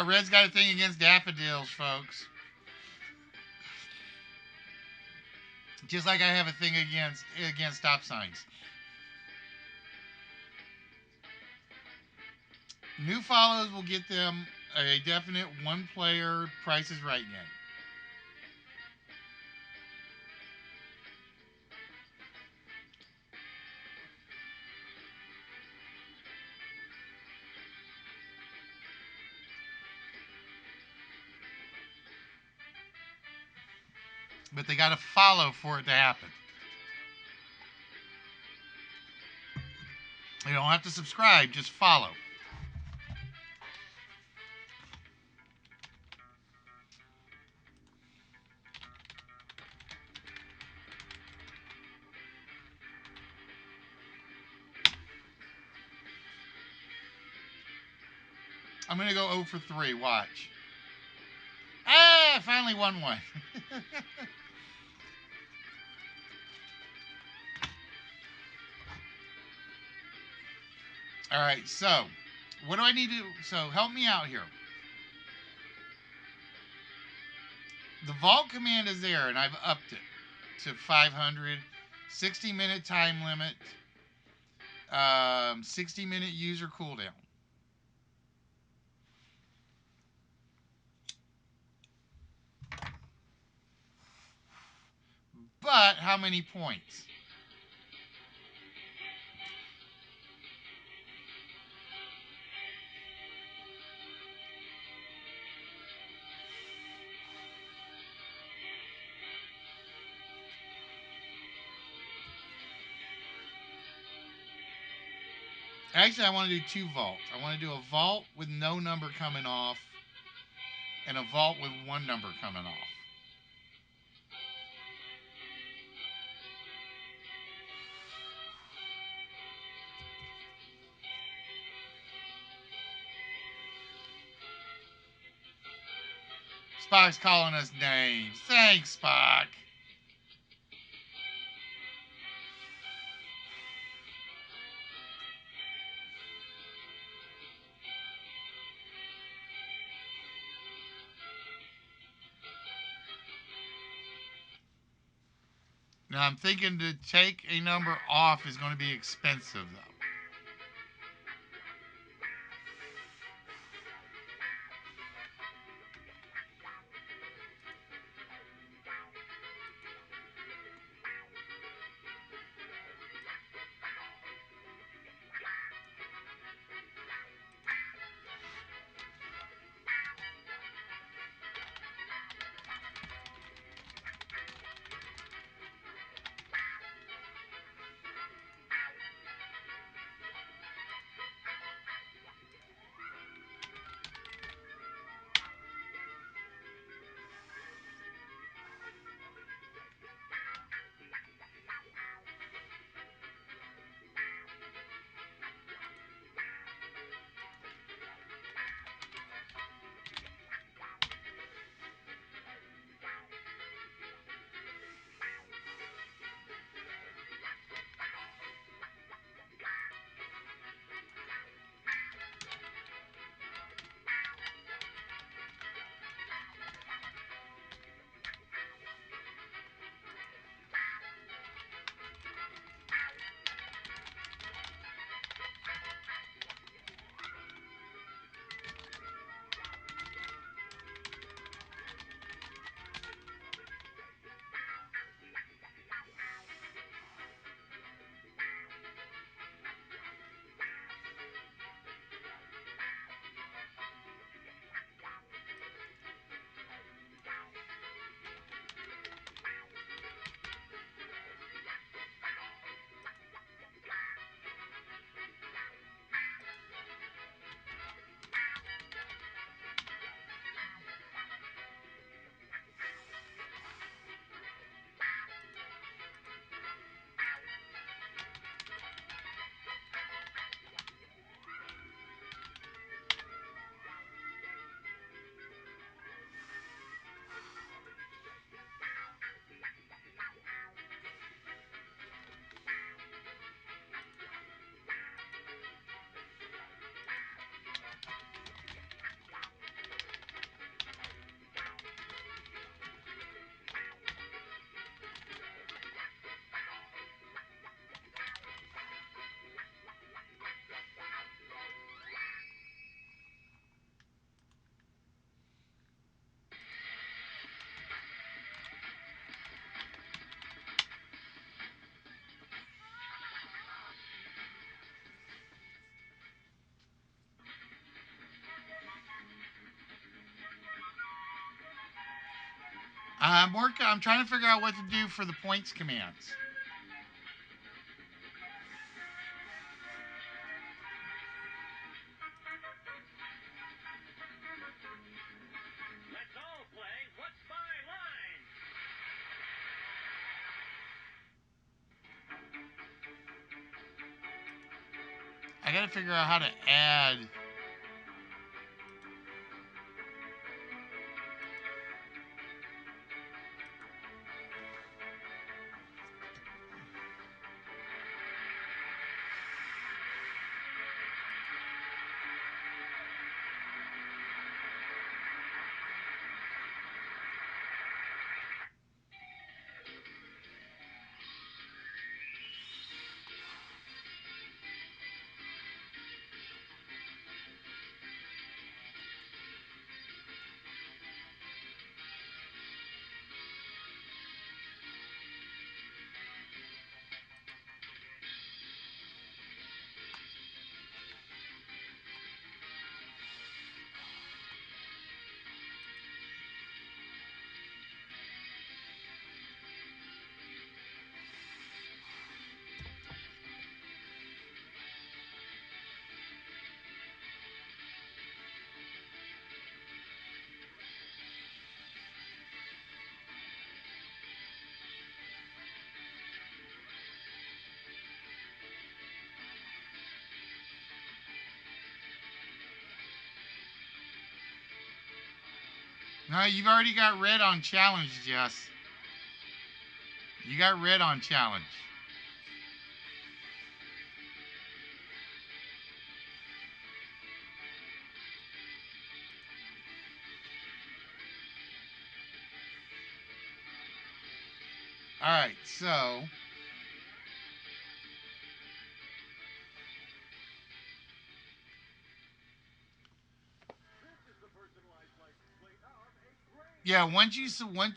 Red's got a thing against daffodils, folks. Just like I have a thing against stop signs. New follows will get them a definite one-player Price is Right game. But they got to follow for it to happen. You don't have to subscribe, just follow. I'm going to go 0 for 3. Watch. I finally won one. All right, so what do I need to... So help me out here. The vault command is there, and I've upped it to 500. 60-minute time limit. 60-minute user cooldown. But how many points? Actually, I want to do 2 vaults. I want to do a vault with no number coming off and a vault with 1 number coming off. Spock's calling us names. Thanks, Spock. Now, I'm thinking to take a number off is going to be expensive, though. I'm trying to figure out what to do for the points commands. Let's all play What's My Line? I gotta figure out how to add. No, you've already got red on challenge, Jess. You got red on challenge. All right, so yeah, once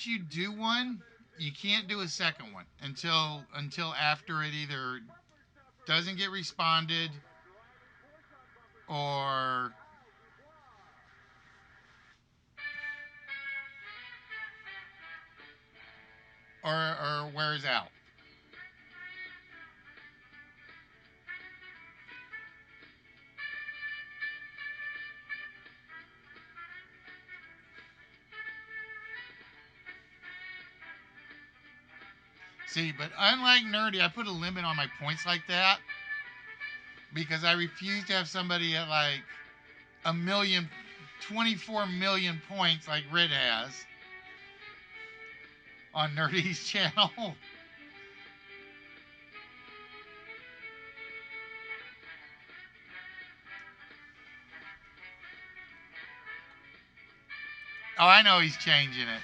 you do one, you can't do a second one until after it either doesn't get responded or or wears out. See, but unlike Nerdy, I put a limit on my points like that because I refuse to have somebody at like a million, 24 million points like Red has on Nerdy's channel. Oh, I know he's changing it.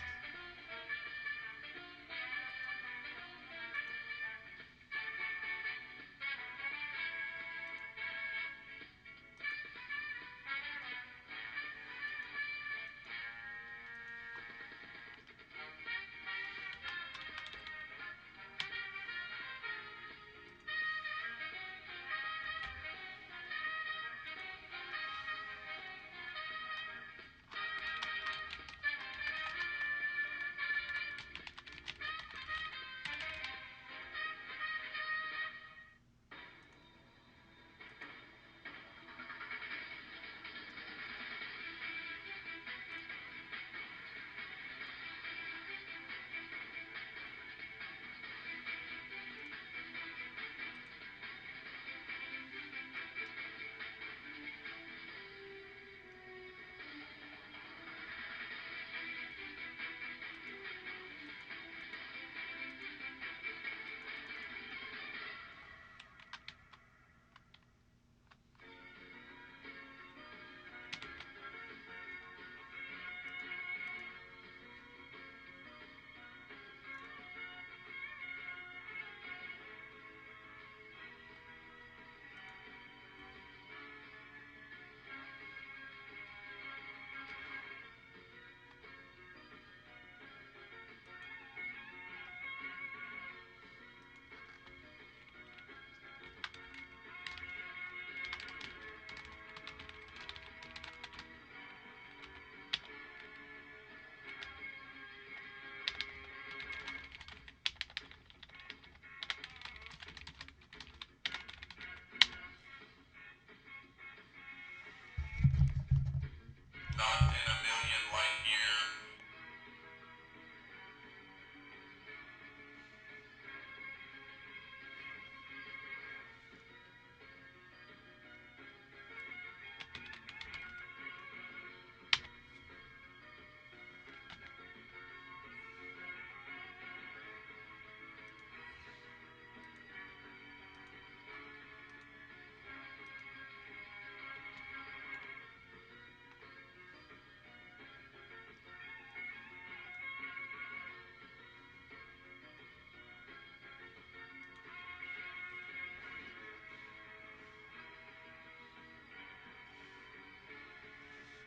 Not in a million light years.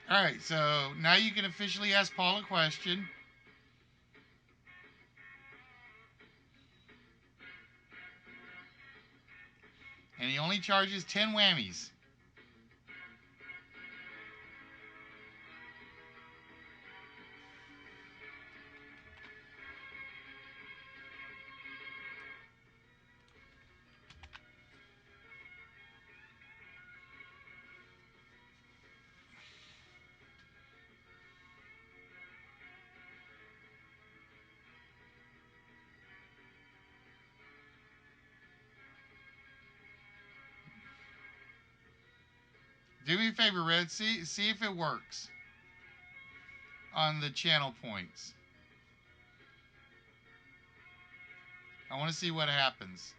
All right, so now you can officially ask Paul a question. And he only charges 10 whammies. Do me a favor, Red. See if it works on the channel points. I want to see what happens.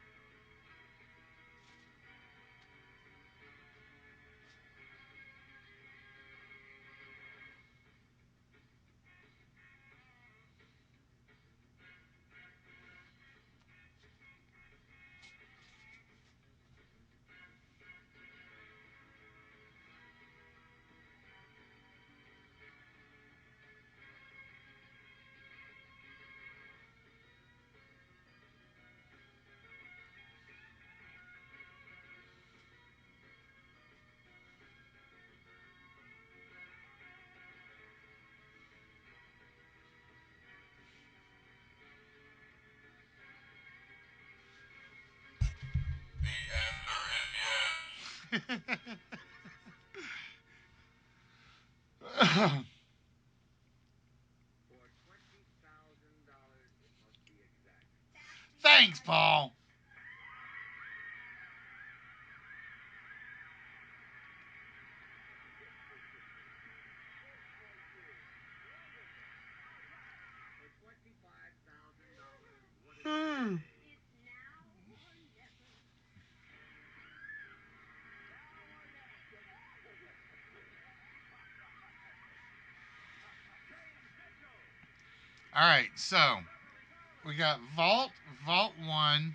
The answer is yes. Thanks, For $20,000, it must be exact. Paul. For $25,000, what is it? All right, so we got Vault 1.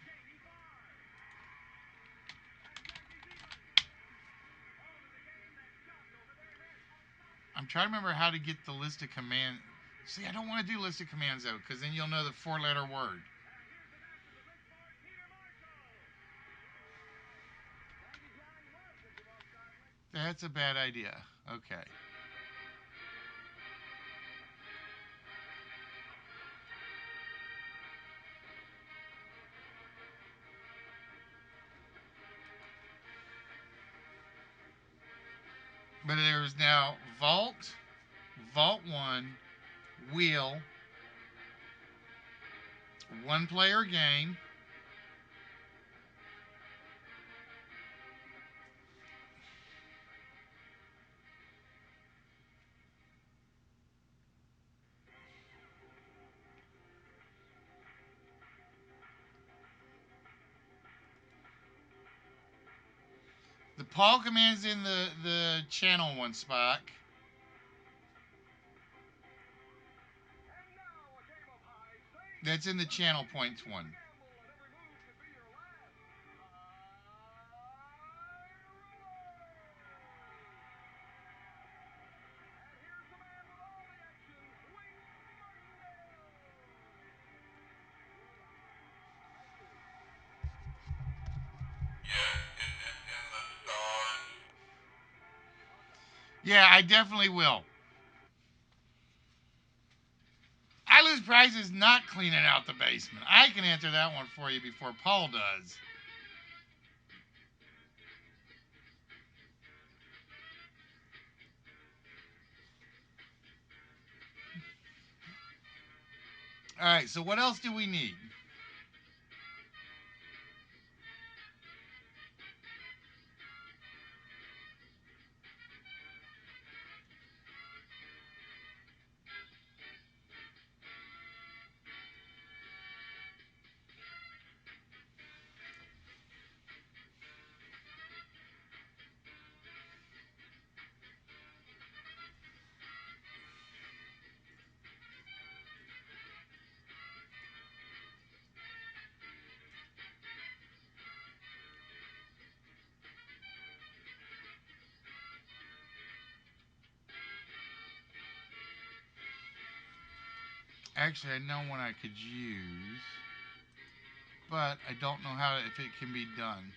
I'm trying to remember how to get the list of commands. See, I don't want to do list of commands though, because then you'll know the 4-letter word. That's a bad idea. Okay. But there's now Vault 1, Wheel, 1-player game, the Paul command's in the channel 1 spot. That's in the channel points 1. Yeah, I definitely will. I lose prizes not cleaning out the basement. I can answer that one for you before Paul does. All right, so what else do we need? Actually, I know one I could use, but I don't know how if it can be done.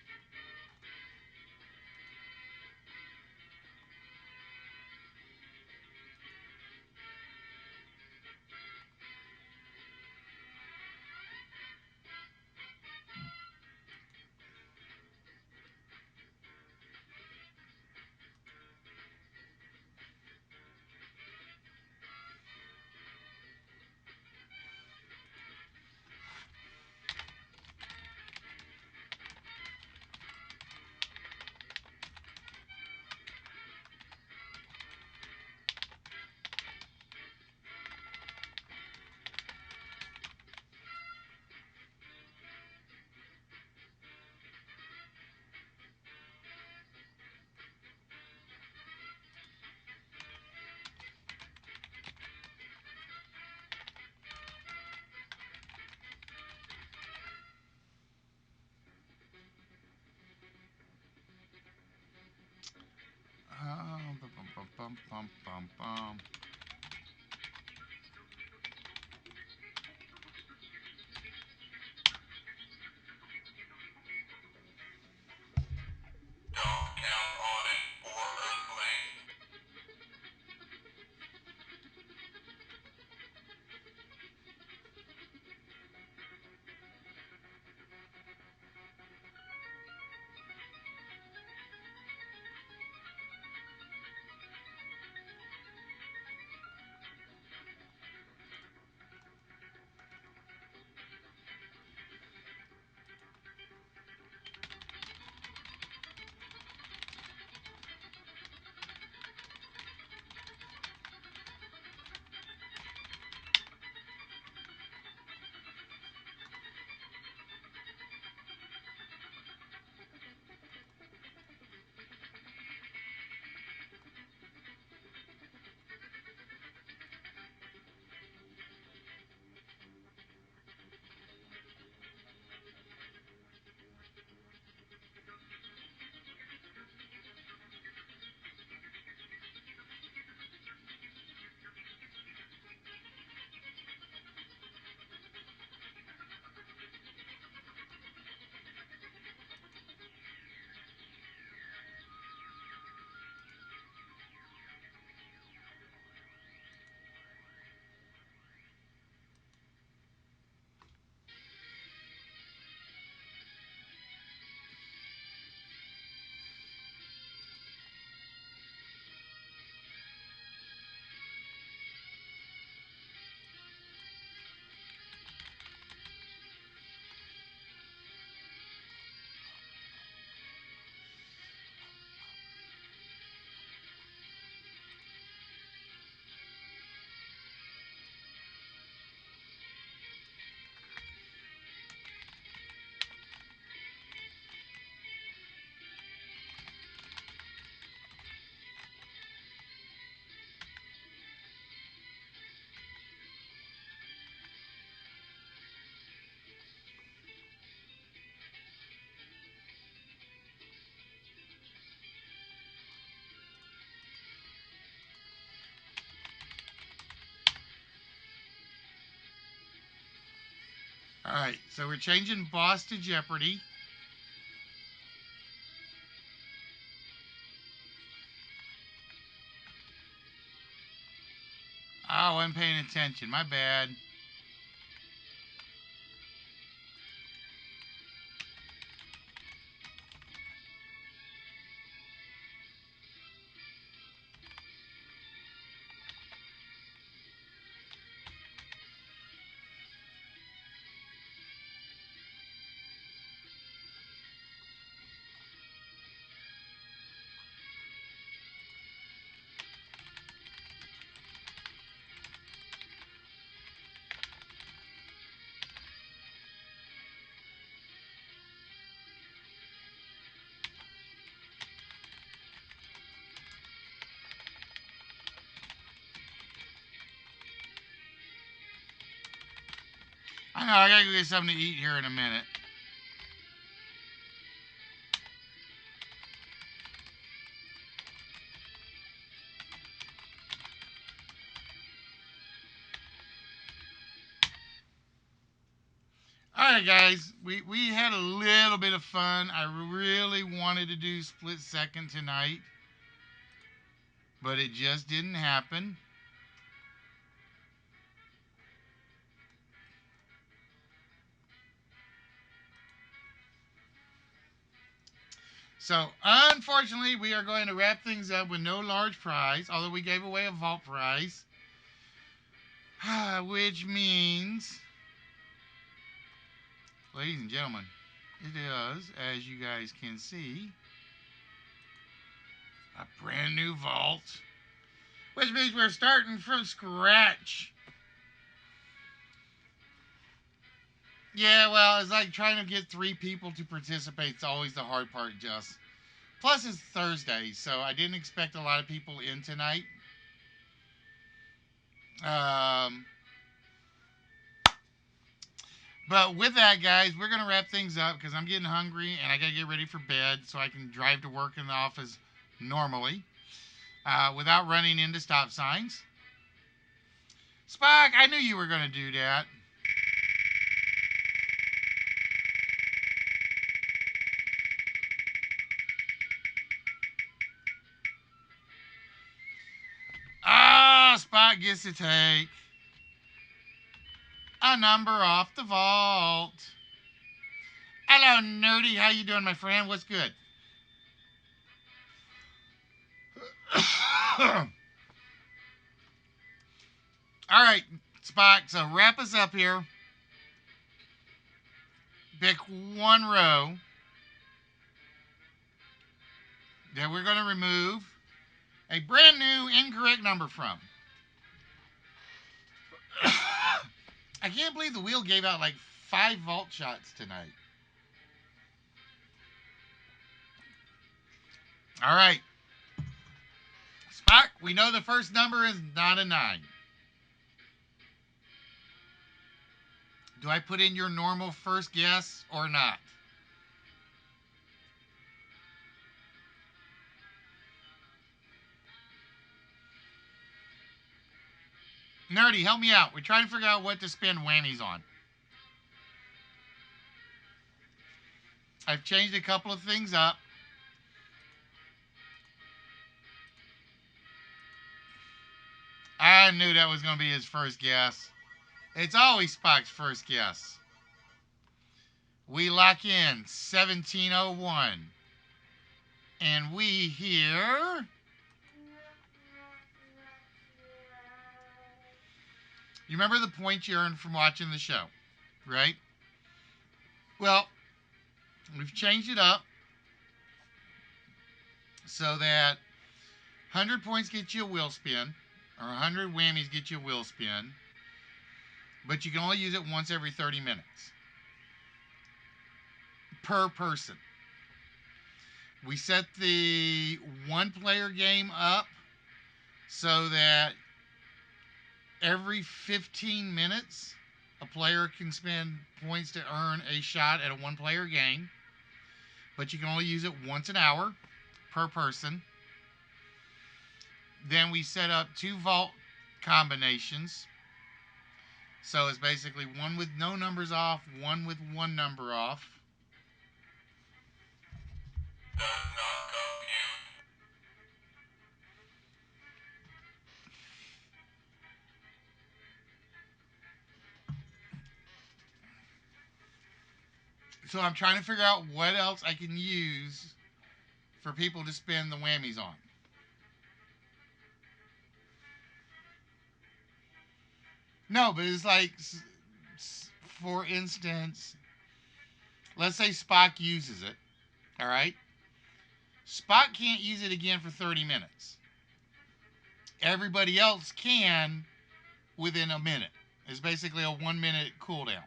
Bum, bum, bum, bum, bum, bum. Don't count on it for earthling. All right, so we're changing boss to Jeopardy. Oh, I'm paying attention. My bad. I know, I gotta go get something to eat here in a minute. Alright guys, we had a little bit of fun. I really wanted to do Split Second tonight, but it just didn't happen. So, unfortunately, we are going to wrap things up with no large prize, although we gave away a vault prize. Which means, ladies and gentlemen, it is, as you guys can see, a brand new vault. Which means we're starting from scratch. Yeah, well, it's like trying to get 3 people to participate. It's always the hard part, Jess. Plus, it's Thursday, so I didn't expect a lot of people in tonight. But with that, guys, we're going to wrap things up because I'm getting hungry and I got to get ready for bed so I can drive to work in the office normally without running into stop signs. Spock, I knew you were going to do that. Spock gets to take a number off the vault. Hello, Nerdy. How you doing, my friend? What's good? All right, Spock. So wrap us up here. Pick one row that we're going to remove a brand new incorrect number from. I can't believe the wheel gave out like 5 vault shots tonight. All right. Spock, we know the first number is not a 9. Do I put in your normal first guess or not? Nerdy, help me out. We're trying to figure out what to spend whammies on. I've changed a couple of things up. I knew that was going to be his first guess. It's always Spock's first guess. We lock in 1701. And we hear... You remember the points you earned from watching the show, right? Well, we've changed it up so that 100 points get you a wheel spin, or 100 whammies get you a wheel spin, but you can only use it once every 30 minutes per person. We set the 1-player game up so that every 15 minutes, a player can spend points to earn a shot at a 1-player game, but you can only use it once an hour per person. Then we set up 2 vault combinations. So it's basically one with no numbers off, one with 1 number off. So I'm trying to figure out what else I can use for people to spend the whammies on. No, but it's like, for instance, let's say Spock uses it, all right? Spock can't use it again for 30 minutes. Everybody else can within a minute. It's basically a 1-minute cooldown.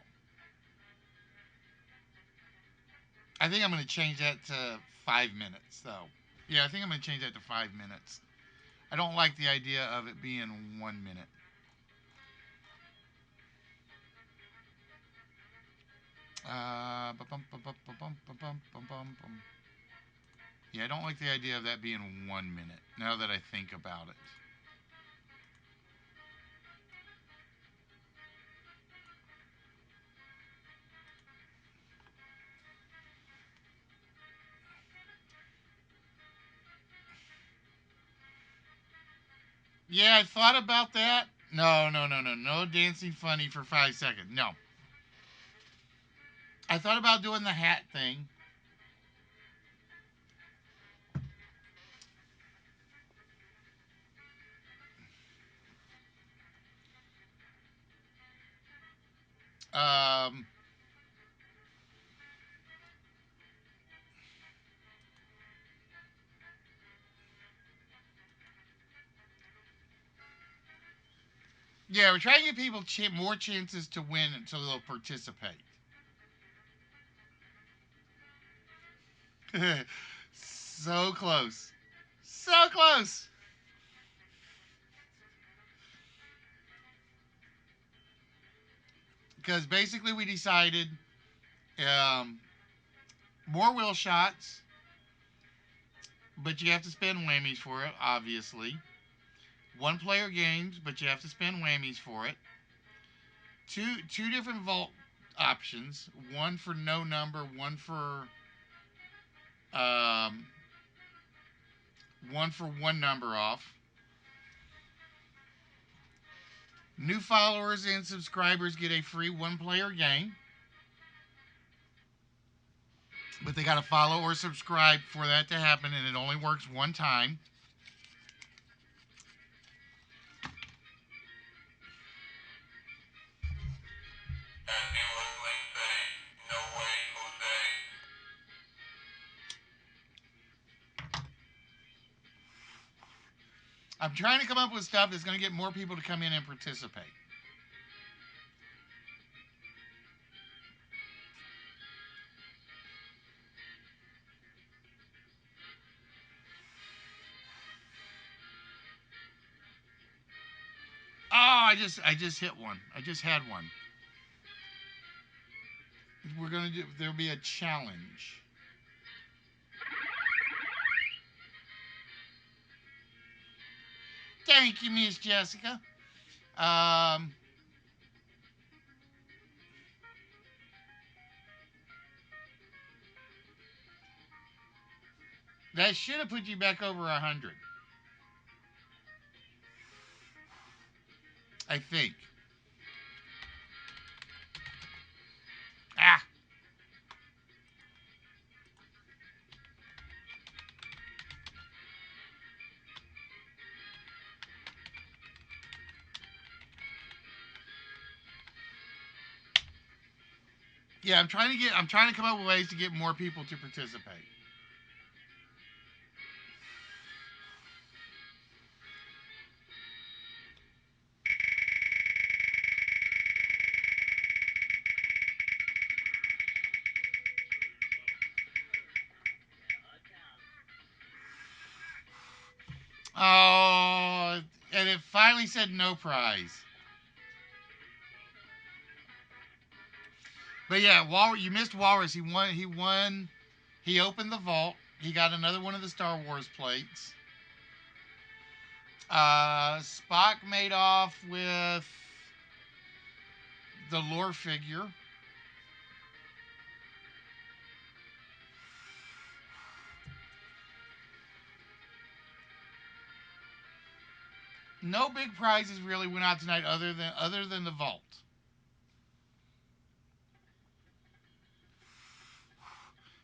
I think I'm going to change that to 5 minutes, though. Yeah, I think I'm going to change that to 5 minutes. I don't like the idea of it being 1 minute. Ba-bum. Yeah, I don't like the idea of that being 1 minute. Now that I think about it. Yeah, I thought about that. No dancing funny for 5 seconds. No, I thought about doing the hat thing. Um, yeah, we're trying to give people more chances to win until they'll participate. So close. So close. Because basically we decided um, more wheel shots, but you have to spend whammies for it, obviously. One player games, but you have to spend whammies for it. Two different vault options. One for no number, um, one for one number off. New followers and subscribers get a free one-player game, but they got to follow or subscribe for that to happen, and it only works one time. I'm trying to come up with stuff that's going to get more people to come in and participate. Oh, I just hit one. I just had one. We're gonna do. There'll be a challenge. Thank you, Miss Jessica. Um, that should have put you back over 100. I think. Ah, yeah. I'm trying to come up with ways to get more people to participate. Oh, and it finally said no prize. But yeah, you missed Walrus. He won. He won. He opened the vault. He got another one of the Star Wars plates. Spock made off with the lore figure. No big prizes really went out tonight, other than the vault.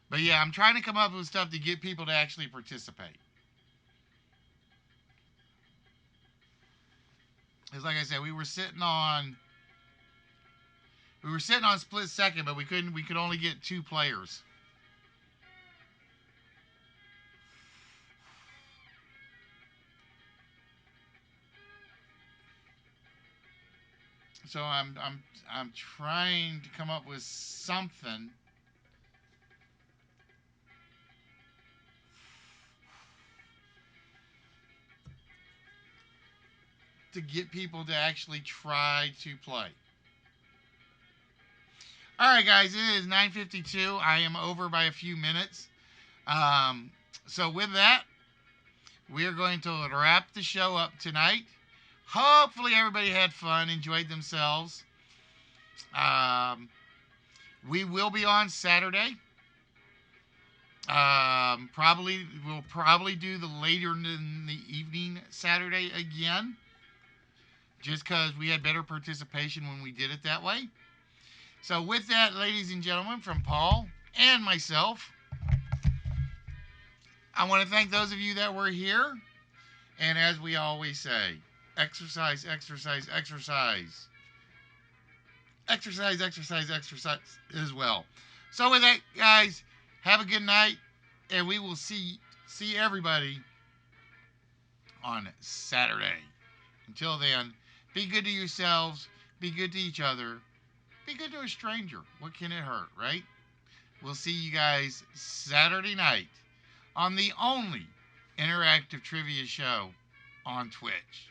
But yeah, I'm trying to come up with stuff to get people to actually participate. Because like I said, we were sitting on split second, but we couldn't. We could only get 2 players. So I'm trying to come up with something to get people to actually try to play. All right, guys, it is 9:52. I am over by a few minutes. So with that, we are going to wrap the show up tonight. Hopefully, everybody had fun, enjoyed themselves. Um, we will be on Saturday. We'll probably do the later in the evening Saturday again, just because we had better participation when we did it that way. So with that, ladies and gentlemen, from Paul and myself, I want to thank those of you that were here. And as we always say, exercise, exercise, exercise. Exercise, exercise, exercise as well. So with that, guys, have a good night, and we will see everybody on Saturday. Until then, be good to yourselves, be good to each other, be good to a stranger. What can it hurt, right? We'll see you guys Saturday night on the only interactive trivia show on Twitch.